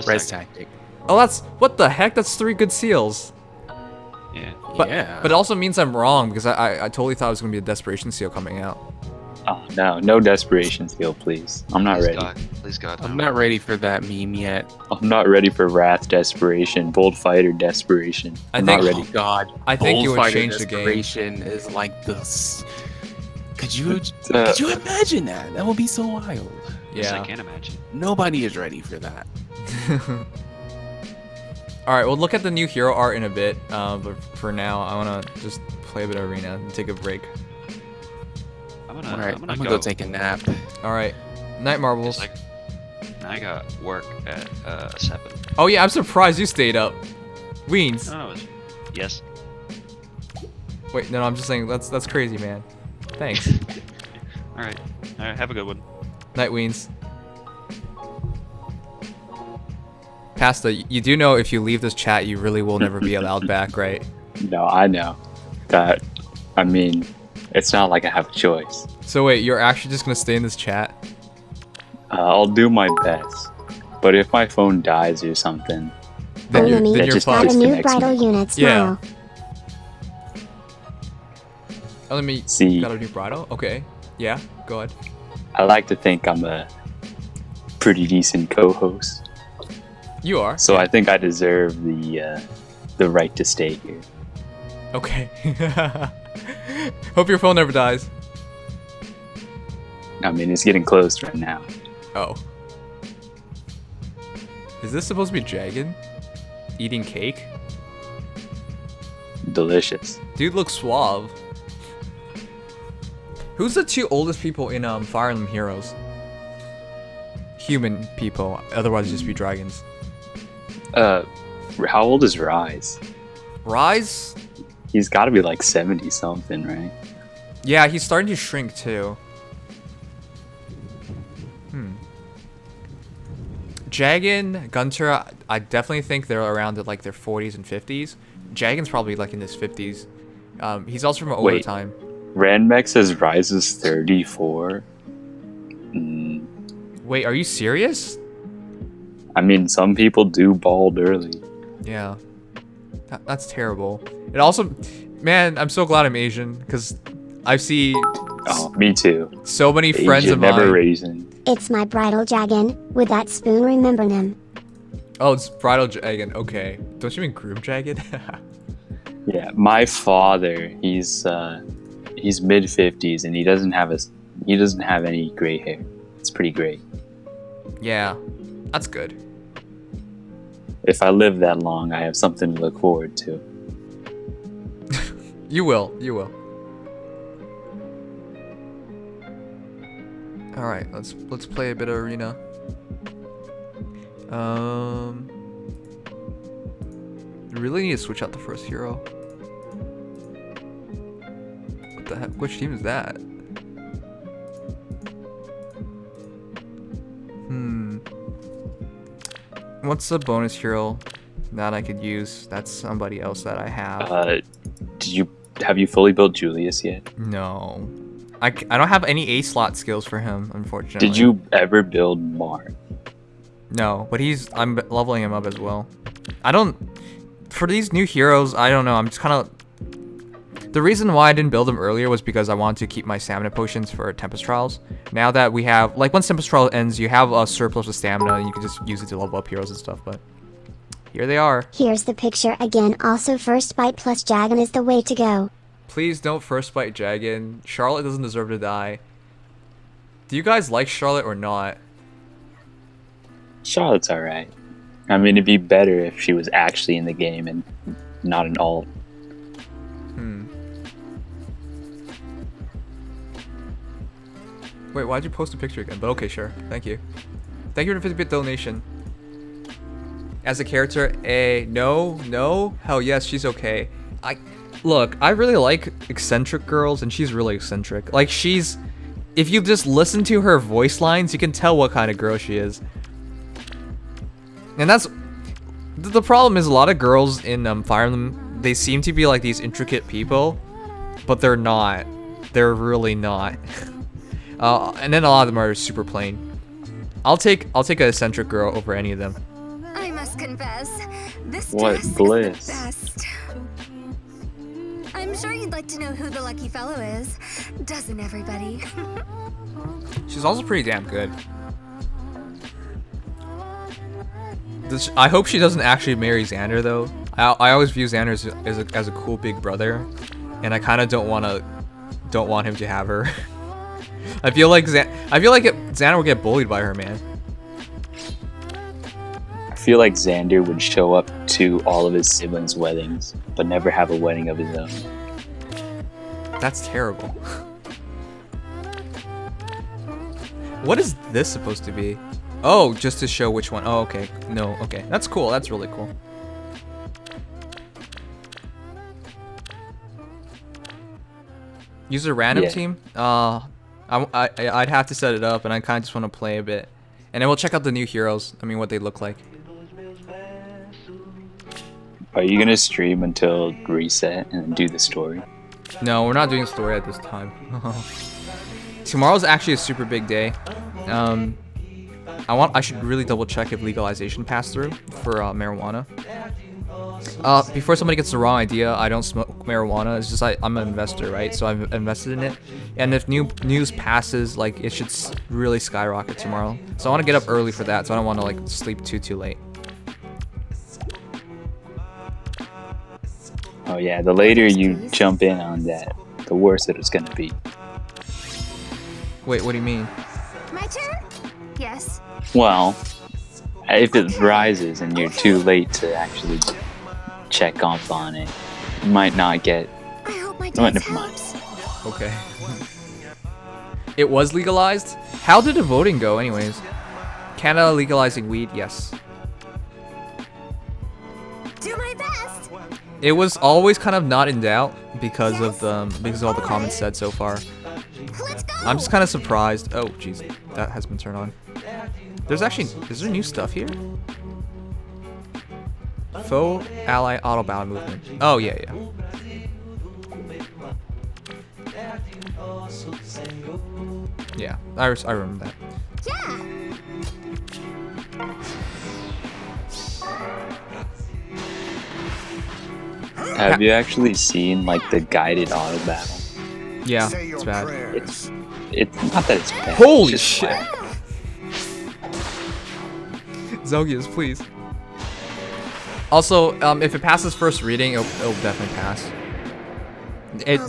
D: Res Tactic.
A: Oh, that's what the heck? That's 3 good seals.
C: Yeah.
A: But
D: Yeah.
A: but it also means I'm wrong because I totally thought it was gonna be a Desperation seal coming out.
H: Oh, no desperation seal, please. I'm not
C: Please
H: ready.
C: God. Please God.
D: I'm
C: no.
D: not ready for that meme yet.
H: I'm not ready for Wrath desperation, Bold Fighter desperation.
A: I
H: I'm
A: think-
H: not ready.
D: Oh God.
A: I think you would
D: Bullfighter
A: change the game.
D: Desperation is like this. Could you imagine that? That would be so wild.
C: Yes, I
A: Yeah.
C: can imagine.
D: Nobody is ready for that.
A: All right, we'll look at the new hero art in a bit. But for now, I wanna just play a bit of arena and take a break.
D: All right, I'm gonna go take a nap.
A: All right, night marbles.
C: Like, I got work at 7.
A: Oh yeah, I'm surprised you stayed up. Weens.
C: Oh, yes.
A: Wait, no, I'm just saying that's crazy, man. Thanks.
C: All right. Have a good one.
A: Night Weens. Pasta, you do know if you leave this chat, you really will never be allowed back, right?
H: No, I know. That, I mean, it's not like I have a choice.
A: So wait, you're actually just gonna stay in this chat?
H: I'll do my best. But if my phone dies or something,
A: Then you're,
B: Enemy
A: then you're
H: just
B: got a
A: fucked.
B: new
H: disconnects
B: bridal
H: me.
B: units
A: Yeah.
B: now.
A: Oh, let me
H: See.
A: got a new bridal? Okay. Yeah, go ahead.
H: I like to think I'm a pretty decent co-host.
A: You are.
H: So I think I deserve the right to stay here.
A: Okay. Hope your phone never dies.
H: I mean, it's getting close right now.
A: Oh. Is this supposed to be Dragon? Eating cake?
H: Delicious.
A: Dude looks suave. Who's the 2 oldest people in Fire Emblem Heroes? Human people, otherwise just be dragons.
H: How old is Rise?
A: Rise?
H: He's got to be like 70 something, right?
A: Yeah, he's starting to shrink too. Jagan, Gunter, I definitely think they're around at like their 40s and 50s. Jagan's probably like in his 50s. He's also from an older
H: Wait.
A: time.
H: Ranmex says Rise is 34.
A: Wait, are you serious?
H: I mean, some people do bald early.
A: Yeah. That's terrible. It also, man, I'm so glad I'm Asian because I see
H: Oh, me too.
A: so many friends
H: Asian,
A: of
H: never
A: mine.
H: raisin.
B: It's my bridal dragon. With that spoon, remember them.
A: Oh, it's Bridal Dragon. Okay. Don't you mean Groom Dragon?
H: Yeah, my father, he's mid 50s and he doesn't have any gray hair. It's pretty great.
A: Yeah. That's good.
H: If I live that long, I have something to look forward to.
A: You will. You will. All right, let's play a bit of arena. Really need to switch out the first hero. What the heck? Which team is that? What's the bonus hero that I could use? That's somebody else that I have.
H: Have you fully built Julius yet?
A: No. I don't have any A slot skills for him, unfortunately.
H: Did you ever build Mark?
A: No, but I'm leveling him up as well. For these new heroes, I don't know. I'm just kind of. The reason why I didn't build them earlier was because I wanted to keep my stamina potions for Tempest Trials. Now that we have, like, once Tempest Trial ends, you have a surplus of stamina, and you can just use it to level up heroes and stuff. But here they are.
B: Here's the picture again. Also, first bite plus Jagan is the way to go.
A: Please don't first bite Jagan. Charlotte doesn't deserve to die. Do you guys like Charlotte or not?
H: Charlotte's alright. I mean, it'd be better if she was actually in the game and not an alt.
A: Wait, why'd you post a picture again? But okay, sure. Thank you. Thank you for the 50-bit donation. As a character, no, hell yes, she's okay. Look, I really like eccentric girls, and she's really eccentric. Like, if you just listen to her voice lines, you can tell what kind of girl she is. And the problem is a lot of girls in Fire Emblem, they seem to be like these intricate people, but they're not. They're really not. And then a lot of them are super plain. I'll take an eccentric girl over any of them.
E: I must confess, this
H: What
E: dress
H: bliss.
E: is the best. I'm sure you'd like to know who the lucky fellow is, doesn't everybody?
A: She's also pretty damn good. I hope she doesn't actually marry Xander though. I always view Xander as a cool big brother, and I kind of don't want him to have her. I feel like Xander will get bullied by her, man.
H: I feel like Xander would show up to all of his siblings' weddings, but never have a wedding of his own.
A: That's terrible. What is this supposed to be? Oh, just to show which one. Oh, okay. No, okay. That's cool. That's really cool. Use a random team? I'd have to set it up, and I kind of just want to play a bit. And then we'll check out the new heroes. I mean, what they look like.
H: Are you gonna stream until reset and then do the story?
A: No, we're not doing a story at this time. Tomorrow's actually a super big day. I should really double check if legalization passed through for marijuana. Before somebody gets the wrong idea, I don't smoke marijuana. It's just I'm an investor, right? So I've invested in it. And if news passes, like, it should really skyrocket tomorrow. So I want to get up early for that. So I don't want to like sleep too late.
H: Oh yeah, the later you jump in on that, the worse it's gonna be.
A: Wait, what do you mean?
E: My turn? Yes.
H: Well, if it rises and you're too late to actually check up on it, you might not get.
E: I hope my
H: No,
E: dance
H: never mind.
E: helps.
A: Okay. It was legalized? How did the voting go anyways? Canada legalizing weed? Yes.
E: Do my best.
A: It was always kind of not in doubt because of all the comments said so far.
E: Let's go.
A: I'm just kind of surprised. Oh, jeez, that has been turned on. Is there new stuff here? Faux ally auto battle movement. Oh yeah. Yeah, I remember that.
E: Yeah.
H: Have you actually seen like the guided auto battle?
A: Yeah, it's bad.
H: It's not that it's bad.
A: Holy
H: it's just
A: shit!
H: whack.
A: Zogius, please. Also, if it passes first reading, it'll definitely pass.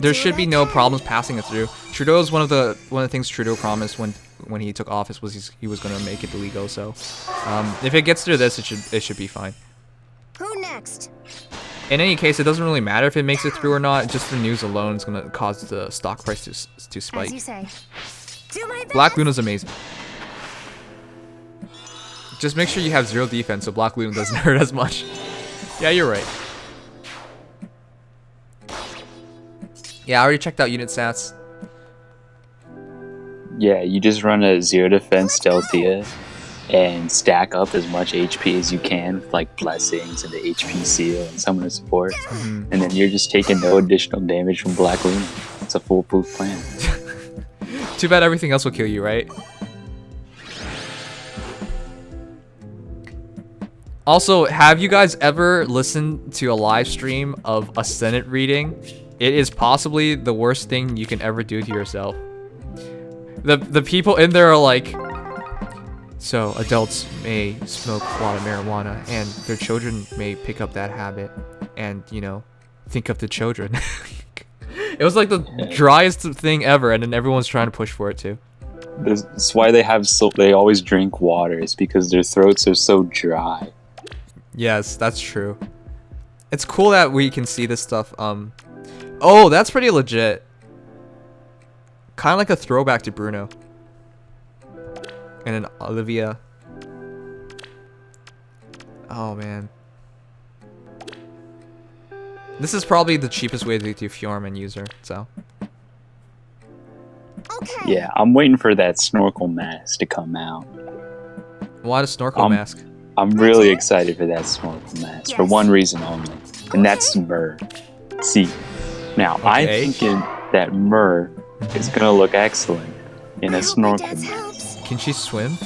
A: There should be no problems passing it through. Trudeau is one of the things Trudeau promised when he took office was he was going to make it illegal. So, if it gets through this, it should be fine.
E: Who next?
A: In any case, it doesn't really matter if it makes it through or not. Just the news alone is going to cause the stock price to spike.
E: As you say. Do my best.
A: Black Luna's amazing. Just make sure you have 0 defense so Black Luna doesn't hurt as much. Yeah, you're right. Yeah, I already checked out unit stats.
H: Yeah, you just run a 0 defense Stealthia and stack up as much HP as you can with like blessings and the HP seal and summoner support. And then you're just taking no additional damage from Black Luna. It's a foolproof plan.
A: Too bad everything else will kill you, right? Also, have you guys ever listened to a live stream of a Senate reading? It is possibly the worst thing you can ever do to yourself. The people in there are like, so adults may smoke a lot of marijuana and their children may pick up that habit and, you know, think of the children. It was like the driest thing ever, and then everyone's trying to push for it too.
H: That's why they always drink water. It's because their throats are so dry.
A: Yes, that's true. It's cool that we can see this stuff. Oh, that's pretty legit. Kind of like a throwback to Bruno. And then Olivia. Oh, man. This is probably the cheapest way to do Fjorm user, so.
E: Okay.
H: Yeah, I'm waiting for that snorkel mask to come out.
A: Why the snorkel mask?
H: I'm really excited for that snorkel mask for one reason only, and that's Myrrh. See, now I'm thinking that Myrrh is gonna look excellent in a snorkel mask.
A: Can she swim?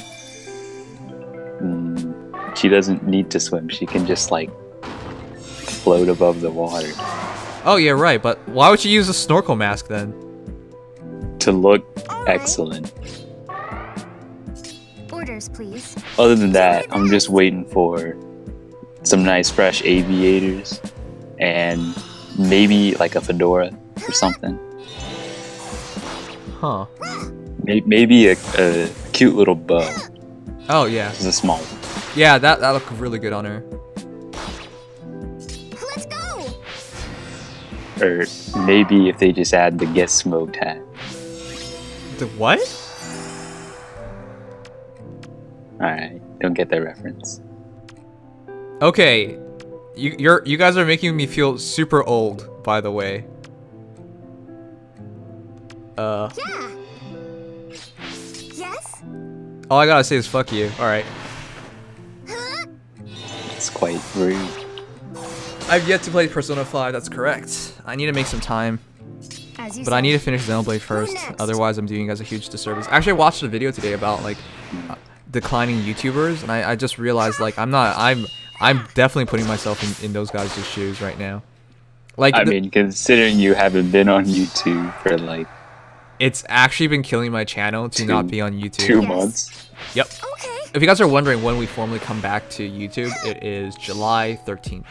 H: She doesn't need to swim. She can just like float above the water.
A: Oh yeah, right. But why would you use a snorkel mask then?
H: To look excellent.
E: Orders, please.
H: Other than that, I'm just waiting for some nice fresh aviators and maybe like a fedora or something.
A: Huh.
H: Maybe a cute little bow.
A: Oh yeah.
H: It's a small one.
A: Yeah, that looked really good on her.
E: Let's go.
H: Or maybe if they just add the get smoked hat.
A: The what?
H: Alright, don't get that reference.
A: Okay, you guys are making me feel super old, by the way.
E: Yeah. Yes.
A: All I gotta say is fuck you. All right.
H: It's quite rude.
A: I've yet to play Persona 5. That's correct. I need to make some time.
E: As you
A: But I need to
E: said.
A: finish Xenoblade first. Otherwise, I'm doing you guys a huge disservice. Actually, I watched a video today about like declining YouTubers, and I just realized like I'm definitely putting myself in those guys' shoes right now. Like
H: I mean, considering you haven't been on YouTube for like
A: it's actually been killing my channel to not be on YouTube.
H: 2 months.
A: Yep.
E: Okay.
A: If you guys are wondering when we formally come back to YouTube, it is July 13th.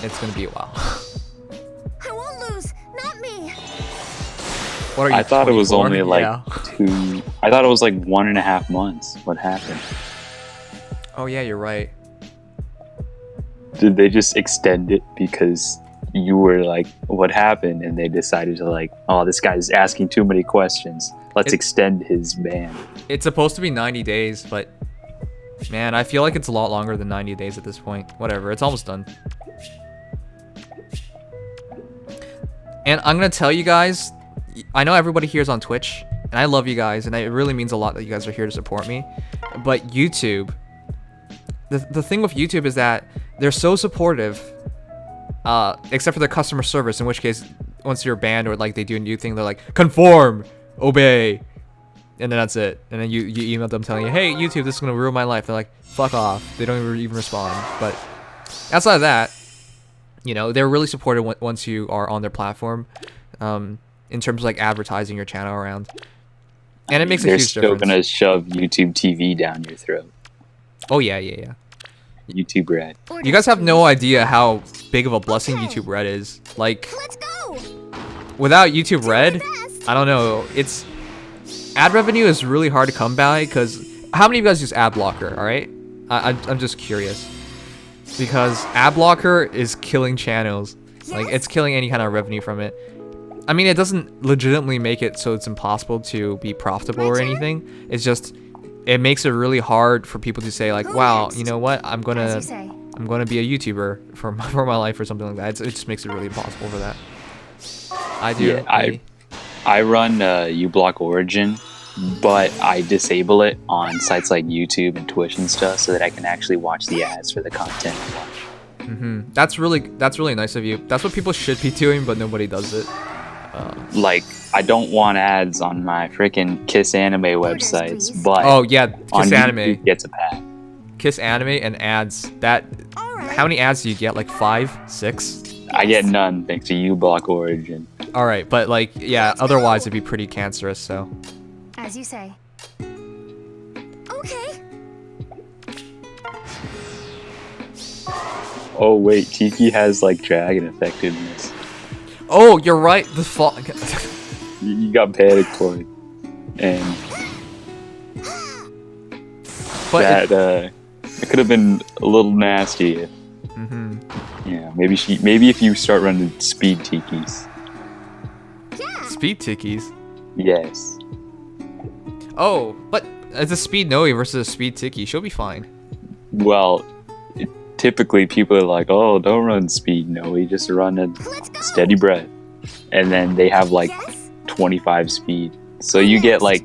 A: It's gonna be a while.
E: I won't lose. Not me.
A: What are you?
H: I thought it was
A: 24?
H: only like
A: Yeah.
H: 2. I thought it was like 1.5 months. What happened?
A: Oh yeah, you're right.
H: Did they just extend it because you were like, what happened? And they decided to like, oh, this guy's asking too many questions. Let's extend his ban.
A: It's supposed to be 90 days, but man, I feel like it's a lot longer than 90 days at this point. Whatever, it's almost done. And I'm gonna tell you guys, I know everybody here is on Twitch, and I love you guys, and it really means a lot that you guys are here to support me. But YouTube, the thing with YouTube is that they're so supportive, except for their customer service, in which case, once you're banned or like they do a new thing, they're like, conform, obey, and then that's it. And then you email them telling you, hey, YouTube, this is gonna ruin my life. They're like, fuck off. They don't even respond. But outside of that, you know, they're really supportive once you are on their platform, in terms of like advertising your channel around. And it makes a
H: They're
A: huge
H: still
A: difference.
H: gonna shove YouTube TV down your throat.
A: Oh yeah, yeah, yeah.
H: YouTube Red.
A: You guys have no idea how big of a blessing YouTube Red is. Like,
E: Let's go.
A: without YouTube Red, I don't know. It's ad revenue is really hard to come by because how many of you guys use ad blocker? All right, I'm just curious because ad blocker is killing channels. Like, it's killing any kind of revenue from it. I mean, it doesn't legitimately make it so it's impossible to be profitable or anything. It's just, it makes it really hard for people to say like, wow, you know what? I'm gonna be a YouTuber for my life or something like that. It just makes it really impossible for that. I do.
H: Yeah, I run uBlock Origin, but I disable it on sites like YouTube and Twitch and stuff so that I can actually watch the ads for the content I watch.
A: That's really nice of you. That's what people should be doing, but nobody does it.
H: Like, I don't want ads on my freaking Kiss Anime websites, but
A: oh yeah,
H: on
A: Kiss Anime
H: YouTube gets a pack.
A: Kiss Anime and ads. That how many ads do you get? Like 5, 6?
H: I get none thanks to uBlock Origin.
A: All right, but like yeah, otherwise it'd be pretty cancerous. So.
E: As you say. Okay.
H: Oh wait, Tiki has like dragon effectiveness.
A: Oh, you're right. The fall.
H: You got panic for it, and
A: But
H: that it could have been a little nasty. Yeah, maybe if you start running speed Tikis.
A: speed tickies.
H: Yes.
A: Oh, but it's a speed Noe versus a speed tiki. She'll be fine.
H: Well, typically people are like, "Oh, don't run speed. No, you just run a steady breath," and then they have like 25 speed. So you get like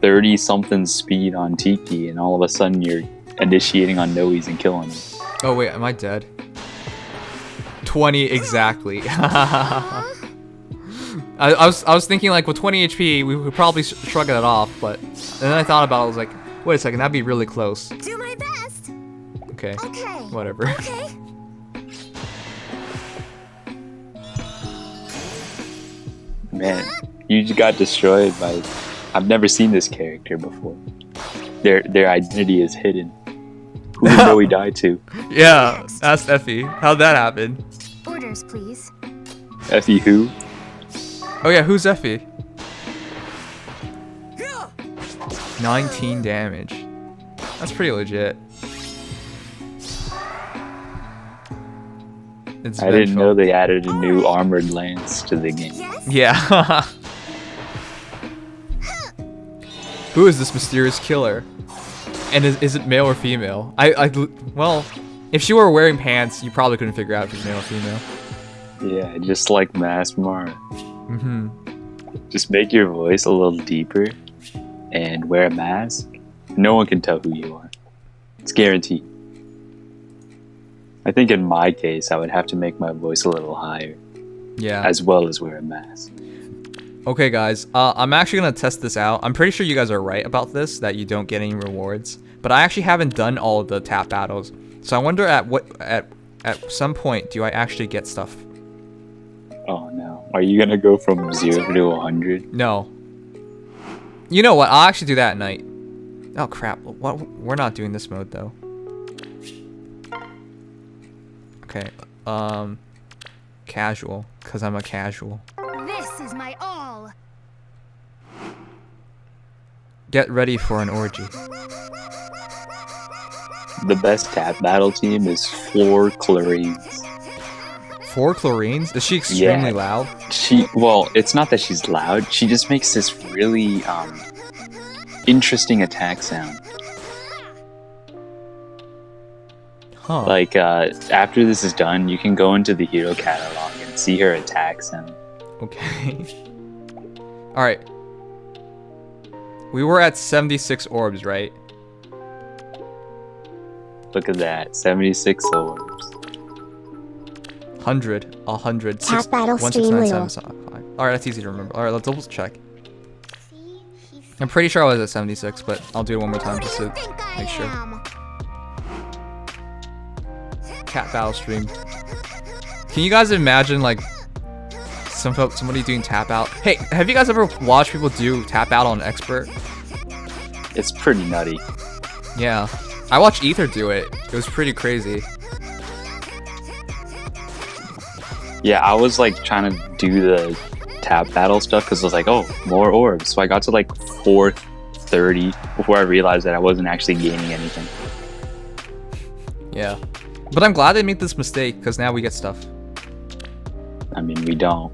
H: 30 something speed on Tiki, and all of a sudden you're initiating on Noes and killing them.
A: Oh wait, am I dead? 20 exactly. I was thinking like with 20 HP we could probably shrug it off, but then I thought about it. I was like, wait a second, that'd be really close.
E: Do my best.
A: Okay.
E: Okay.
A: Whatever.
E: Okay.
H: Man, you just got destroyed by. I've never seen this character before. Their identity is hidden. Who did Noe die to?
A: Yeah, ask Effie. How'd that happen?
E: Orders, please.
H: Effie who?
A: Oh yeah, who's Effie? 19 damage. That's pretty legit. It's
H: I didn't
A: vengeful.
H: know they added a new armored lance to the game.
A: Yeah. Who is this mysterious killer? And is it male or female? Well, if she were wearing pants, you probably couldn't figure out if it's male or female.
H: Yeah, just like Mass Mara. Just make your voice a little deeper and wear a mask. No one can tell who you are. It's guaranteed. I think in my case, I would have to make my voice a little higher,
A: Yeah.
H: as well as wear a mask.
A: Okay, guys. I'm actually gonna test this out. I'm pretty sure you guys are right about this, that you don't get any rewards. But I actually haven't done all of the tap battles, so I wonder at some point do I actually get stuff?
H: Oh no. Are you gonna go from 0 to 100?
A: No. You know what? I'll actually do that at night. Oh crap! What? We're not doing this mode though. Okay. Casual, cause I'm a casual.
E: This is my all.
A: Get ready for an orgy.
H: The best tap battle team is Floor Clarines.
A: 4 chlorines? Is she extremely
H: Yeah.
A: loud?
H: Well, it's not that she's loud. She just makes this really interesting attack sound.
A: Huh.
H: Like after this is done, you can go into the hero catalog and see her attack sound.
A: Okay. All right. We were at 76 orbs, right?
H: Look at that, 76 orbs.
A: 100, 100,
B: Tap battle stream wheel.
A: 5. All right, that's easy to remember. All right, let's double check. I'm pretty sure I was at 76, but I'll do it one more time just to make sure. Cat battle stream. Can you guys imagine like somebody doing tap out? Hey, have you guys ever watched people do tap out on expert?
H: It's pretty nutty.
A: Yeah, I watched Ether do it. It was pretty crazy.
H: Yeah, I was like trying to do the tap battle stuff because I was like, oh, more orbs. So I got to like 430 before I realized that I wasn't actually gaining anything.
A: Yeah, but I'm glad they made this mistake because now we get stuff.
H: I mean, we don't.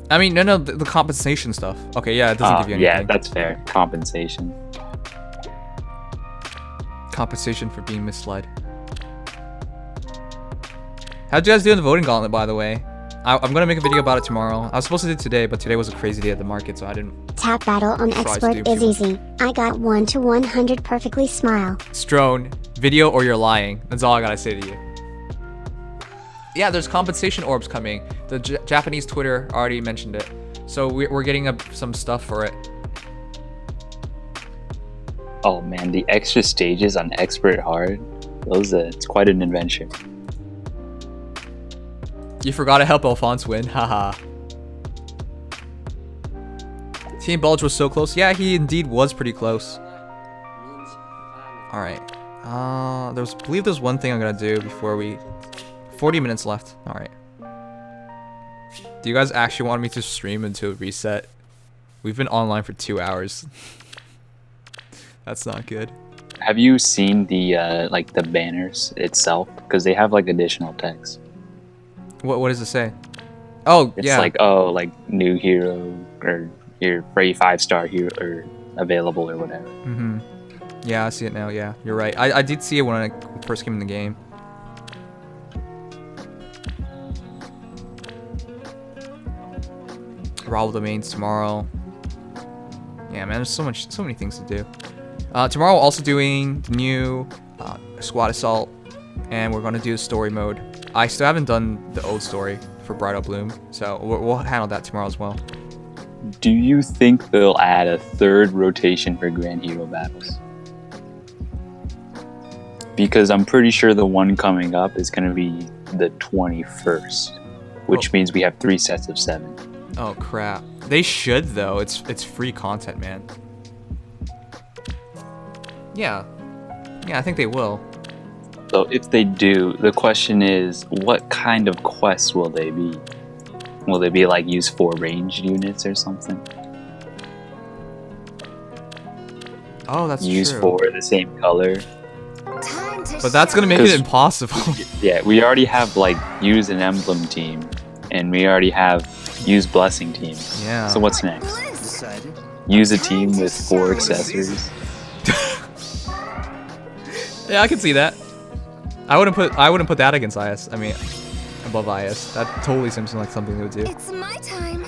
A: I mean, no, the compensation stuff. Okay, yeah, it doesn't give you anything.
H: Yeah, that's fair. Compensation.
A: Compensation for being misled. How'd you guys do in the voting gauntlet, by the way? I'm gonna make a video about it tomorrow. I was supposed to do it today, but today was a crazy day at the market, so I didn't.
B: Tap battle on
A: Fries
B: expert
A: do
B: is
A: too
B: easy. I got 1 to 100 perfectly smile.
A: Strone, video or you're lying. That's all I gotta say to you. Yeah, there's compensation orbs coming. The Japanese Twitter already mentioned it. So we're getting some stuff for it.
H: Oh man, the extra stages on expert hard. It's quite an adventure.
A: You forgot to help Alphonse win. Haha. Team Bulge was so close. Yeah, he indeed was pretty close. Alright. I believe there's one thing I'm gonna do before we... 40 minutes left. Alright. Do you guys actually want me to stream until reset? We've been online for 2 hours. That's not good.
H: Have you seen the like the banners itself? Because they have like additional text.
A: What does it say? Oh,
H: It's
A: yeah.
H: like, oh, like new hero or your free 5-star hero or available or whatever.
A: Mm-hmm. Yeah, I see it now. Yeah, you're right. I did see it when I first came in the game. Rival domains tomorrow. Yeah, man, there's so many things to do. Tomorrow, we're also doing the new squad assault, and we're gonna do the story mode. I still haven't done the old story for Bridal Bloom, so we'll handle that tomorrow as well.
H: Do you think they'll add a third rotation for Grand Hero battles? Because I'm pretty sure the one coming up is going to be the 21st, which means we have 3 sets of 7.
A: Oh crap! They should though. It's free content, man. Yeah, I think they will.
H: So if they do, the question is, what kind of quests will they be? Will they be like use 4 ranged units or something?
A: Oh, that's
H: use
A: true.
H: 4 the same color.
A: But that's gonna make it impossible.
H: Yeah, we already have like use an emblem team, and we already have use blessing team.
A: Yeah.
H: So what's next? Use a team with 4 accessories.
A: Yeah, I can see that. I wouldn't put that against IS. I mean, above IS. That totally seems like something they would do.
E: It's my time.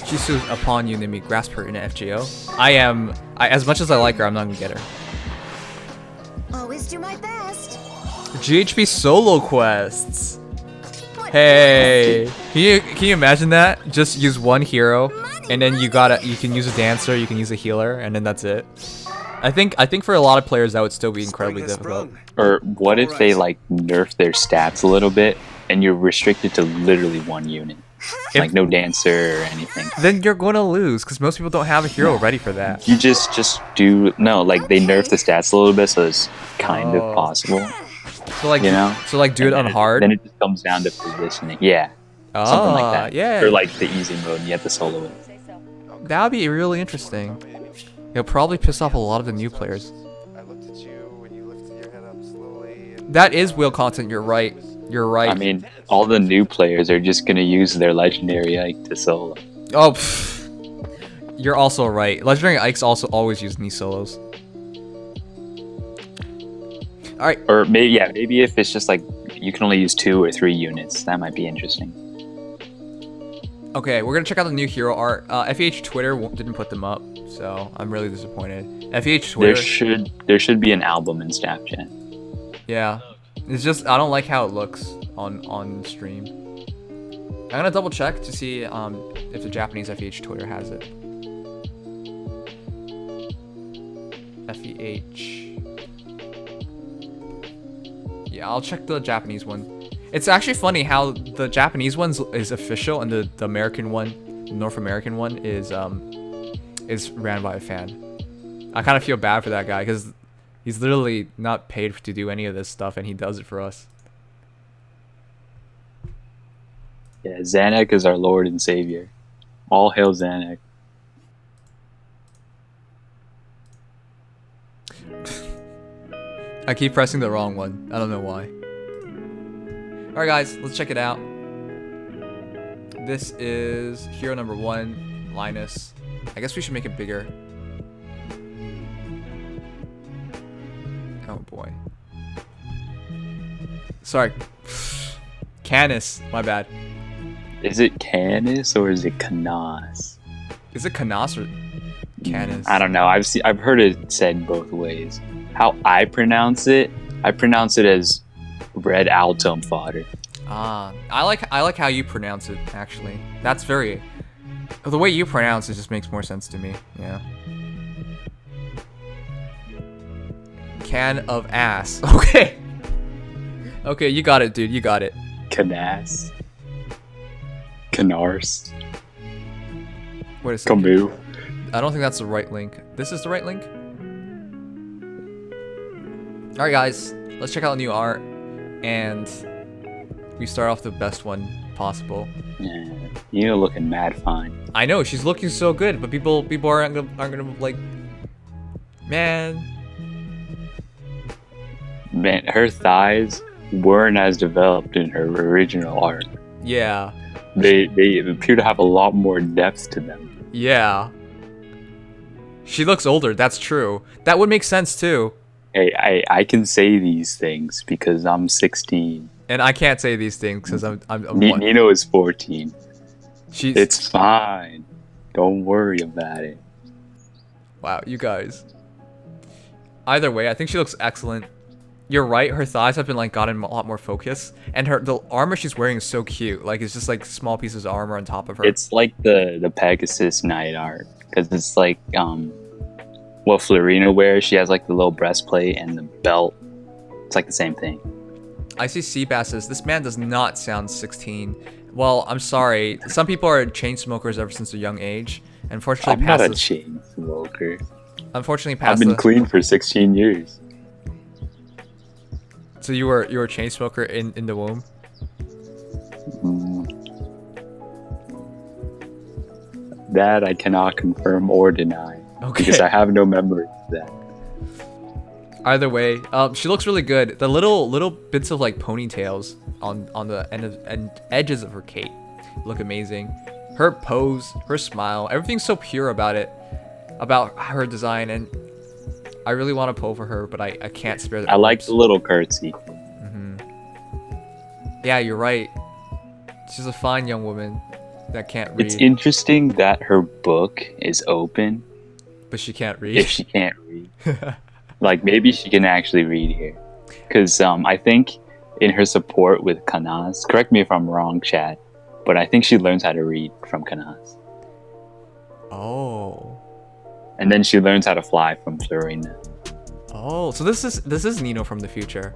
A: She's upon you, Nimi. Grasp her in an FGO. As much as I like her, I'm not gonna get her.
E: Always do my best.
A: GHP solo quests. Hey, can you imagine that? Just use one hero, and then you can use a dancer, you can use a healer, and then that's it. I think for a lot of players that would still be incredibly difficult.
H: Or what if they like nerf their stats a little bit, and you're restricted to literally 1 unit? Like no dancer or anything.
A: Then you're going to lose because most people don't have a hero ready for that.
H: You just do like they nerf the stats a little bit, so it's kind of possible.
A: So like,
H: you know,
A: so like do it on hard.
H: Then it just comes down to positioning. Yeah, something like that.
A: Yeah.
H: Or like the easy mode, and you have to solo it.
A: That would be really interesting. It'll probably piss off a lot of the new players. That is wheel content. You're right. You're right.
H: I mean, all the new players are just gonna use their legendary Ike to solo.
A: Oh, you're also right. Legendary Ikes also always use these solos. All right.
H: Or maybe if it's just like you can only use 2 or 3 units, that might be interesting.
A: Okay, we're gonna check out the new hero art. FEH Twitter didn't put them up, so I'm really disappointed. FEH Twitter.
H: There should be an album in staff chat.
A: Yeah, it's just I don't like how it looks on stream. I'm gonna double check to see if the Japanese FEH Twitter has it. FEH. Yeah, I'll check the Japanese one. It's actually funny how the Japanese one is official and the American one, the North American one, is ran by a fan. I kind of feel bad for that guy because he's literally not paid to do any of this stuff, and he does it for us.
H: Yeah, Zanuck is our Lord and Savior. All hail Zanuck.
A: I keep pressing the wrong one. I don't know why. Alright guys, let's check it out. This is hero number 1, Linus. I guess we should make it bigger. Oh boy. Sorry. Canis, my bad.
H: Is it Canis or is it Canas?
A: Is it Canas or Canis?
H: I don't know. I've heard it said both ways. How I pronounce it as red altum fodder.
A: Ah, I like how you pronounce it actually. That's very the way you pronounce it just makes more sense to me. Yeah. Can of ass. Okay. Okay, you got it, dude. You got it.
H: Canas. Canars.
A: Wait a second.
H: Camus.
A: I don't think that's the right link. This is the right link? Alright guys, let's check out the new art. And we start off the best one possible.
H: Yeah, you're looking mad fine.
A: I know, she's looking so good, but people aren't gonna like, man.
H: Man, her thighs weren't as developed in her original art.
A: Yeah.
H: They appear to have a lot more depth to them.
A: Yeah. She looks older, that's true. That would make sense too.
H: Hey, I can say these things because I'm 16.
A: And I can't say these things because I'm what?
H: Nino is 14.
A: She's
H: It's fine. Don't worry about it.
A: wow, you guys. Either way, I think she looks excellent. You're right, her thighs have been like gotten a lot more focus, and the armor she's wearing is so cute. Like it's just like small pieces of armor on top of her.
H: It's like the Pegasus Knight art because it's like what Florina wears. She has like the little breastplate and the belt. It's like the same thing.
A: I see Seabass says this man does not sound 16. Well, I'm sorry. Some people are chain smokers ever since a young age. Unfortunately,
H: I'm not a chain smoker.
A: Unfortunately,
H: I've
A: past
H: been
A: the.
H: clean for 16 years.
A: So you were a chain smoker in the womb.
H: That I cannot confirm or deny.
A: Okay.
H: Because I have no memory of that.
A: Either way, she looks really good. The little bits of like ponytails on the edges of her cape look amazing. Her pose, her smile, everything's so pure about it, about her design, and I really want to pull for her, but I can't spare the.
H: I like the little curtsy.
A: Yeah, you're right. She's a fine young woman that can't read.
H: It's interesting that her book is open,
A: but she can't read.
H: if she can't read. Like maybe she can actually read here, because I think in her support with Canas, correct me if I'm wrong, chat, but I think she learns how to read from Canas,
A: Oh.
H: and then she learns how to fly from Florina.
A: Oh, so this is Nino from the future.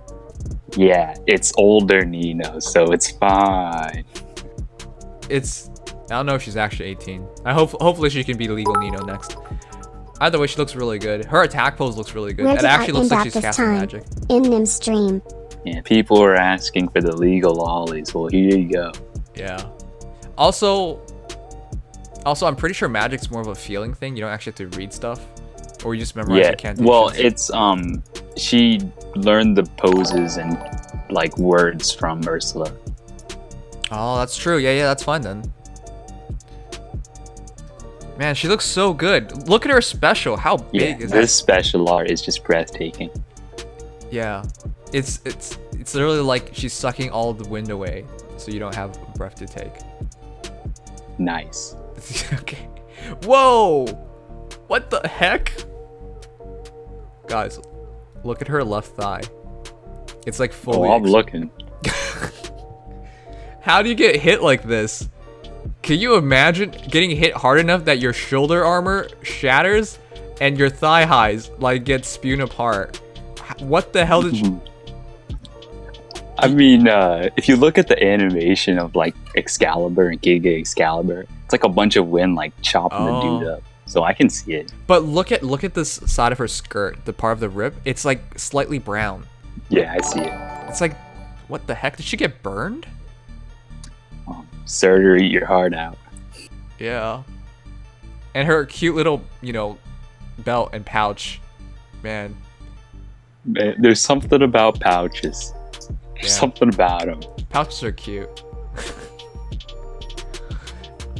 H: Yeah, it's older Nino, so it's fine.
A: I don't know if she's actually 18. Hopefully she can be legal Nino next. Either way, she looks really good. Her attack pose looks really good.
B: Where
A: It
B: did I
A: actually looks
B: end
A: like
B: up
A: she's
B: this
A: casting
B: time?
A: magic.
B: In Nim's stream.
H: Yeah, people are asking for the legal lollies. Well, here you go.
A: Yeah. Also, I'm pretty sure magic's more of a feeling thing. You don't actually have to read stuff, or you just memorize
H: Yeah,
A: incantations.
H: well, it's she learned the poses and like words from Ursula.
A: Oh, that's true. Yeah, that's fine then. Man, she looks so good. Look at her special. How
H: Yeah,
A: big is
H: this special art is just breathtaking.
A: that? Yeah. It's literally like she's sucking all the wind away, so you don't have breath to take.
H: Nice.
A: Okay. Whoa! What the heck? Guys, look at her left thigh. It's like fully.
H: Oh, I'm looking.
A: How do you get hit like this? Can you imagine getting hit hard enough that your shoulder armor shatters and your thigh highs like get spewed apart? What the hell did you?
H: I mean, if you look at the animation of like Excalibur and Giga Excalibur, it's like a bunch of wind like chopping the dude up. So I can see it.
A: But look at this side of her skirt, the part of the rib. It's like slightly brown.
H: Yeah, I see it.
A: It's like, what the heck? Did she get burned?
H: Surtur, eat your heart out.
A: Yeah. And her cute little, belt and pouch. Man.
H: Man, there's something about pouches. There's
A: Yeah.
H: something about him.
A: Pouches are cute.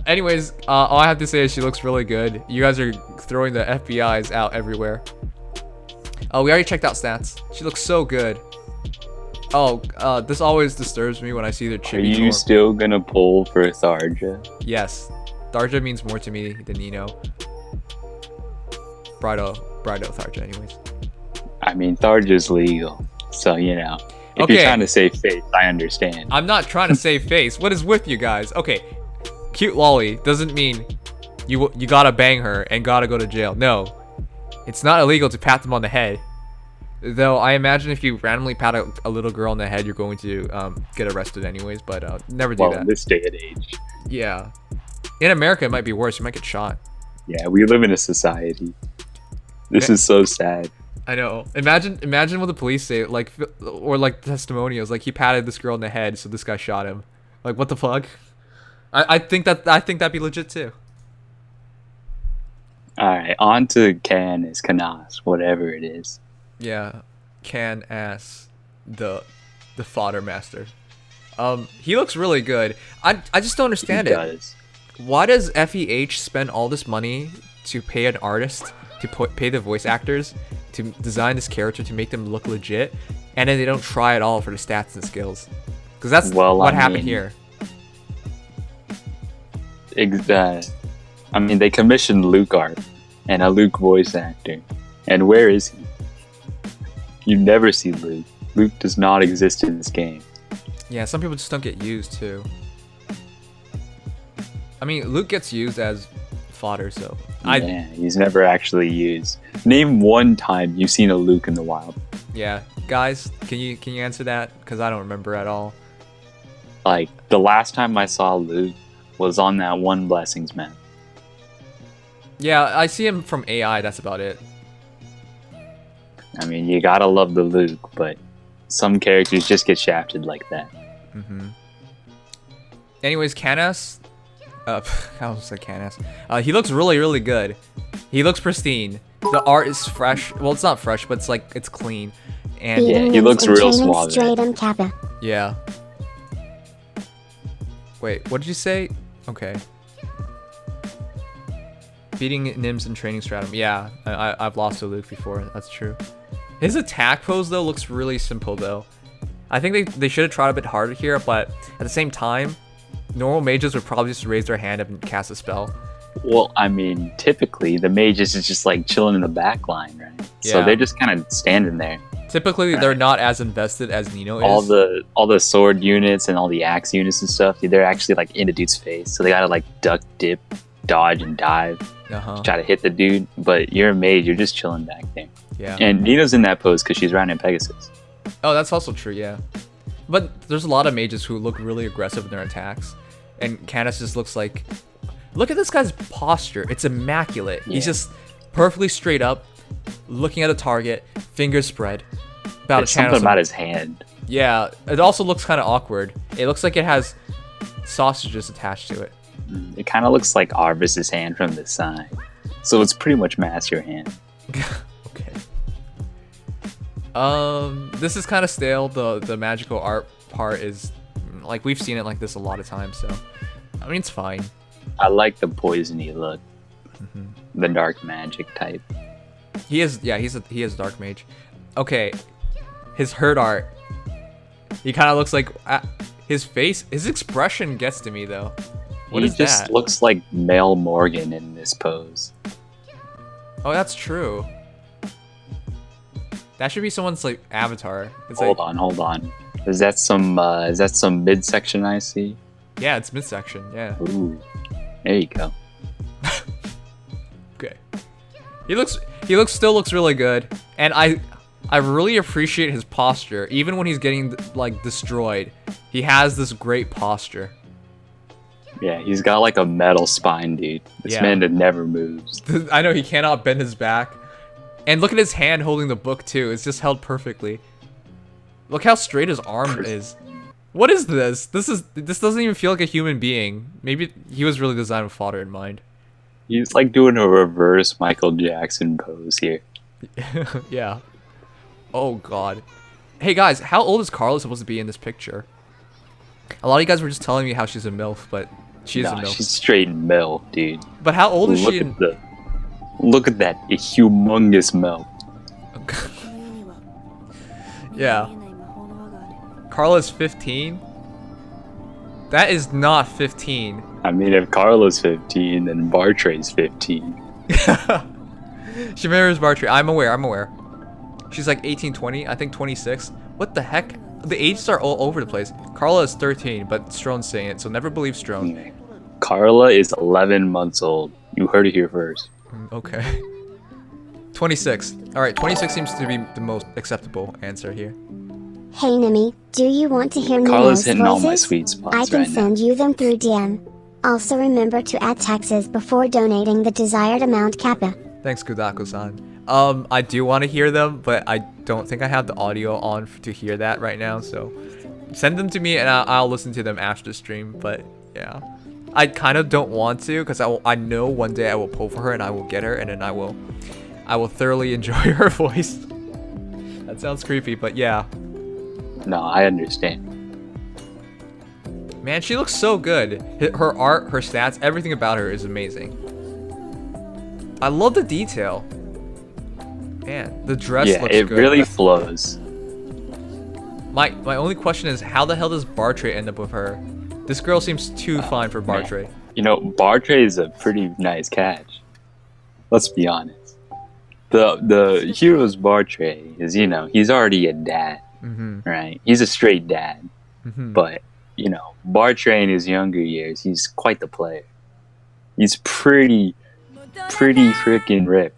A: Anyways, all I have to say is she looks really good. You guys are throwing the FBI's out everywhere. Oh, we already checked out stats. She looks so good. Oh, this always disturbs me when I see the
H: Are
A: chibi
H: you still gonna pull for Tharja?
A: Yes. Tharja means more to me than Nino. Brido Tharja, anyways.
H: I mean, Tharja's legal, so you know. If
A: Okay.
H: you're trying to save face, I understand.
A: I'm not trying to save face. What is with you guys? Okay, cute lolly doesn't mean you gotta bang her and gotta go to jail. No, it's not illegal to pat them on the head. Though I imagine if you randomly pat a little girl on the head, you're going to get arrested anyways. But never do
H: Well,
A: that.
H: in this day and age.
A: Yeah, in America it might be worse. You might get shot.
H: Yeah, we live in a society. This is so sad.
A: I know. Imagine what the police say, like, or like testimonials, like he patted this girl on the head, so this guy shot him. Like, what the fuck? I think that'd be legit too.
H: Alright, on to Canas, whatever it is.
A: Yeah, can ass the fodder master. He looks really good. I just don't understand
H: He
A: it.
H: does.
A: Why does FEH spend all this money to pay an artist to pay the voice actors to design this character to make them look legit, and then they don't try at all for the stats and skills? Because that's what happened here.
H: I mean, they commissioned Luke art and a Luke voice actor. And where is he? You never see Luke. Luke does not exist in this game.
A: Yeah, some people just don't get used too. I mean, Luke gets used as fodder, so
H: Yeah, he's never actually used. Name one time you've seen a Luke in the wild.
A: yeah, guys, can you answer that? Because I don't remember at all.
H: Like, the last time I saw Luke was on that one Blessings map.
A: Yeah, I see him from AI. That's about it.
H: I mean, you gotta love the Luke, but some characters just get shafted like that.
A: Anyways, Canas, I almost said Canas. He looks really good. He looks pristine. The art is fresh. Well, it's not fresh, but it's like it's clean. And
H: Yeah, he looks real suave.
B: Stratum Kappa.
A: yeah. Wait, what did you say? Okay. Beating Nims in training stratum. Yeah, I've lost to Luke before. That's true. His attack pose though looks really simple though. I think they should have tried a bit harder here, but at the same time, normal mages would probably just raise their hand up and cast a spell.
H: Well, I mean, typically the mages is just like chilling in the back line, right? So
A: Yeah.
H: they're just kind of standing there.
A: Typically, they're not as invested as Nino is.
H: All the sword units and all the axe units and stuff, they're actually like in the dude's face. So they gotta like duck, dip, dodge, and dive, try to hit the dude. But you're a mage, you're just chilling back there.
A: Yeah.
H: And Nina's in that pose because she's riding Pegasus.
A: Oh, that's also true, yeah. But there's a lot of mages who look really aggressive in their attacks. And Canis just looks like... Look at this guy's posture. It's immaculate. He's
H: Yeah.
A: just perfectly straight up, looking at a target, fingers spread. About
H: It's
A: to channel
H: something
A: some-
H: about his hand.
A: Yeah, it also looks kind of awkward. It looks like it has sausages attached to it.
H: It kind of looks like Arvis's hand from the side. So it's pretty much Master Hand.
A: Okay. This is kind of stale. The magical art part is like we've seen it like this a lot of times, so I mean it's fine.
H: I like the poisony look. The dark magic type.
A: He is he is dark mage. Okay, his herd art. He kind of looks like his face. His expression gets to me though. What
H: He
A: is
H: just
A: that?
H: looks like Mel Morgan in this pose.
A: Oh, that's true. That should be someone's like avatar. It's
H: Hold
A: like,
H: on. Is that some midsection I see?
A: yeah, it's midsection. Yeah.
H: Ooh. There you go.
A: Okay. He still looks really good, and I really appreciate his posture. Even when he's getting like destroyed, he has this great posture.
H: Yeah, he's got like a metal spine, dude. This
A: Yeah.
H: man that never moves.
A: I know he cannot bend his back. And look at his hand holding the book too. It's just held perfectly. Look how straight his arm is. What is this? This doesn't even feel like a human being. Maybe he was really designed with fodder in mind.
H: He's like doing a reverse Michael Jackson pose here.
A: Yeah. Oh god. Hey guys, how old is Carla supposed to be in this picture? A lot of you guys were just telling me how she's a MILF, but she is a
H: Nah,
A: MILF.
H: she's straight MILF, dude.
A: But how old is
H: Look
A: she
H: at
A: in...
H: look at that humongous MILF.
A: Yeah. Carla's 15? That is not 15.
H: I mean, if Carla's 15, then Bartray's 15.
A: She mirrors Bartrey. I'm aware. She's like 18, 20, I think 26. What the heck? The ages are all over the place. Carla is 13, but Strone's saying it, so never believe Strone.
H: Carla is 11 months old. You heard it here first.
A: Okay. 26. Alright, 26 seems to be the most acceptable answer here.
B: Hey Nimi, do you want to hear
H: Carla's
B: Nemo's
H: hitting all my
B: voices?
H: sweet spots
B: I can
H: right now.
B: send you them through DM. Also remember to add taxes before donating the desired amount kappa.
A: Thanks, Kudako-san. I do want to hear them, but I don't think I have the audio on to hear that right now, so send them to me and I'll listen to them after the stream, but yeah. I kind of don't want to, because I know one day I will pull for her and I will get her, and then I will thoroughly enjoy her voice. That sounds creepy, but yeah.
H: No, I understand.
A: Man, she looks so good. Her art, her stats, everything about her is amazing. I love the detail. Man, the dress
H: Yeah,
A: looks
H: it
A: good.
H: really flows.
A: My only question is, how the hell does Bartray end up with her? This girl seems too fine for Bartray.
H: You know, Bartray is a pretty nice catch. Let's be honest. The hero's Bartray is, you know, he's already a dad, right? He's a straight dad. But, you know, Bartray in his younger years, he's quite the player. He's pretty freaking ripped.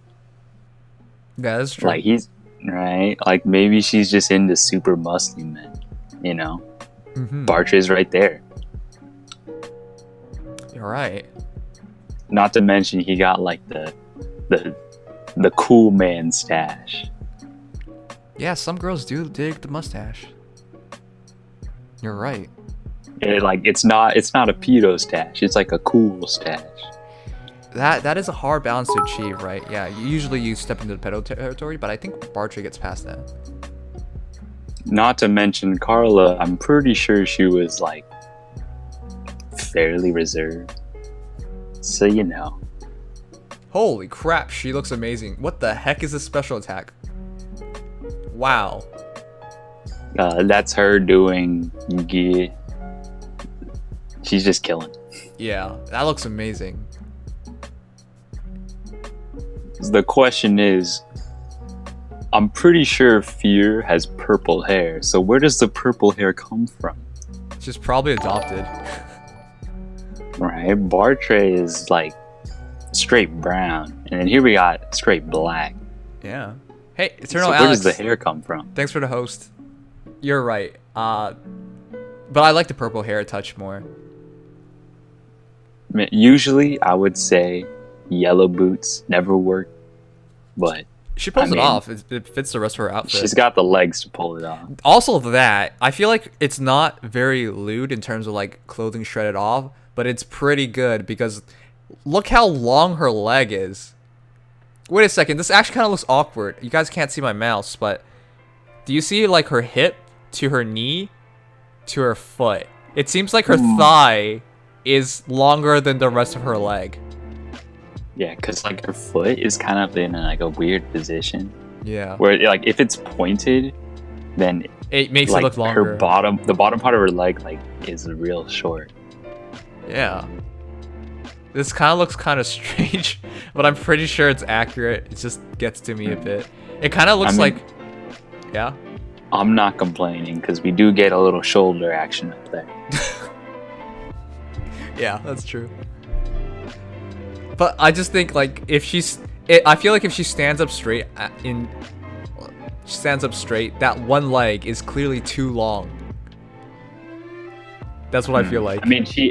A: Yeah, that's true.
H: Like, he's, right? Like, maybe she's just into super muscly men, you know? Bartray's right there.
A: You're right.
H: Not to mention, he got, like, the cool man stash.
A: Yeah, some girls do dig the mustache. You're right.
H: It's not a pedo stash. It's like a cool stash.
A: That is a hard balance to achieve, right? Yeah, usually you step into the pedo territory, but I think Bartray gets past that.
H: Not to mention Carla, I'm pretty sure she was like fairly reserved. So you know.
A: Holy crap, she looks amazing. What the heck is this special attack? Wow.
H: That's her doing Gi. She's just killing.
A: Yeah, that looks amazing.
H: The question is, I'm pretty sure Fear has purple hair, so where does the purple hair come from?
A: She's probably adopted.
H: Right? Bartray is like straight brown, and then here we got straight black.
A: Yeah. Hey,
H: So
A: Eternal
H: where
A: Alex.
H: does the hair come from?
A: Thanks for the host. You're right. But I like the purple hair touch more.
H: I mean, usually, I would say yellow boots never work, but
A: She pulls
H: I
A: it
H: mean,
A: off. It fits the rest of her outfit.
H: she's got the legs to pull it off.
A: Also that, I feel like it's not very lewd in terms of like clothing shredded off, but it's pretty good because look how long her leg is. Wait a second, this actually kind of looks awkward. You guys can't see my mouse, but do you see like her hip to her knee to her foot? It seems like her thigh is longer than the rest of her leg.
H: Yeah, because like her foot is kind of in like a weird position
A: Yeah.
H: where like if it's pointed, then
A: It makes
H: like
A: it look longer.
H: the bottom part of her leg like is real short.
A: Yeah. This kind of looks kind of strange, but I'm pretty sure it's accurate. It just gets to me a bit. It kind of looks
H: I mean-
A: like... Yeah?
H: I'm not complaining because we do get a little shoulder action up there.
A: Yeah, that's true. But I just think, like, if she's... I feel like if she stands up straight, that one leg is clearly too long. That's what I feel like.
H: I mean, she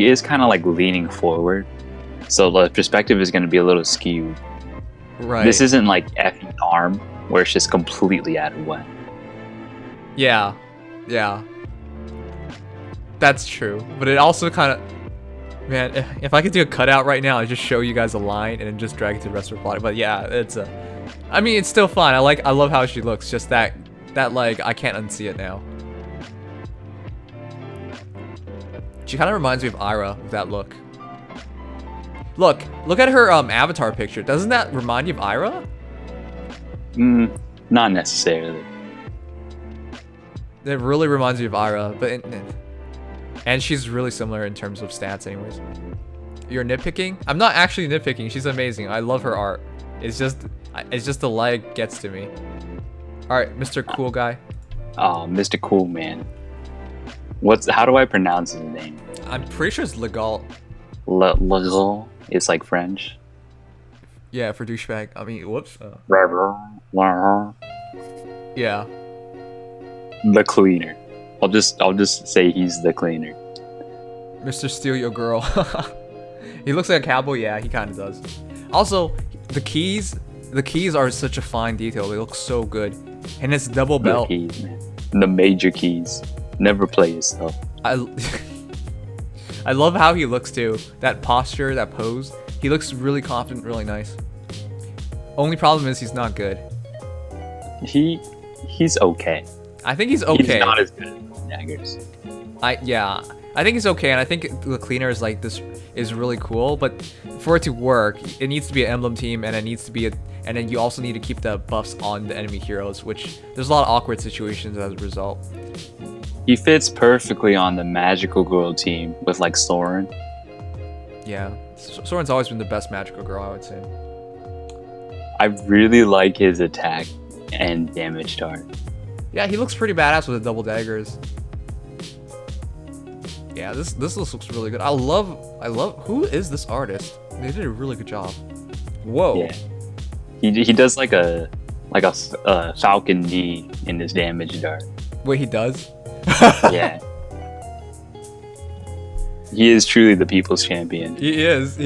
H: is kind of like leaning forward, so the perspective is going to be a little skewed.
A: Right.
H: This isn't like effing arm where it's just completely out of whack.
A: Yeah. Yeah. That's true. But it also kind of... Man, if I could do a cutout right now, I'd just show you guys a line and then just drag it to the rest of her body. But yeah, it's I mean, it's still fun. I love how she looks. Just that that like I can't unsee it now. She kind of reminds me of Ira with that look. Look at her avatar picture. Doesn't that remind you of Ira?
H: Not necessarily.
A: It really reminds me of Ira, but and she's really similar in terms of stats anyways. You're nitpicking? I'm not actually nitpicking. She's amazing. I love her art. It's just the lag gets to me. All right, Mr. Cool Guy.
H: Oh, Mr. Cool Man. How do I pronounce his name?
A: I'm pretty sure it's legal.
H: Legal. It's like French.
A: Yeah, for douchebag. I mean, whoops. Yeah.
H: The cleaner. I'll just say he's the cleaner.
A: Mr. Steal Your Girl. He looks like a cowboy. Yeah, he kind of does. Also, the keys are such a fine detail. They look so good. And it's double belt.
H: The keys, man. The major keys. Never play yourself.
A: I love how he looks too. That posture, that pose. He looks really confident, really nice. Only problem is he's not good.
H: He's okay.
A: I think he's okay.
H: He's not as good as daggers.
A: I think it's okay, and I think the cleaner is like this is really cool, but for it to work, it needs to be an emblem team, and it needs to be and then you also need to keep the buffs on the enemy heroes, which there's a lot of awkward situations as a result.
H: He fits perfectly on the magical girl team with like Soren.
A: Yeah, Soren's always been the best magical girl, I would say.
H: I really like his attack and damage dart.
A: Yeah, he looks pretty badass with the double daggers. Yeah, this looks really good. I love who is this artist? They did a really good job. Whoa.
H: Yeah. He does like a falcon knee in his damage dart.
A: Wait, he does?
H: Yeah. He is truly the people's champion.
A: He is.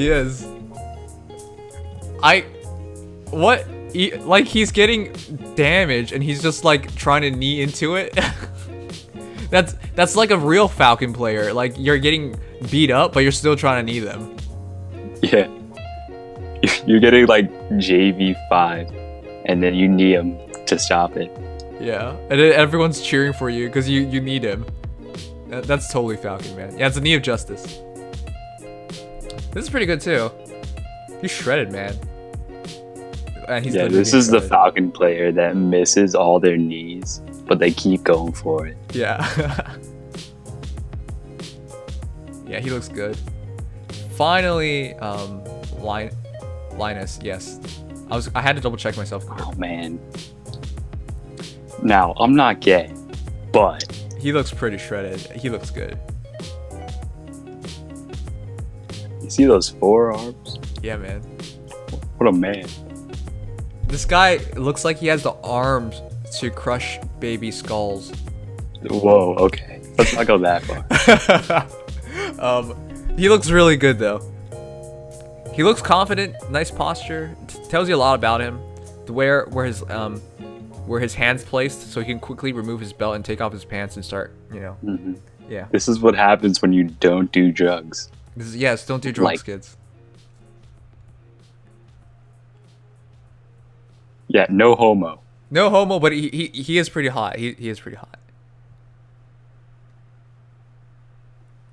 A: He's getting damage and he's just like trying to knee into it. That's like a real Falcon player. Like you're getting beat up, but you're still trying to knee them.
H: Yeah. You're getting like JV5 and then you knee him to stop it.
A: Yeah, and then everyone's cheering for you because you need him. That's totally Falcon, man. Yeah, it's a knee of justice. This is pretty good too. He's shredded, man. And he's
H: this is the Falcon player that misses all their knees, but they keep going for it.
A: Yeah. Yeah, he looks good. Finally, Linus, yes. I had to double check myself.
H: Oh man. Now, I'm not gay, but
A: he looks pretty shredded. He looks good.
H: You see those forearms?
A: Yeah, man.
H: What a man.
A: This guy looks like he has the arms to crush baby skulls.
H: Whoa, okay. Let's not go that
A: far. He looks really good though. He looks confident, nice posture. Tells you a lot about him. Where his hands placed, so he can quickly remove his belt and take off his pants and start,
H: Mm-hmm.
A: Yeah.
H: This is what happens when you don't do drugs.
A: Yes, don't do drugs, kids.
H: Yeah, no homo.
A: No homo, but he is pretty hot. He is pretty hot.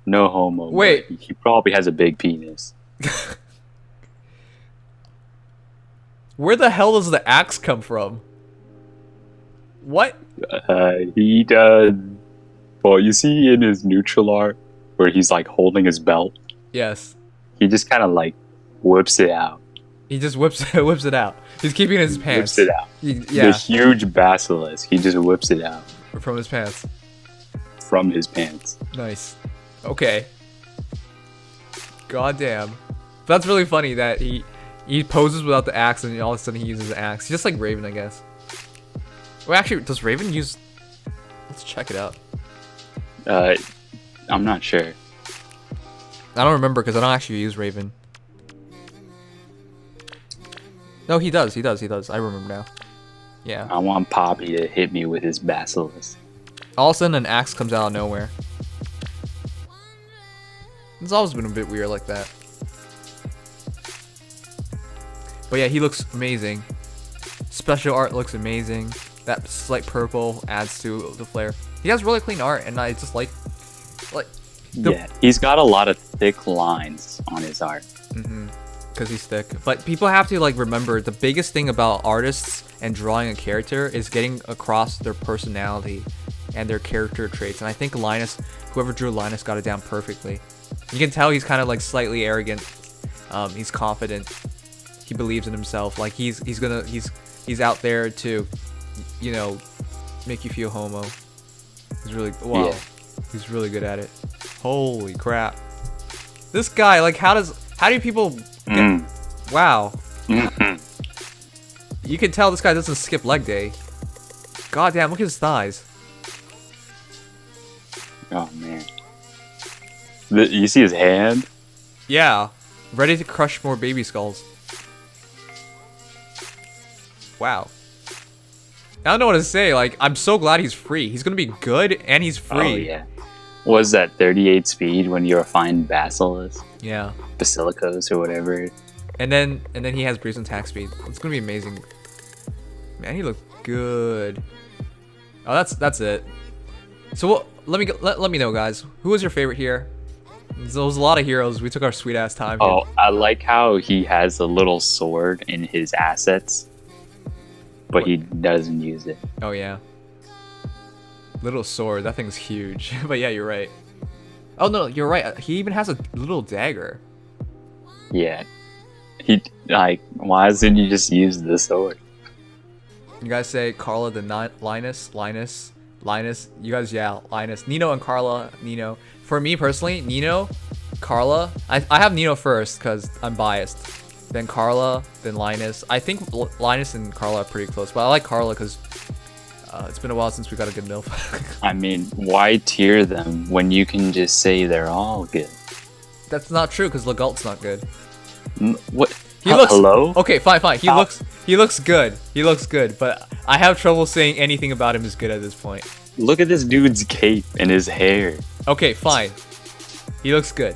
H: No homo.
A: Wait.
H: He probably has a big penis.
A: Where the hell does the axe come from? What?
H: He does. Well, you see in his neutral art where he's like holding his belt.
A: Yes.
H: He just kind of like whips it out.
A: He just whips it out. He's keeping it in his pants.
H: Whips it out.
A: Yeah.
H: The huge basilisk. He just whips it out.
A: From his pants.
H: From his pants.
A: Nice. Okay. God damn. But that's really funny that he poses without the axe and all of a sudden he uses the axe. He's just like Raven, I guess. Well, actually, does Raven use... Let's check it out.
H: I'm not sure.
A: I don't remember because I don't actually use Raven. No, he does. I remember now. Yeah.
H: I want Poppy to hit me with his basilisk.
A: All of a sudden, an axe comes out of nowhere. It's always been a bit weird like that. But yeah, he looks amazing. Special art looks amazing. That slight purple adds to the flair. He has really clean art, and I just like the,
H: Yeah, he's got a lot of thick lines on his art.
A: because he's thick. But people have to like remember the biggest thing about artists and drawing a character is getting across their personality and their character traits. And I think Linus, whoever drew Linus, got it down perfectly. You can tell he's kind of like slightly arrogant. He's confident. He believes in himself. Like he's out there to, you know, make you feel homo. He's really wow.
H: Yeah.
A: He's really good at it. Holy crap! This guy, like, how do people get, wow. You can tell this guy doesn't skip leg day. God damn, look at his thighs.
H: Oh man. You see his hand?
A: Yeah, ready to crush more baby skulls. Wow. I don't know what to say. Like, I'm so glad he's free. He's gonna be good, and he's free.
H: Oh yeah. Was that 38 speed when you refine Basilicus?
A: Yeah.
H: Basilicos or whatever.
A: And then he has breeze and attack speed. It's gonna be amazing. Man, he looked good. Oh, that's it. So what? Let me know, guys. Who was your favorite here? There was a lot of heroes. We took our sweet ass time. Here.
H: Oh, I like how he has a little sword in his assets, but he doesn't use it.
A: Oh yeah. Little sword. That thing's huge. But yeah, you're right. Oh no, you're right. He even has a little dagger.
H: Yeah. He like, why doesn't he just use the sword?
A: You guys say Carla the Linus. You guys, yeah, Linus. Nino and Carla. Nino. For me personally, Nino, Carla. I have Nino first because I'm biased. Then Carla, then Linus. I think Linus and Carla are pretty close, but I like Carla because it's been a while since we got a good MILF.
H: I mean, why tier them when you can just say they're all good?
A: That's not true because Legault's not good.
H: What?
A: He looks.
H: Hello?
A: Okay, fine. He looks good. He looks good, but I have trouble saying anything about him is good at this point.
H: Look at this dude's cape and his hair.
A: Okay, fine. He looks good.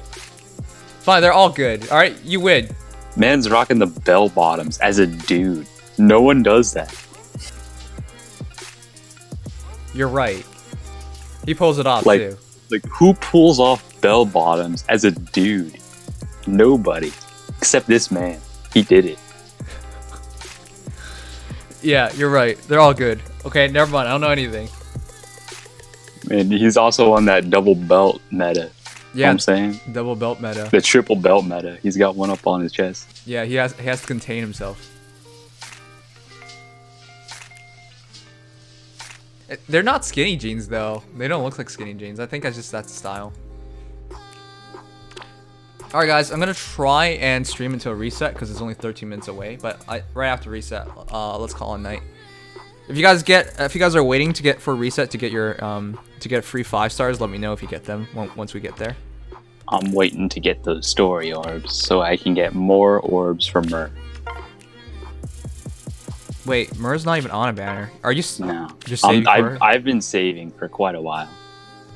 A: Fine, they're all good. All right, you win.
H: Man's rocking the bell bottoms as a dude. No one does that.
A: You're right. He pulls it off
H: Like,
A: too.
H: like who pulls off bell bottoms as a dude? Nobody, except this man. He did it.
A: Yeah, you're right. They're all good. Okay, never mind. I don't know anything.
H: And he's also on that double belt meta. You know
A: Yeah,
H: what I'm saying?
A: double belt meta.
H: The triple belt meta. He's got one up on his chest.
A: Yeah, he has to contain himself. They're not skinny jeans though. They don't look like skinny jeans. I think that's the style. Alright guys, I'm gonna try and stream until reset because it's only 13 minutes away. But right after reset, let's call it night. If you guys are waiting to get for reset to get your to get free 5 stars, let me know if you get them once we get there.
H: I'm waiting to get those story orbs so I can get more orbs from Mer.
A: Wait, Mur's not even on a banner. Are you?
H: No.
A: You're saving for her?
H: I've been saving for quite a while.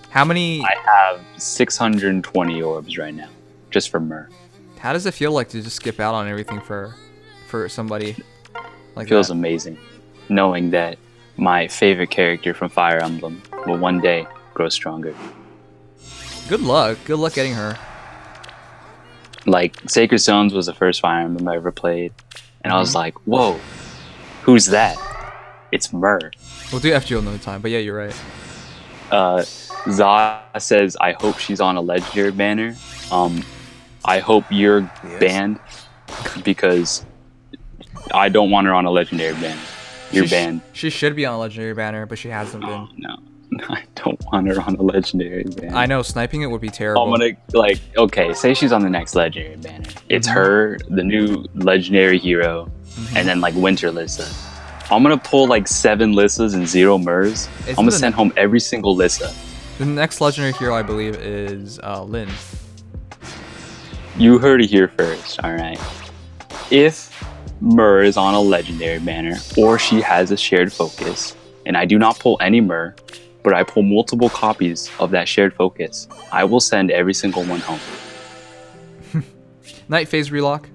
A: How many?
H: I have 620 orbs right now, just for Mer.
A: How does it feel like to just skip out on everything for somebody like
H: Feels
A: that?
H: amazing, knowing that my favorite character from Fire Emblem will one day grow stronger.
A: Good luck. Good luck getting her.
H: Like, Sacred Stones was the first Fire Emblem I ever played, and I was like, whoa, who's that? It's Mer.
A: We'll do FGO another time, but yeah, you're right.
H: Za says, I hope she's on a legendary banner. I hope you're banned, because I don't want her on a legendary banner. You're banned.
A: She should be on a legendary banner, but she hasn't been.
H: No, I don't want her on a legendary banner.
A: I know, sniping it would be terrible.
H: I'm gonna, like, okay, say she's on the next legendary banner. It's her, the new legendary hero, and then, like, Winter Lissa. I'm gonna pull, like, 7 Lissas and 0 Murs. I'm gonna send home every single Lissa.
A: The next legendary hero, I believe, is Lynn.
H: You heard it here first, alright? If Mur is on a legendary banner, or she has a shared focus, and I do not pull any Mur, but I pull multiple copies of that shared focus, I will send every single one home.
A: Night phase relock.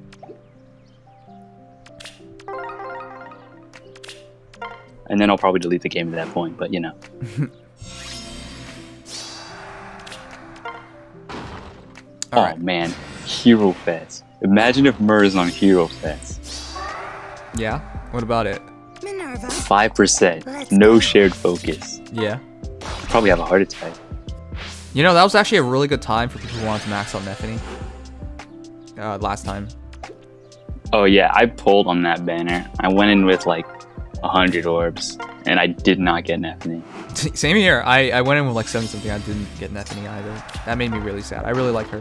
H: and then I'll probably delete the game at that point. But you know.
A: All
H: Oh
A: right.
H: man, Hero Fest. Imagine if Murr's on Hero Fest.
A: Yeah. What about it?
E: Minerva.
H: 5%, no shared focus.
A: Yeah.
H: Probably have a heart attack.
A: You know, that was actually a really good time for people who wanted to max out Neffany. Last time.
H: Oh yeah, I pulled on that banner. I went in with like 100 orbs, and I did not get Neffany.
A: Same here. I went in with like 7 something. I didn't get Neffany either. That made me really sad. I really like her.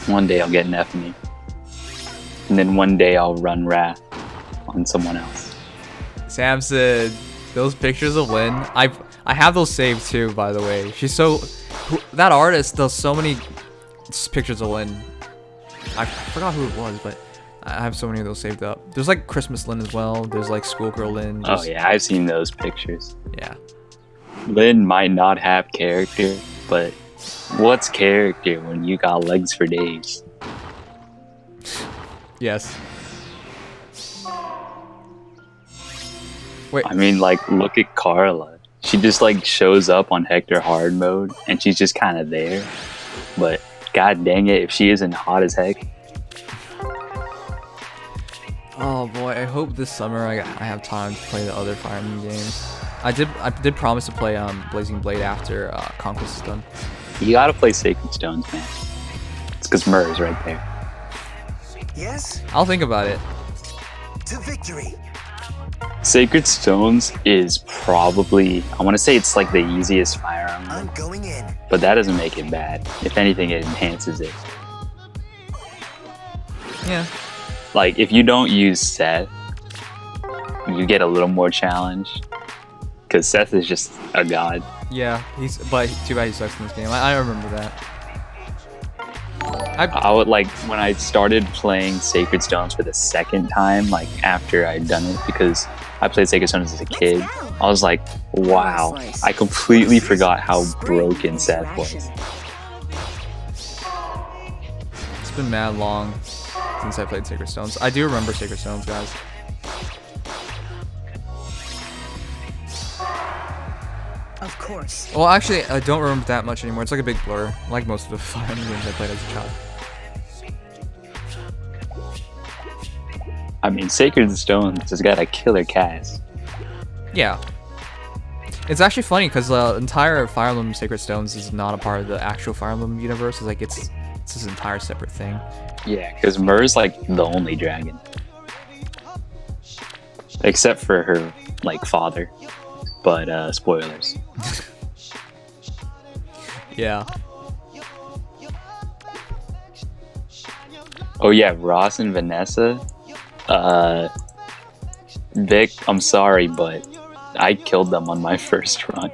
H: One day I'll get Neffany. And then one day I'll run Wrath on someone else.
A: Sam said, those pictures of Lynn. I have those saved too, by the way. She's so... That artist does so many pictures of Lynn. I forgot who it was, but I have so many of those saved up. There's like Christmas Lynn as well. There's like Schoolgirl Lynn.
H: Oh yeah, I've seen those pictures.
A: Yeah.
H: Lynn might not have character, but what's character when you got legs for days?
A: Yes. Wait.
H: I mean, like, look at Carla. She just like shows up on Hector hard mode, and she's just kind of there. But god dang it, if she isn't hot as heck.
A: Oh boy, I hope this summer I have time to play the other Fire Emblem games. I did promise to play Blazing Blade after Conquest is done.
H: You gotta play Sacred Stones, man. It's because Murr's right there.
G: Yes,
A: I'll think about it.
G: to victory.
H: Sacred Stones is probably, I want to say it's like the easiest Fire Emblem,
G: I'm going in.
H: but that doesn't make it bad. If anything, it enhances it.
A: Yeah.
H: Like, if you don't use Seth, you get a little more challenge. Because Seth is just a god.
A: Yeah, but too bad he sucks in this game. I remember that.
H: I would like, when I started playing Sacred Stones for the second time, like after I'd done it, because I played Sacred Stones as a kid, I was like, wow, I completely forgot how broken Seth was.
A: It's been mad long since I played Sacred Stones. I do remember Sacred Stones, guys.
G: Of course.
A: Well, actually, I don't remember that much anymore. It's like a big blur, like most of the Fire Emblem games I played as a child.
H: I mean, Sacred Stones has got a killer cast.
A: Yeah. It's actually funny because the entire Fire Emblem Sacred Stones is not a part of the actual Fire Emblem universe. It's like it's this entire separate thing.
H: Yeah, because Murr's like the only dragon. Except for her, like, father. But, spoilers.
A: Yeah.
H: Oh yeah, Ross and Vanessa. Vic, I'm sorry, but I killed them on my first run.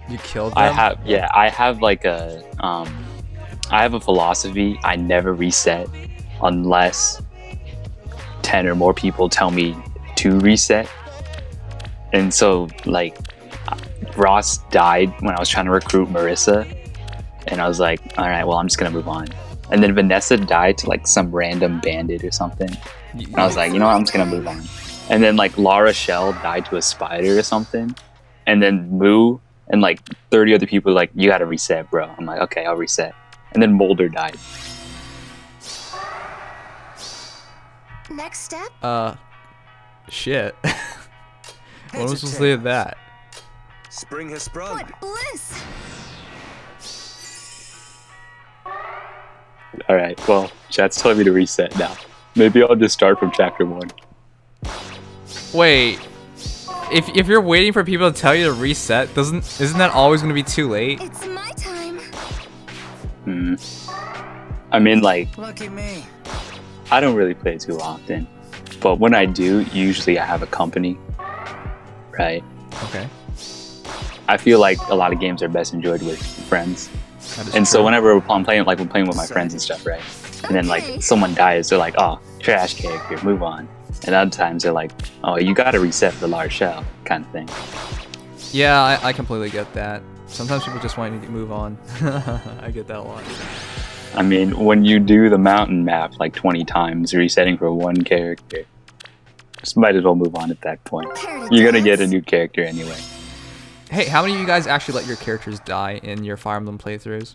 A: You killed them?
H: I have like a, I have a philosophy. I never reset unless 10 or more people tell me to reset. And so, like, Ross died when I was trying to recruit Marissa, and I was like, all right, well, I'm just gonna move on. And then Vanessa died to like some random bandit or something, and I was like, you know what, I'm just gonna move on. And then like La Rochelle died to a spider or something, and then Moo and like 30 other people were like, you gotta reset, bro. I'm like, okay, I'll reset. And then Mulder died.
E: Next step?
A: Shit. What was I supposed to say to that?
G: Spring has sprung.
E: What bliss!
H: All right, well, chat's telling me to reset now. Maybe I'll just start from chapter 1.
A: Wait. If you're waiting for people to tell you to reset, isn't that always gonna be too late?
E: It's my time.
H: I mean, like,
G: Lucky me.
H: I don't really play too often, but when I do, usually I have a company, right?
A: Okay.
H: I feel like a lot of games are best enjoyed with friends.
A: That is
H: And so
A: true.
H: whenever I'm playing, like, we're playing with my friends and stuff, right? And then,
E: Okay.
H: like, someone dies, they're like, oh, trash character, move on. And other times they're like, oh, you gotta reset the large shell, kind of thing.
A: Yeah, I completely get that. Sometimes people just want you to move on. I get that a lot.
H: I mean, when you do the mountain map like 20 times, resetting for one character, Just might as well move on at that point. You're gonna get a new character anyway.
A: Hey, how many of you guys actually let your characters die in your Fire Emblem playthroughs?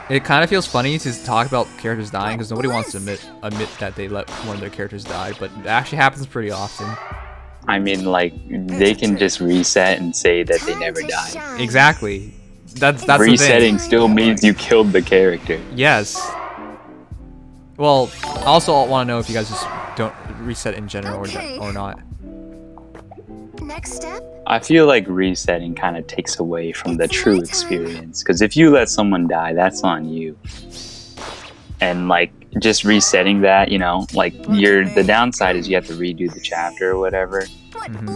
A: It kind of feels funny to talk about characters dying because nobody wants to admit that they let one of their characters die, but it actually happens pretty often.
H: I mean, like, they can just reset and say that they never died.
A: Exactly. That's the
H: Resetting
A: thing.
H: still means you killed the character.
A: Yes. Well, I also want to know if you guys just don't reset in general or not.
E: Next step?
H: I feel like resetting kind of takes away from the true experience. Because if you let someone die, that's on you. And like, just resetting that, you know, like the downside is you have to redo the chapter or whatever.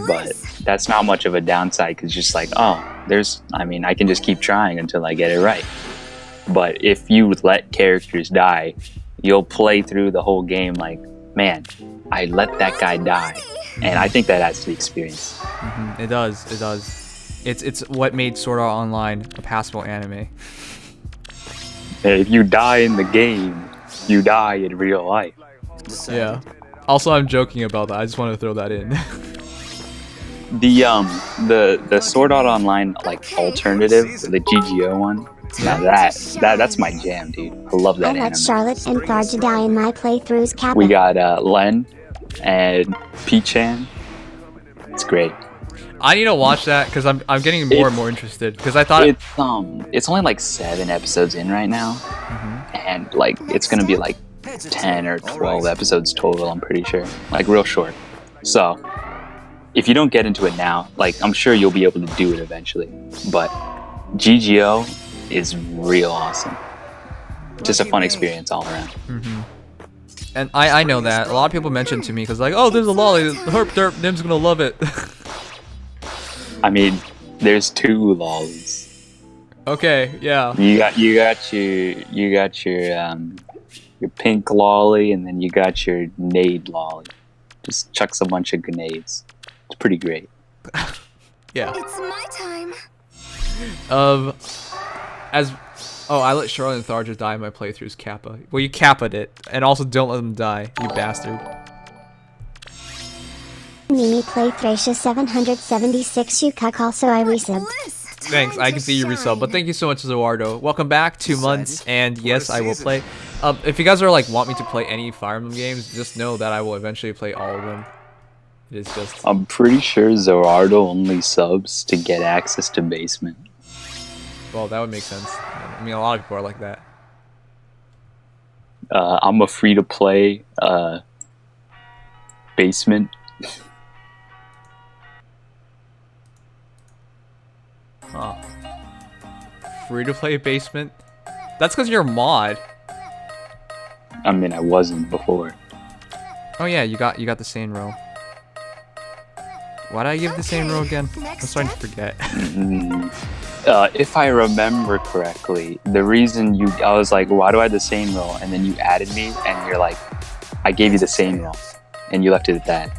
H: But that's not much of a downside because just like, oh, I can just keep trying until I get it right. But if you let characters die, you'll play through the whole game like, man, I let that guy die. And I think that adds to the experience.
A: It does. It does. It's what made Sword Art Online a passable anime.
H: If you die in the game, you die in real life.
A: Yeah. Also, I'm joking about that. I just want to throw that in.
H: The Sword Art Online like alternative, the GGO one. Now that's my jam, dude. I love that
B: I let
H: anime.
B: Charlotte and Tharja die in my playthroughs, Kappa.
H: We got Len and Pichan. It's great.
A: I need to watch that because I'm getting more and more interested because I thought
H: it's only like 7 episodes in right now, and like it's gonna be like 10 or 12 episodes total. I'm pretty sure, like real short. So if you don't get into it now, like I'm sure you'll be able to do it eventually. But GGO is real awesome. Just a fun experience all around.
A: And I know that a lot of people mentioned to me because like, oh, there's a lolly, herp derp, Nim's gonna love it.
H: I mean, there's 2 lollies.
A: Okay, yeah.
H: You got your pink lolly, and then you got your nade lolly. Just chucks a bunch of grenades. It's pretty great.
A: Yeah.
E: It's my time.
A: I let Charlotte and Tharja die in my playthroughs, Kappa. Well, you Kappa'd it, and also don't let them die, you bastard.
B: Mimi play Thracia 776 you cuck, also I resubbed.
A: Thanks, I can see you resub, but thank you so much, Zoardo. Welcome back, 2 months, and yes, I will play. If you guys are like want me to play any Fire Emblem games, just know that I will eventually play all of them. It is just.
H: I'm pretty sure Zoardo only subs to get access to Basement.
A: Well, that would make sense. I mean, a lot of people are like that.
H: I'm a free-to-play Basement.
A: Huh. Free-to-play Basement? That's because you're a mod.
H: I mean, I wasn't before.
A: Oh yeah, you got the same row. Why did I give the same row again? I'm starting to forget.
H: If I remember correctly, the reason I was like, why do I have the same row? And then you added me, and you're like, I gave you the same row, and you left it at that.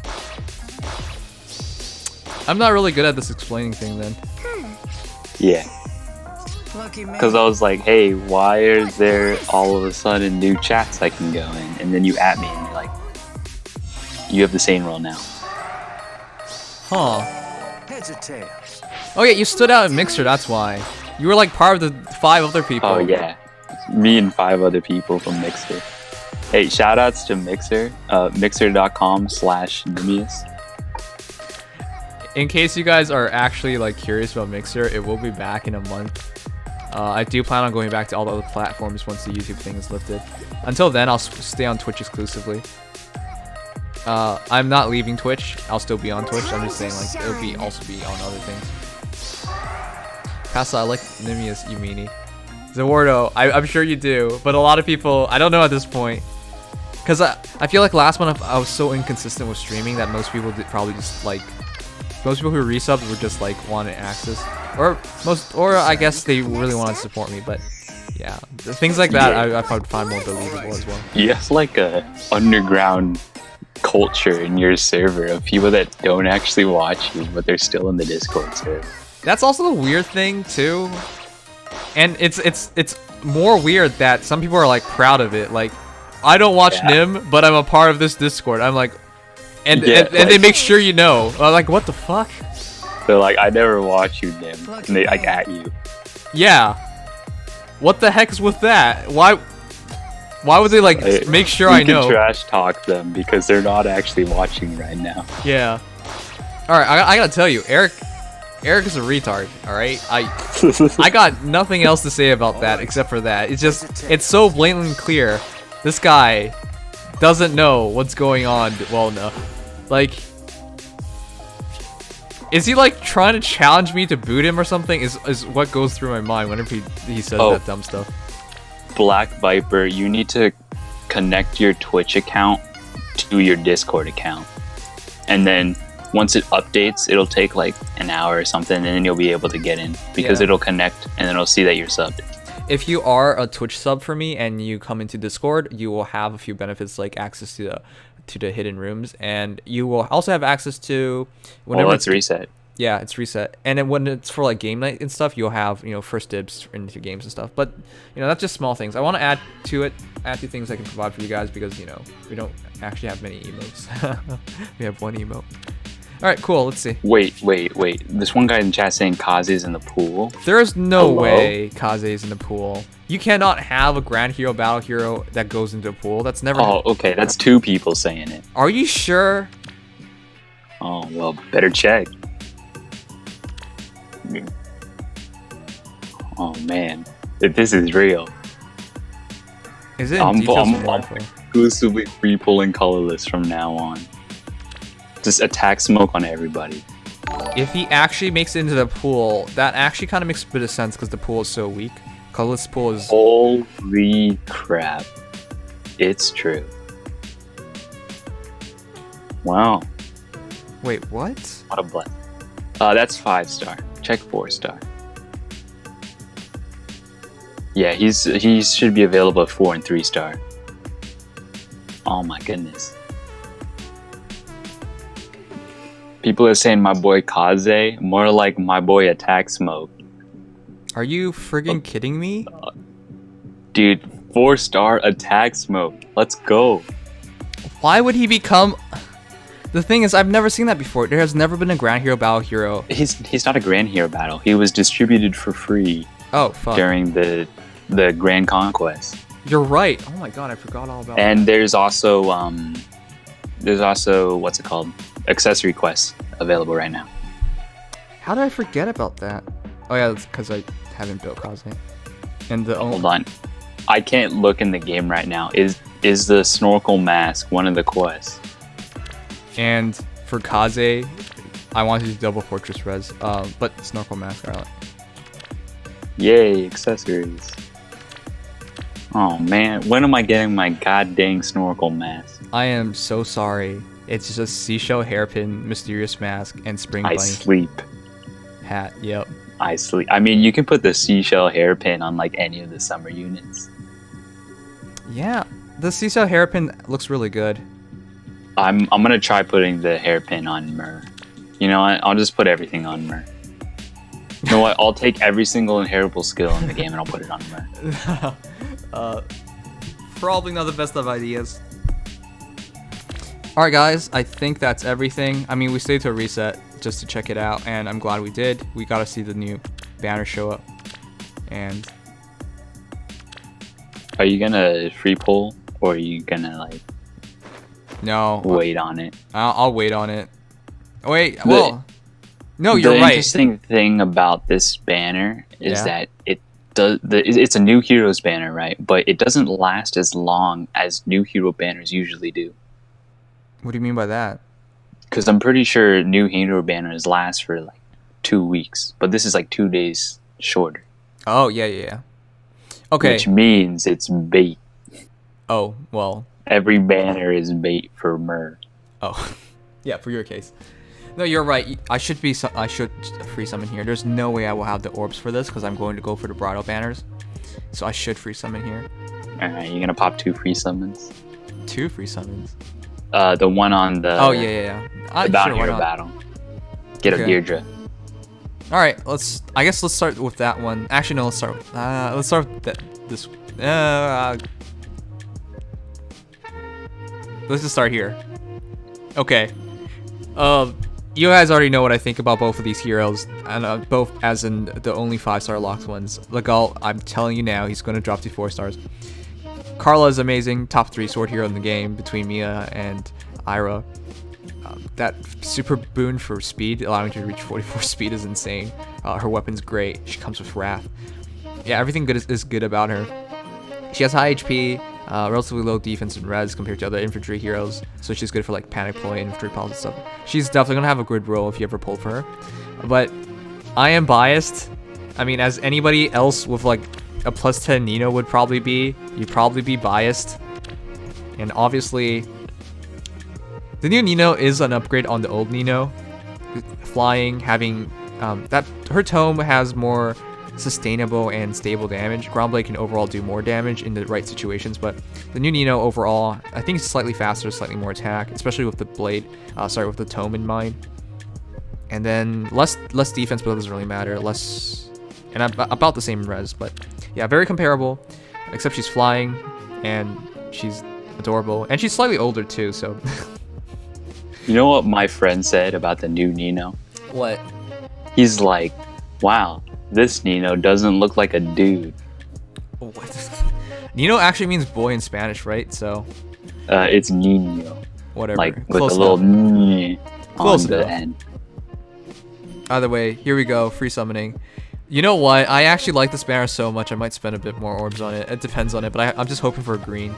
A: I'm not really good at this explaining thing then.
H: Yeah. Because I was like, hey, why is there all of a sudden new chats I can go in? And then you at me, and you're like, you have the same role now.
A: Huh. Oh yeah, you stood out in Mixer, that's why. You were like part of the 5 other people.
H: Oh yeah. Me and 5 other people from Mixer. Hey, shoutouts to Mixer. Mixer.com/Nimius.
A: In case you guys are actually like curious about Mixer, it will be back in a month. I do plan on going back to all the other platforms once the YouTube thing is lifted. Until then, I'll stay on Twitch exclusively. I'm not leaving Twitch. I'll still be on Twitch. I'm just saying, like, it'll also be on other things. Pasta, I like Nimius, you meanie. Zawardo, I'm sure you do, but a lot of people, I don't know at this point. Because I feel like last month I was so inconsistent with streaming that most people probably just, like, most people who resubbed were just, like, wanted access. Or I guess they really wanted to support me, but yeah. Things like that I find more believable as well.
H: You have, like, a underground culture in your server of people that don't actually watch you, but they're still in the Discord server.
A: That's also the weird thing too, and it's more weird that some people are like proud of it. Like, I don't watch
H: Yeah.
A: Nim, but I'm a part of this Discord. I'm like, and
H: Yeah,
A: and they
H: like-
A: make sure you know. I'm like, what the fuck?
H: They're like, I never watch you, Nim. And they like at you.
A: Yeah. What the heck is with that? Why would they like
H: Like,
A: make sure
H: we
A: I
H: can
A: know?
H: trash talk them because they're not actually watching right now.
A: Yeah. All right, I gotta tell you, Eric is a retard. All right, I got nothing else to say about that except for that. It's so blatantly clear. This guy doesn't know what's going on well enough. Like, is he like trying to challenge me to boot him or something? Is what goes through my mind whenever he says
H: Oh.
A: that dumb stuff.
H: Black Viper, you need to connect your Twitch account to your Discord account. And then once it updates, it'll take like an hour or something, and then you'll be able to get in because
A: Yeah.
H: it'll connect and then it'll see that you're subbed.
A: If you are a Twitch sub for me and you come into Discord, you will have a few benefits like access to the hidden rooms, and you will also have access to
H: Well, let's reset.
A: Yeah, it's reset. And then when it's for like game night and stuff, you'll have, first dibs into games and stuff. But, that's just small things. I want to add to things I can provide for you guys because, we don't actually have many emotes. We have one emote. All right, cool. Let's see.
H: Wait. This one guy in chat saying Kazi's in the pool.
A: There is no
H: Hello?
A: way Kaze is in the pool. You cannot have a Grand Hero Battle Hero that goes into a pool. That's never...
H: Oh, okay. That's two people saying it.
A: Are you sure?
H: Oh, well, better check. Oh, man. If this is real.
A: Is it in
H: I'm
A: details or info?
H: exclusively free pulling colorless from now on. Just attack smoke on everybody.
A: If he actually makes it into the pool, that actually kind of makes a bit of sense because the pool is so weak. Colorless pool is...
H: Holy crap. It's true. Wow.
A: Wait, what?
H: What a blend. That's 5-star. Check 4-star. Yeah, he should be available at 4 and 3-star. Oh my goodness. People are saying my boy Kaze, more like my boy Attack Smoke.
A: Are you friggin' kidding me?
H: Dude, 4-star Attack Smoke. Let's go.
A: Why would he become... The thing is, I've never seen that before. There has never been a Grand Hero Battle Hero.
H: He's not a Grand Hero battle. He was distributed for free
A: Oh, fuck.
H: during the Grand Conquest.
A: You're right. Oh my god, I forgot all about
H: And there's also what's it called? Accessory quests available right now.
A: How did I forget about that? Oh yeah, that's because I haven't built Kaze. And the
H: Hold on. I can't look in the game right now. Is the snorkel mask one of the quests?
A: And for Kaze, I wanted to do double fortress res. But snorkel mask, alright.
H: Yay, accessories. Oh man, when am I getting my god dang snorkel mask?
A: I am so sorry. It's just seashell hairpin, mysterious mask, and spring
H: I
A: bunny
H: sleep.
A: hat. Yep.
H: I sleep. I mean, you can put the seashell hairpin on like any of the summer units.
A: Yeah, the seashell hairpin looks really good.
H: I'm gonna try putting the hairpin on Myrrh. You know what? I'll just put everything on Myrrh. You know what? I'll take every single inheritable skill in the game and I'll put it on Myrrh.
A: Probably not the best of ideas. Alright guys, I think that's everything. I mean, we stayed to a reset just to check it out, and I'm glad we did. We got to see the new banner show up. And
H: Are you gonna free pull or are you gonna like
A: no,
H: wait on it?
A: I'll wait on it. Wait, well, no, you're
H: the
A: right.
H: interesting thing about this banner is
A: Yeah.
H: that it's a new heroes banner, right? But it doesn't last as long as new hero banners usually do.
A: What do you mean by that?
H: Because I'm pretty sure new hero banners last for like 2 weeks, but this is like 2 days shorter.
A: Oh, yeah. Okay.
H: Which means it's bait.
A: Oh, well.
H: Every banner is bait for Myrrh.
A: Oh, yeah, for your case. No, you're right. I should free summon here. There's no way I will have the orbs for this because I'm going to go for the bridal banners. So I should free summon here.
H: Alright, you're gonna pop 2 free summons.
A: 2 free summons.
H: The one on the
A: Oh yeah.
H: the Bounty
A: Sure, why
H: Hero
A: not?
H: battle. Get a
A: Okay.
H: Deirdre.
A: All right, I guess let's start with that one. Actually, no, let's start with this. let's just start here. Okay. You guys already know what I think about both of these heroes, and both as in the only 5-star locked ones. Legal, I'm telling you now, he's going to drop to 4 stars. Carla is amazing, top 3 sword hero in the game between Mia and Ira. That super boon for speed, allowing her to reach 44 speed, is insane. Her weapon's great. She comes with Wrath. Yeah, everything good is good about her. She has high HP, relatively low defense and res compared to other infantry heroes, so she's good for like panic ploy, infantry pulse and stuff. She's definitely gonna have a good role if you ever pull for her. But I am biased. I mean, as anybody else with like a plus 10 Nino would probably be, you'd probably be biased. And obviously, the new Nino is an upgrade on the old Nino. Flying, having that her tome has more sustainable and stable damage. Ground Blade can overall do more damage in the right situations, but the new Nino overall, I think it's slightly faster, slightly more attack, especially with the blade, with the tome in mind. And then less defense, but it doesn't really matter. Less, and about the same res, but yeah, very comparable, except she's flying, and she's adorable, and she's slightly older too, so.
H: You know what my friend said about the new Nino?
A: What?
H: He's like, wow, this Nino doesn't look like a dude.
A: What? Nino actually means boy in Spanish, right? So.
H: It's Nino.
A: Whatever.
H: Like with
A: Close
H: a little
A: enough.
H: on
A: Close
H: the
A: enough.
H: end.
A: Either way, here we go. Free summoning. You know what? I actually like this banner so much, I might spend a bit more orbs on it. It depends on it, but I'm just hoping for a green.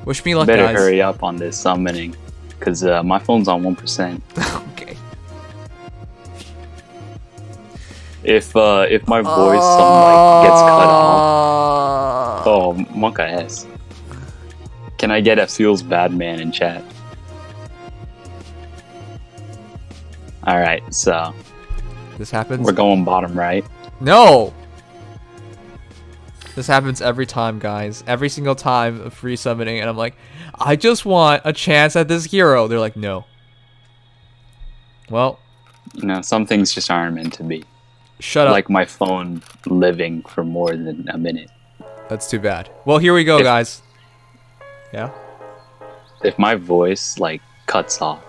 A: Wish me luck,
H: Better
A: guys.
H: hurry up on this summoning, because my phone's on 1%.
A: Okay.
H: If my voice gets cut off, oh Monka S. Can I get a feels bad man in chat? All right, so
A: This happens.
H: we're going bottom right.
A: No! This happens every time, guys. Every single time of free summoning, and I'm like, I just want a chance at this hero. They're like, no. Well,
H: You know, some things just aren't meant to be.
A: shut up.
H: Like my phone living for more than a minute.
A: That's too bad. Well, here we go,
H: If-
A: guys. Yeah?
H: If my voice cuts off,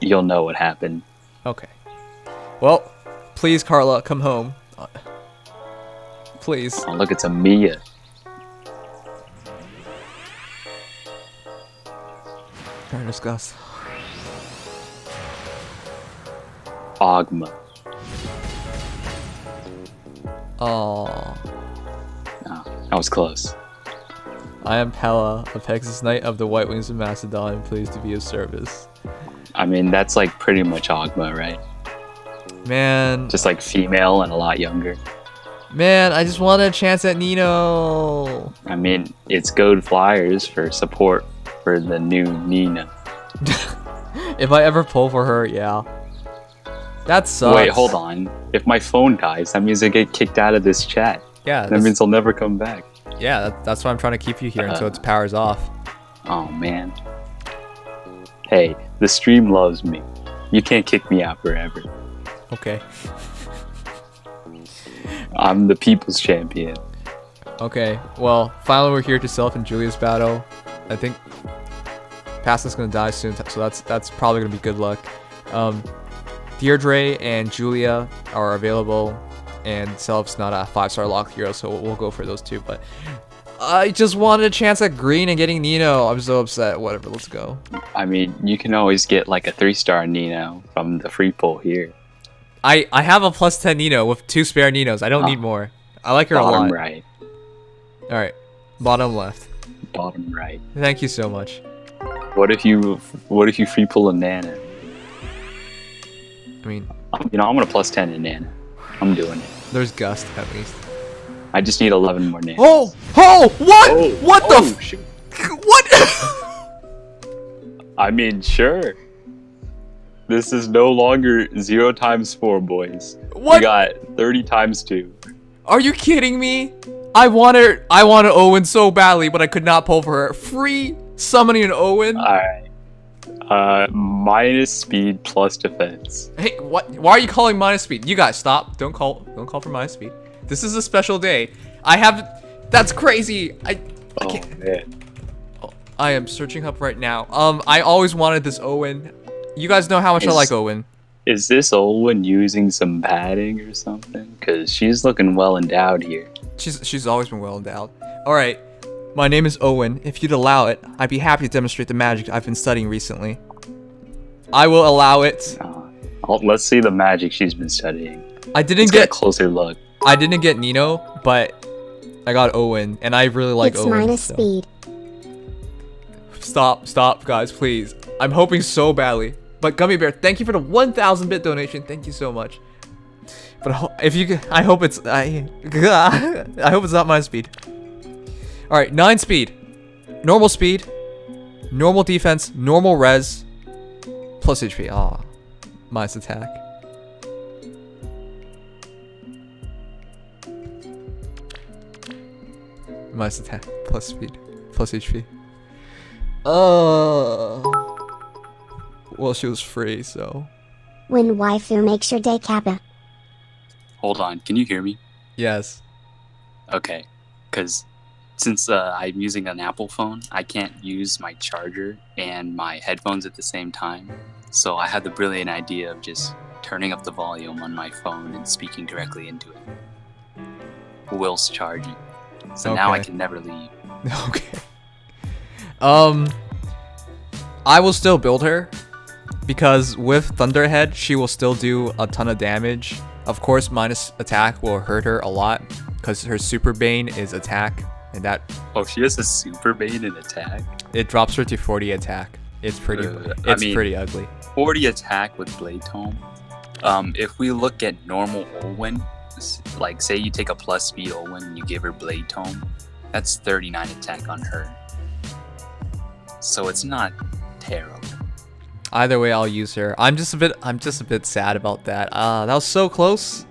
H: you'll know what happened.
A: Okay. Well, please, Carla, come home. Please.
H: Oh, look, it's a Mia.
A: Alright, discuss.
H: Ogma.
A: Aww.
H: Oh, that was close.
A: I am Pella, a Pegasus Knight of the White Wings of Macedon, pleased to be of service.
H: I mean, that's pretty much Ogma, right?
A: Man,
H: Just female and a lot younger.
A: man, I just wanted a chance at Nino.
H: I mean, it's Gold Flyers for support for the new Nina.
A: If I ever pull for her, yeah. That sucks.
H: Wait, hold on. If my phone dies, that means I get kicked out of this chat.
A: Yeah,
H: That means I'll never come back.
A: that's why I'm trying to keep you here until its power's off.
H: Oh, man. Hey, the stream loves me. You can't kick me out forever.
A: Okay.
H: I'm the people's champion.
A: Okay, well, finally we're here to Self and Julia's battle. I think Pasca's gonna die soon, so that's probably gonna be good luck. Deirdre and Julia are available, and Self's not a 5-star locked hero, so we'll go for those two. But I just wanted a chance at green and getting Nino. I'm so upset. Whatever, let's go.
H: I mean, you can always get a 3-star Nino from the free pull here.
A: I have a plus 10 Nino with 2 spare Ninos. I don't need more. I like her a lot.
H: Bottom right.
A: All right, bottom left.
H: Bottom right.
A: Thank you so much.
H: What if you free pull a Nana?
A: I mean,
H: I'm gonna plus 10 in Nana. I'm doing it.
A: there's Gust at least.
H: I just need 11 more Nanas.
A: Oh! Oh! What?
H: Oh,
A: What
H: oh,
A: the?
H: shoot.
A: What?
H: I mean, sure. This is no longer 0 times 4, boys.
A: What?
H: We got 30 times 2.
A: Are you kidding me? I wanted Owen so badly, but I could not pull for her. Free summoning an Owen?
H: Alright. Minus speed plus defense.
A: Hey, what? Why are you calling minus speed? You guys, stop. Don't call for minus speed. This is a special day. That's crazy. I
H: Oh,
A: can't.
H: man.
A: I am searching up right now. I always wanted this Owen. You guys know how much I like Owen.
H: Is this Olwen using some padding or something? Because she's looking well endowed here.
A: She's always been well endowed. All right, my name is Owen. If you'd allow it, I'd be happy to demonstrate the magic I've been studying recently. I will allow it.
H: Let's see the magic she's been studying.
A: I didn't
H: Let's get a closer look.
A: I didn't get Nino, but I got Owen, and I really like
B: It's
A: Owen.
B: minus
A: so.
B: speed.
A: Stop, guys, please. I'm hoping so badly. But Gummy Bear, thank you for the 1,000 bit donation. Thank you so much. But if you could, I hope it's I hope it's not my speed. All right, 9 speed, normal speed, normal defense, normal res, plus HP. Ah, minus attack. Minus attack, plus speed, plus HP. Well, she was free, so.
B: When waifu makes your day kappa.
H: Hold on, can you hear me?
A: Yes.
H: Okay, because since I'm using an Apple phone, I can't use my charger and my headphones at the same time. So I had the brilliant idea of just turning up the volume on my phone and speaking directly into it whilst charging. So now I
A: Okay.
H: can never leave.
A: Okay. I will still build her because with Thunderhead, she will still do a ton of damage. Of course, minus attack will hurt her a lot because her Super Bane is attack, and that
H: Oh, she has a super bane and attack?
A: it drops her to 40 attack. It's pretty.
H: I
A: It's
H: mean-
A: pretty ugly.
H: 40 attack with Blade Tome. If we look at normal Olwen, like say you take a plus speed Olwen and you give her Blade Tome, that's 39 attack on her. So it's not terrible.
A: Either way, I'll use her. I'm just a bit sad about that. That was so close.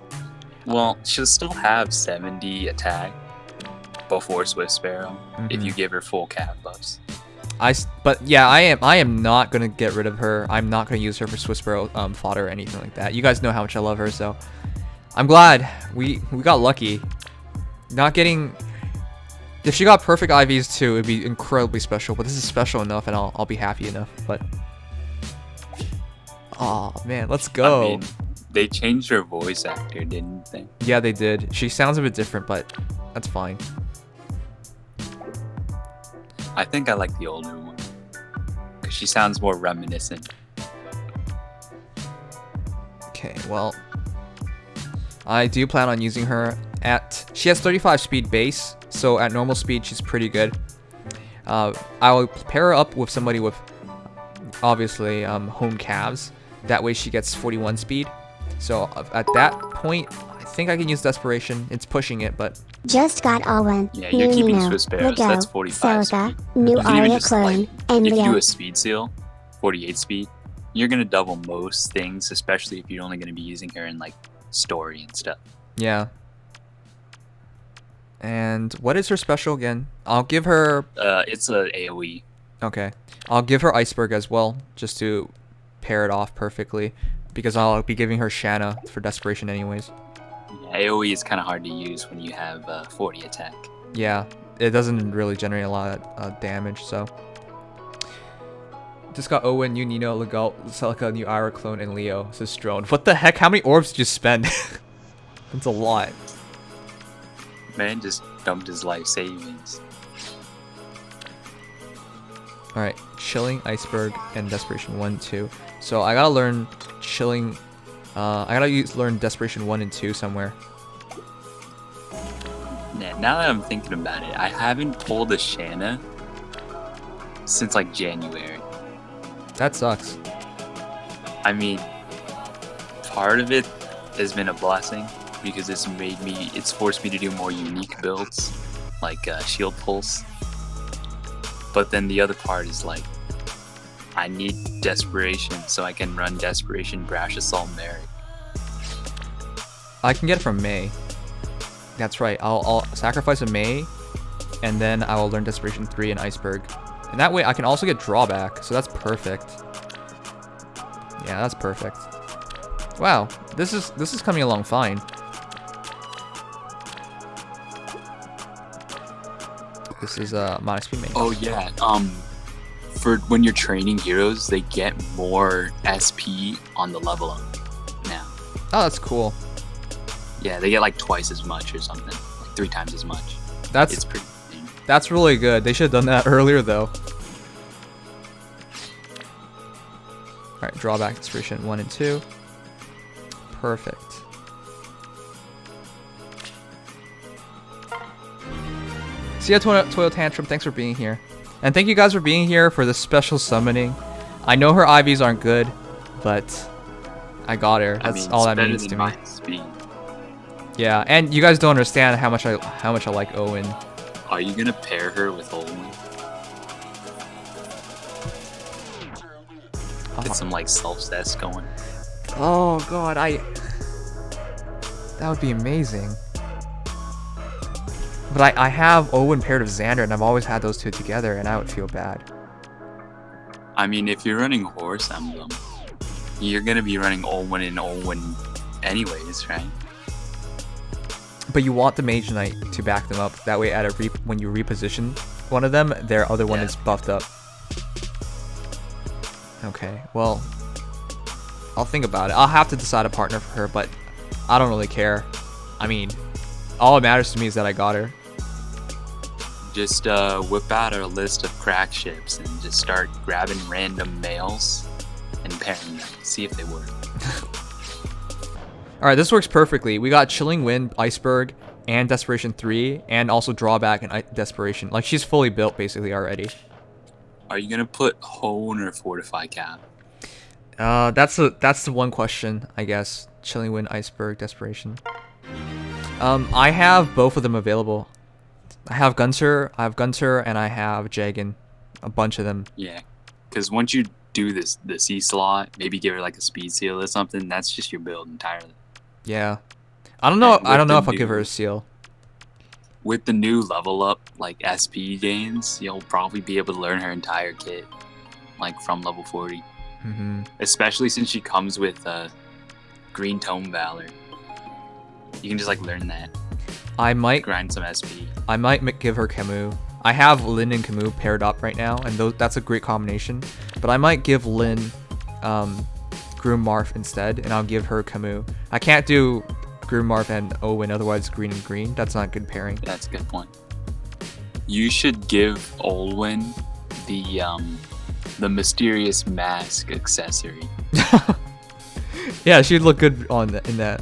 H: Well, she'll still have 70 attack before Swift Sparrow if you give her full cap buffs.
A: But yeah, I am not gonna get rid of her. I'm not gonna use her for Swiss Sparrow fodder or anything like that. You guys know how much I love her, so I'm glad we got lucky. Not getting. If she got perfect IVs too, it'd be incredibly special. But this is special enough, and I'll be happy enough. But oh man, let's go.
H: I mean, they changed her voice actor, didn't they?
A: Yeah, they did. She sounds a bit different, but that's fine.
H: I think I like the older one because she sounds more reminiscent.
A: Okay, well, I do plan on using her at. She has 35 speed base, so at normal speed she's pretty good. I will pair her up with somebody with obviously home calves. That way she gets 41 speed. So at that point, I think I can use desperation. It's pushing it, but
B: Just got Alwyn,
H: Yeah, you're
B: new
H: keeping
B: Nino,
H: Swiss Sparrows,
B: Lego,
H: that's 45
B: Celica,
H: speed.
B: new
H: You can even
B: Aria
H: just,
B: clone,
H: like,
B: and
H: if you do
B: Leo.
H: a speed seal, 48 speed, you're gonna double most things, especially if you're only gonna be using her in like story and stuff.
A: yeah. And what is her special again? I'll give her.
H: It's a AOE.
A: Okay, I'll give her Iceberg as well, just to pair it off perfectly, because I'll be giving her Shanna for desperation anyways.
H: Yeah, AOE is kind of hard to use when you have 40 attack.
A: Yeah, it doesn't really generate a lot of damage, so. Just got Owen, new Nino, Legal, Celica, new Ira clone, and Leo. Says Drone. What the heck? How many orbs did you spend? That's a lot.
H: Man just dumped his life savings.
A: Alright, Chilling, Iceberg, and Desperation 1, 2. So I gotta learn Chilling. I gotta learn Desperation 1 and 2 somewhere.
H: Yeah, now that I'm thinking about it, I haven't pulled a Shanna since like January.
A: That sucks.
H: I mean, part of it has been a blessing because it's forced me to do more unique builds, like Shield Pulse. But then the other part is like, I need Desperation so I can run Desperation, Brash Assault, Merrick.
A: I can get it from May. That's right. I'll sacrifice a May, and then I will learn Desperation 3 and Iceberg. And that way I can also get drawback, so that's perfect. Yeah, that's perfect. Wow, this is coming along fine. This is minus speed main.
H: Oh yeah, for when you're training heroes, they get more SP on the level up now.
A: Oh, that's cool.
H: Yeah, they get like twice as much or something, like 3 times as much.
A: That's
H: It's pretty.
A: That's really good. They should have done that earlier, though. Alright, drawback inspiration 1 and 2. Perfect. See ya, Toil Tantrum. Thanks for being here. And thank you guys for being here for this special summoning. I know her IVs aren't good, but I got her. That's all that means to me.
H: Speed.
A: Yeah, and you guys don't understand how much I like Owen.
H: Are you gonna pair her with Olin? Get some like self-stats going.
A: Oh god, that would be amazing. But I have Owen paired with Xander, and I've always had those two together, and I would feel bad.
H: I mean, if you're running Horse Emblem, you're gonna be running Olin and Olin anyways, right?
A: But you want the Mage Knight to back them up. That way, when you reposition one of them, their other one is buffed up. Okay, well, I'll think about it. I'll have to decide a partner for her, but I don't really care. I mean, all that matters to me is that I got her.
H: Just whip out a list of crack ships and just start grabbing random males and pairing them. See if they work.
A: Alright, this works perfectly. We got Chilling Wind, Iceberg, and Desperation 3, and also Drawback and Desperation. Like, she's fully built, basically, already.
H: Are you gonna put Hone or Fortify Cap?
A: That's the one question, I guess. Chilling Wind, Iceberg, Desperation. I have both of them available. I have Gunter, and I have Jagan. A bunch of them.
H: Yeah, because once you do the C slot, maybe give her like a speed seal or something, that's just your build entirely.
A: Yeah. I don't know if I'll give her a
H: new-
A: seal.
H: With the new level up, like SP gains, you'll probably be able to learn her entire kit, like from level 40.
A: Mm-hmm.
H: Especially since she comes with Green Tome Valor. You can just like learn that,
A: I might
H: grind some SP.
A: give her Camus. I have Lin and Camus paired up right now, and that's a great combination. But I might give Lin Groom Marth instead, and I'll give her Camus. I can't do Groom Marth and Owen, otherwise green and green. That's not a good pairing.
H: That's a good point. You should give Olwen the mysterious mask accessory.
A: Yeah, she'd look good in that.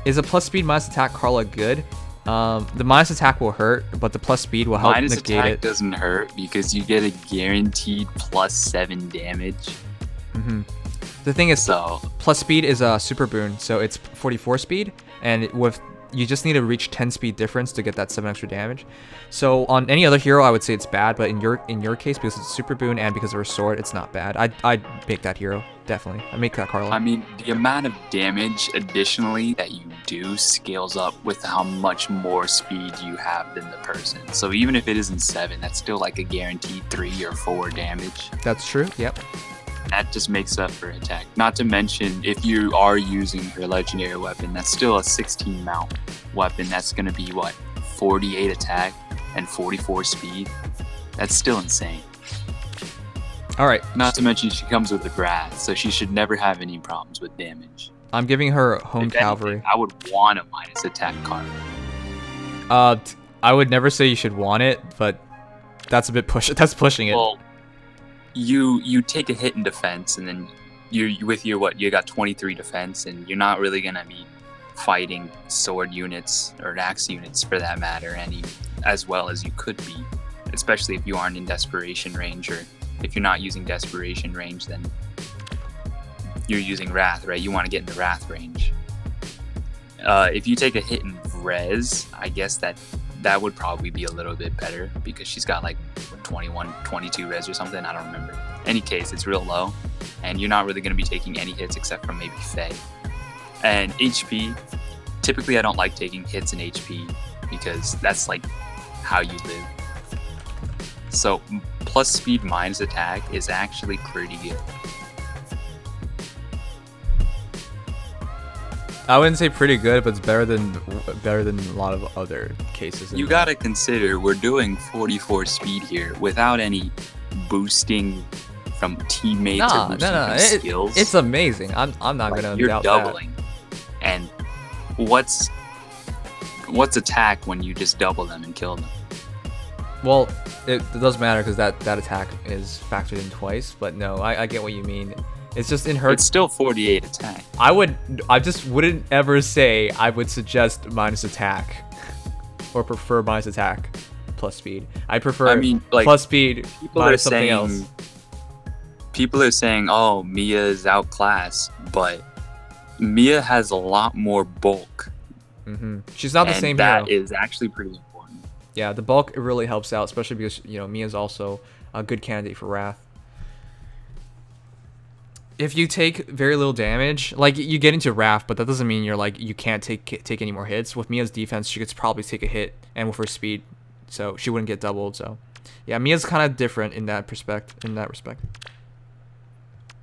A: Is a plus speed minus attack Carla good? The minus attack will hurt, but the plus speed will help
H: Minus
A: negate
H: attack
A: it.
H: doesn't hurt because you get a guaranteed +7 damage.
A: Mm-hmm. The thing is,
H: So
A: plus speed is a super boon, so it's 44 speed, and you just need to reach 10 speed difference to get that 7 extra damage. So on any other hero, I would say it's bad, but in your case, because it's super boon and because of her sword, it's not bad. I'd make that hero, definitely. I'd make that Carla.
H: I mean, the amount of damage additionally that you do scales up with how much more speed you have than the person. So even if it isn't 7, that's still like a guaranteed 3 or 4 damage.
A: That's true. Yep.
H: That just makes up for attack. Not to mention, if you are using her legendary weapon, that's still a 16 mount weapon. That's going to be, what, 48 attack and 44 speed? That's still insane.
A: All right.
H: Not to mention, she comes with the Wrath, so she should never have any problems with damage.
A: I'm giving her Home
H: If anything,
A: Cavalry.
H: I would want a minus attack card.
A: I would never say you should want it, but that's a bit that's pushing it.
H: Well, you take a hit in defense, and then you with your you got 23 defense, and you're not really gonna be fighting sword units or axe units for that matter any as well as you could be, especially if you aren't in desperation range, or if you're not using desperation range, then you're using Wrath, right? You want to get in the Wrath range. If you take a hit in res, I guess that would probably be a little bit better because she's got like 21, 22 res or something. I don't remember. Any case, it's real low, and you're not really going to be taking any hits except from maybe Faye. And HP, typically I don't like taking hits in HP because that's like how you live. So plus speed minus attack is actually pretty good.
A: I wouldn't say pretty good, but it's better than a lot of other cases.
H: You gotta consider we're doing 44 speed here without any boosting from teammates or boosting from skills.
A: It's amazing. I'm not
H: Like,
A: gonna
H: you're
A: doubt
H: doubling. And what's attack when you just double them and kill them?
A: that. Well, it does matter because that attack is factored in twice. But no, I get what you mean. It's just in her.
H: It's still 48 attack.
A: I just wouldn't ever say I would suggest minus attack or prefer minus attack plus speed. I prefer plus speed minus something else.
H: People are saying, oh, Mia is outclassed, but Mia has a lot more bulk.
A: She's not the same
H: hero. That
A: hero.
H: is actually pretty important.
A: Yeah, the bulk really helps out, especially because Mia's also a good candidate for Wrath. If you take very little damage, like you get into Wrath, but that doesn't mean you can't take any more hits. With Mia's defense, she could probably take a hit, and with her speed, so she wouldn't get doubled. So, yeah, Mia's kind of different in that respect.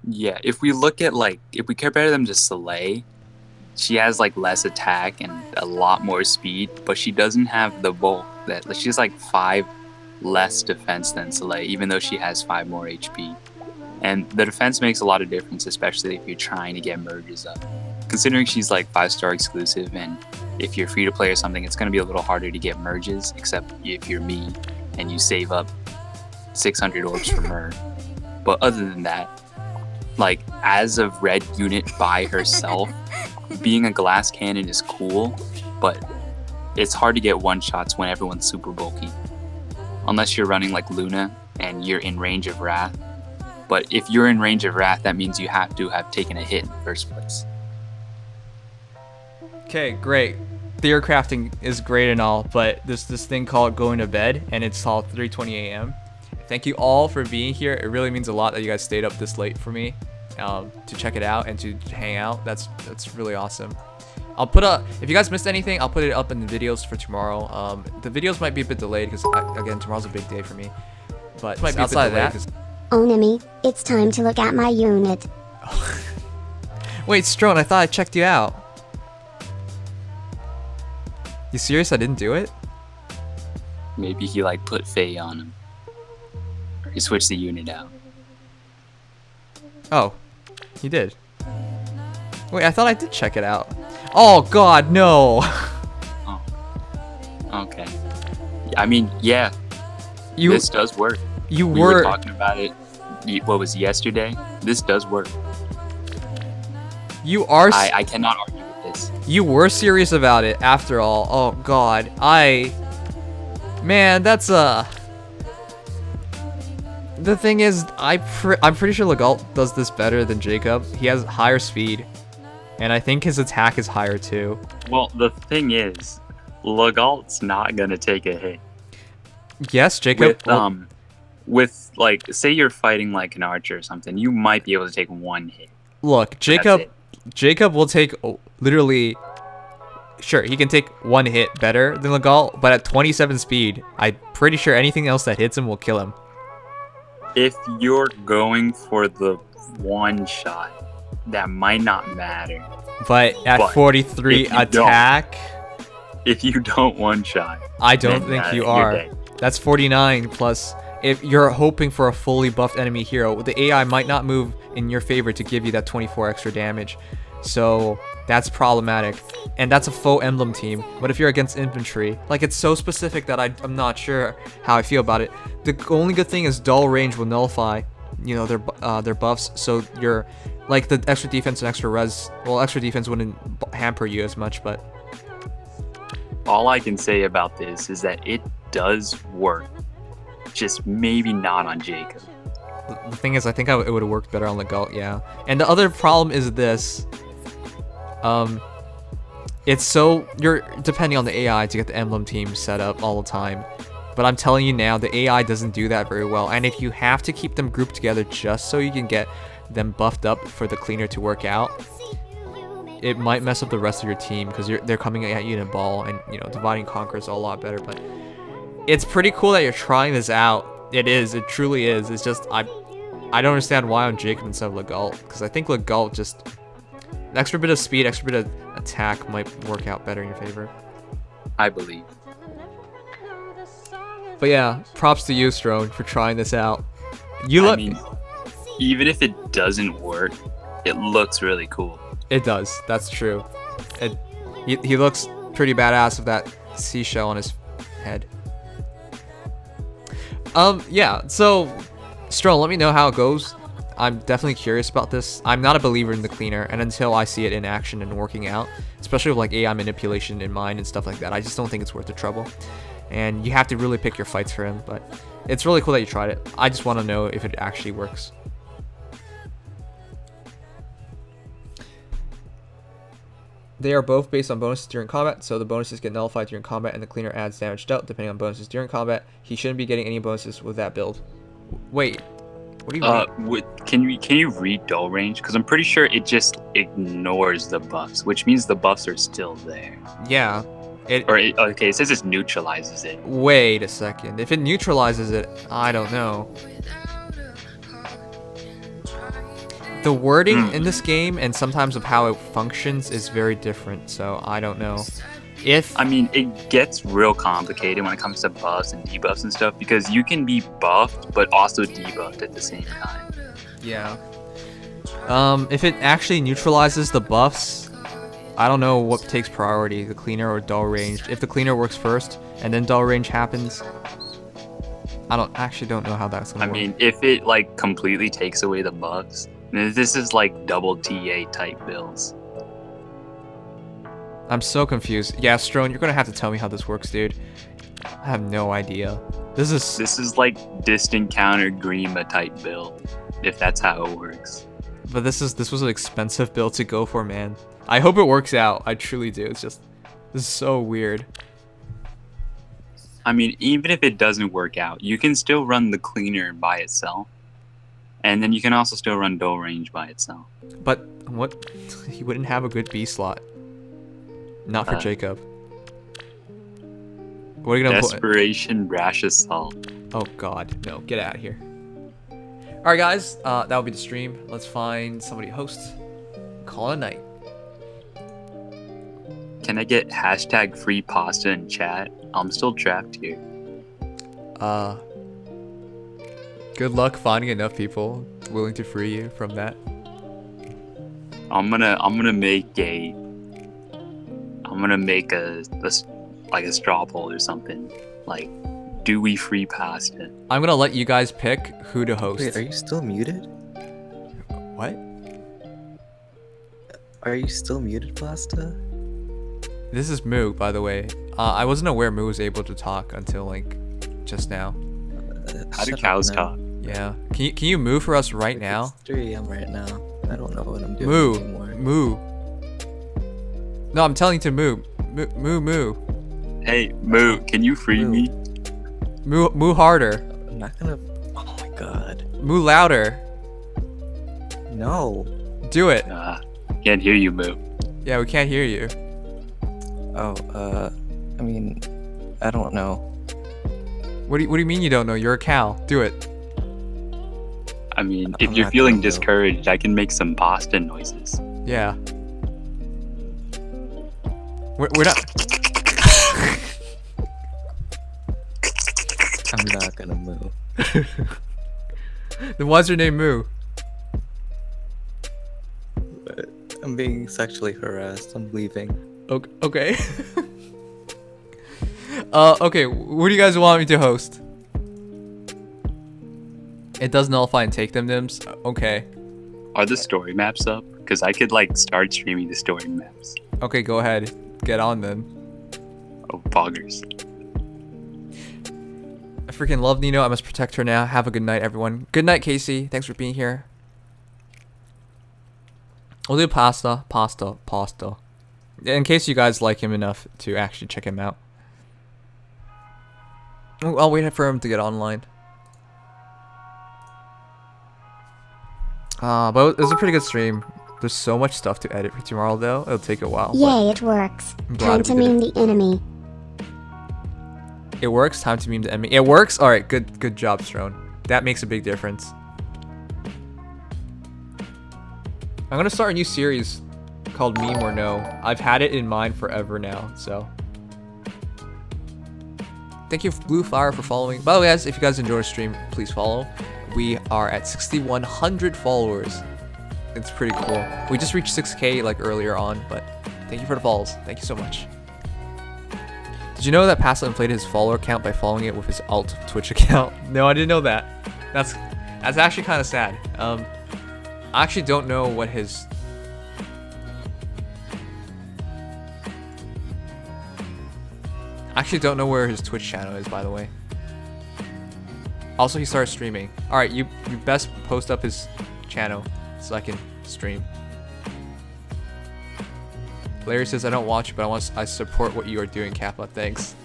H: Yeah, if we look at if we compare them to Soleil, she has less attack and a lot more speed, but she doesn't have the bulk that she's 5 less defense than Soleil, even though she has 5 more HP. And the defense makes a lot of difference, especially if you're trying to get merges up. Considering she's 5-star exclusive, and if you're free to play or something, it's going to be a little harder to get merges, except if you're me and you save up 600 orbs from her. But other than that, as a red unit by herself, being a glass cannon is cool, but it's hard to get one-shots when everyone's super bulky. Unless you're running like Luna and you're in range of Wrath. But if you're in range of Wrath, that means you have to have taken a hit in the first place.
A: Okay, great. Theory crafting is great and all, but there's this thing called going to bed, and it's called 3:20 a.m. Thank you all for being here. It really means a lot that you guys stayed up this late for me to check it out and to hang out. That's really awesome. I'll put if you guys missed anything, I'll put it up in the videos for tomorrow. The videos might be a bit delayed because again, tomorrow's a big day for me. But outside of that,
B: Onemi, it's time to look at my unit.
A: wait, Strone, I thought I checked you out. You serious? I didn't do it?
H: Maybe he put Faye on him. Or he switched the unit out.
A: Oh, he did. Wait, I thought I did check it out. Oh God, no.
H: Oh. Okay. I mean, yeah. This does work. We were talking about it. What was yesterday? This does work.
A: You are.
H: I cannot argue with this.
A: You were serious about it after all. Oh God, man, that's The thing is, I'm pretty sure Legault does this better than Jacob. He has higher speed, and I think his attack is higher too.
H: Well, the thing is, Legault's not gonna take a hit.
A: Yes, Jacob.
H: With say you're fighting an archer or something, you might be able to take one hit.
A: Look, Jacob will take literally. Sure, he can take one hit better than Legault, but at 27 speed, I'm pretty sure anything else that hits him will kill him.
H: If you're going for the one shot, that might not matter.
A: But at 43 attack,
H: if you don't one shot,
A: I don't think you are. That's 49 plus. If you're hoping for a fully buffed enemy hero, the AI might not move in your favor to give you that 24 extra damage. So that's problematic. And that's a faux emblem team. But if you're against infantry, it's so specific that I'm not sure how I feel about it. The only good thing is dull range will nullify, their buffs. So you're the extra defense and extra res. Well, extra defense wouldn't hamper you as much, but
H: all I can say about this is that it does work. Just maybe not on Jacob.
A: The thing is, I think it would have worked better on Legault, yeah. And the other problem is this. You're depending on the AI to get the emblem team set up all the time. But I'm telling you now, the AI doesn't do that very well. And if you have to keep them grouped together just so you can get them buffed up for the cleaner to work out, it might mess up the rest of your team because they're coming at you in a ball, and divide and conquer is a lot better. But it's pretty cool that you're trying this out. It truly is. It's just I don't understand why on Jacob instead of Legault, because I think Legault just extra bit of speed, extra bit of attack might work out better in your favor.
H: I believe.
A: But yeah, props to you, Strone, for trying this out. You
H: I mean, even if it doesn't work, it looks really cool.
A: It does. That's true. He looks pretty badass with that seashell on his head. Yeah. So, Strone, let me know how it goes. I'm definitely curious about this. I'm not a believer in the cleaner, and until I see it in action and working out, especially with like AI manipulation in mind and stuff like that, I just don't think it's worth the trouble. And you have to really pick your fights for him, but it's really cool that you tried it. I just want to know if it actually works. They are both based on bonuses during combat, so the bonuses get nullified during combat and the cleaner adds damage dealt depending on bonuses during combat. He shouldn't be getting any bonuses with that build. Wait, what do you mean?
H: Can you read dull range? Because I'm pretty sure it just ignores the buffs, which means the buffs are still there.
A: Yeah.
H: Okay, it says it neutralizes it.
A: Wait a second. If it neutralizes it, I don't know. The wording in this game and sometimes of how it functions is very different, so I don't know.
H: I mean, it gets real complicated when it comes to buffs and debuffs and stuff, because you can be buffed but also debuffed at the same time.
A: Yeah. If it actually neutralizes the buffs, I don't know what takes priority, the cleaner or dull range. If the cleaner works first and then dull range happens, I actually don't know how that's gonna work.
H: I mean, if it like completely takes away the buffs, this is like double TA type builds.
A: I'm so confused. Yeah, Strone, you're gonna have to tell me how this works, dude. I have no idea. This is
H: like distant counter Grima type build, if that's how it works.
A: But this was an expensive build to go for, man. I hope it works out. I truly do. It's just, this is so weird.
H: I mean, even if it doesn't work out, you can still run the cleaner by itself. And then you can also still run dull range by itself.
A: But what? He wouldn't have a good B slot. Not for Jacob. What are you gonna put?
H: Desperation Brash Assault.
A: Oh god, no. Get out of here. Alright guys, that will be the stream. Let's find somebody to host. Call it a night.
H: Can I get hashtag free pasta in chat? I'm still trapped here.
A: Good luck finding enough people willing to free you from that.
H: I'm gonna make a like a straw poll or something. Like, do we free pasta?
A: I'm gonna let you guys pick who to host.
I: Wait, are you still muted?
A: What?
I: Are you still muted, Pasta?
A: This is Moo, by the way. I wasn't aware Moo was able to talk until like just now.
H: How do cows talk?
A: Yeah. Can you moo for us right now?
I: It's 3 AM right now. I don't know what I'm doing
A: Moo.
I: anymore.
A: Moo. No, I'm telling you to moo. Moo moo.
H: Hey, Moo, can you free me?
A: Moo harder.
I: I'm not gonna. Oh my god.
A: Moo louder.
I: No.
A: Do it.
H: Can't hear you, Moo.
A: Yeah, we can't hear you.
I: Oh, I mean, I don't know.
A: What do you mean you don't know? You're a cow. Do it.
H: I mean,
I: I'm
H: if you're
I: not
H: feeling
I: gonna know.
H: discouraged, I can make some pasta noises.
A: Yeah. We're not.
I: I'm not gonna move.
A: Then why's your name Moo?
I: I'm being sexually harassed. I'm leaving.
A: Okay. Okay, what do you guys want me to host? It does nullify and take them, Nims. Okay.
H: Are the story maps up? Because I could like start streaming the story maps.
A: Okay, go ahead. Get on then.
H: Oh, poggers.
A: I freaking love Nino. I must protect her now. Have a good night, everyone. Good night, Casey. Thanks for being here. We'll do pasta. In case you guys like him enough to actually check him out. I'll wait for him to get online. But it was a pretty good stream. There's so much stuff to edit for tomorrow, though. It'll take a while.
B: Yay, it works.
A: I'm glad
B: Time
A: we
B: to
A: did
B: meme the enemy.
A: It works. Time to meme the enemy. It works. All right. Good job, Strone. That makes a big difference. I'm gonna start a new series called Meme or No. I've had it in mind forever now, so. Thank you, Blue Flower, for following. By the way, guys, if you guys enjoy the stream, please follow. We are at 6,100 followers. It's pretty cool. We just reached 6K like earlier on, but thank you for the follows. Thank you so much. Did you know that Pasta inflated his follower count by following it with his alt Twitch account? No, I didn't know that. That's actually kind of sad. I actually don't know what his... I actually don't know where his Twitch channel is, by the way. Also, he started streaming. Alright, you best post up his channel so I can stream. Larry says, I don't watch, but I support what you are doing, Kappa. Thanks.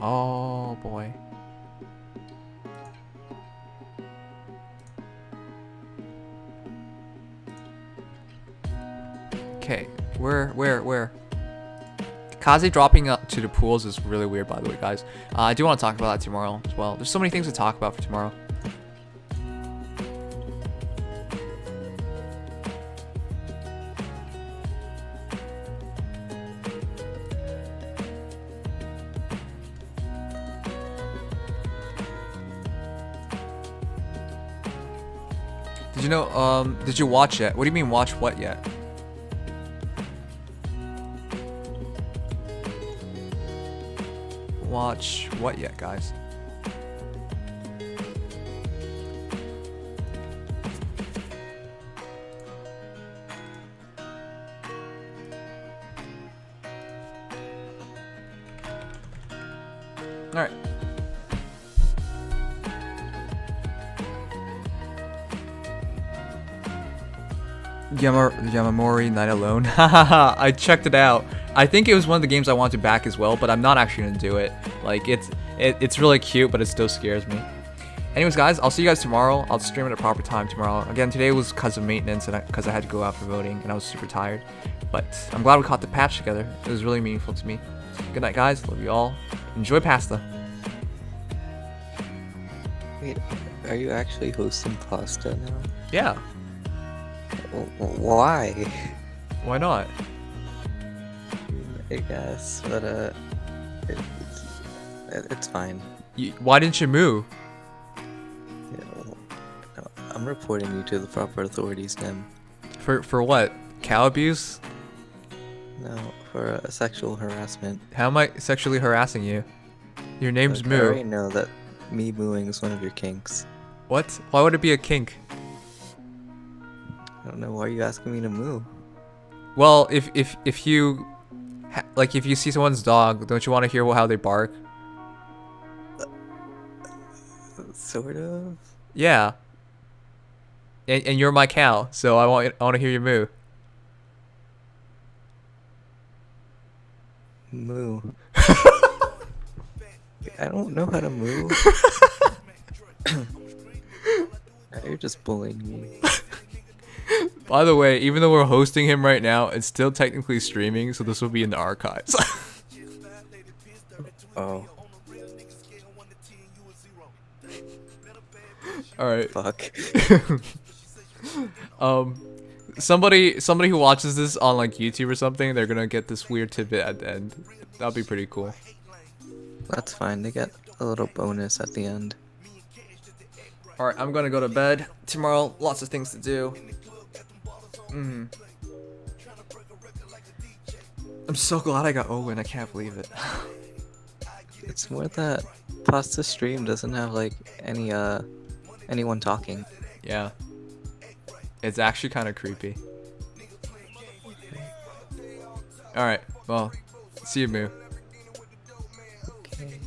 A: Oh, boy. Okay, where? Kaze dropping up to the pools is really weird, by the way, guys. I do want to talk about that tomorrow as well. There's so many things to talk about for tomorrow. Did you know, did you watch yet? What do you mean watch what yet? Watch what yet, guys? All right. Yamamori Night Alone. Hahaha, I checked it out. I think it was one of the games I wanted to back as well, but I'm not actually gonna do it. Like, it's really cute, but it still scares me. Anyways, guys, I'll see you guys tomorrow. I'll stream at a proper time tomorrow. Again, today was because of maintenance and because I had to go out for voting, and I was super tired. But I'm glad we caught the patch together. It was really meaningful to me. Good night, guys. Love you all. Enjoy pasta.
I: Wait, are you actually hosting pasta now?
A: Yeah.
I: Why?
A: Why not?
I: I guess, but it's fine.
A: Why didn't you move?
I: Yeah, well, no, I'm reporting you to the proper authorities, Nim.
A: For what? Cow abuse?
I: No, for sexual harassment.
A: How am I sexually harassing you? Your name's
I: Look, I already
A: Moo.
I: know that me mooing is one of your kinks.
A: What? Why would it be a kink?
I: I don't know, why are you asking me to moo?
A: Well, if you like if you see someone's dog, don't you want to hear how they bark?
I: Sort of.
A: Yeah. And you're my cow, so I want to hear you moo.
I: Moo. I don't know how to moo. Now you're just bullying me.
A: By the way, even though we're hosting him right now, it's still technically streaming, so this will be in the archives.
I: Oh.
A: Alright.
I: Fuck.
A: Somebody who watches this on like YouTube or something, they're gonna get this weird tidbit at the end. That'll be pretty cool.
I: That's fine, they get a little bonus at the end.
A: Alright, I'm gonna go to bed. Tomorrow, lots of things to do. I'm so glad I got Owen, I can't believe it.
I: It's more that Pasta stream doesn't have like any anyone talking.
A: Yeah. It's actually kind of creepy. Alright, well, see you, Moo.
I: Okay.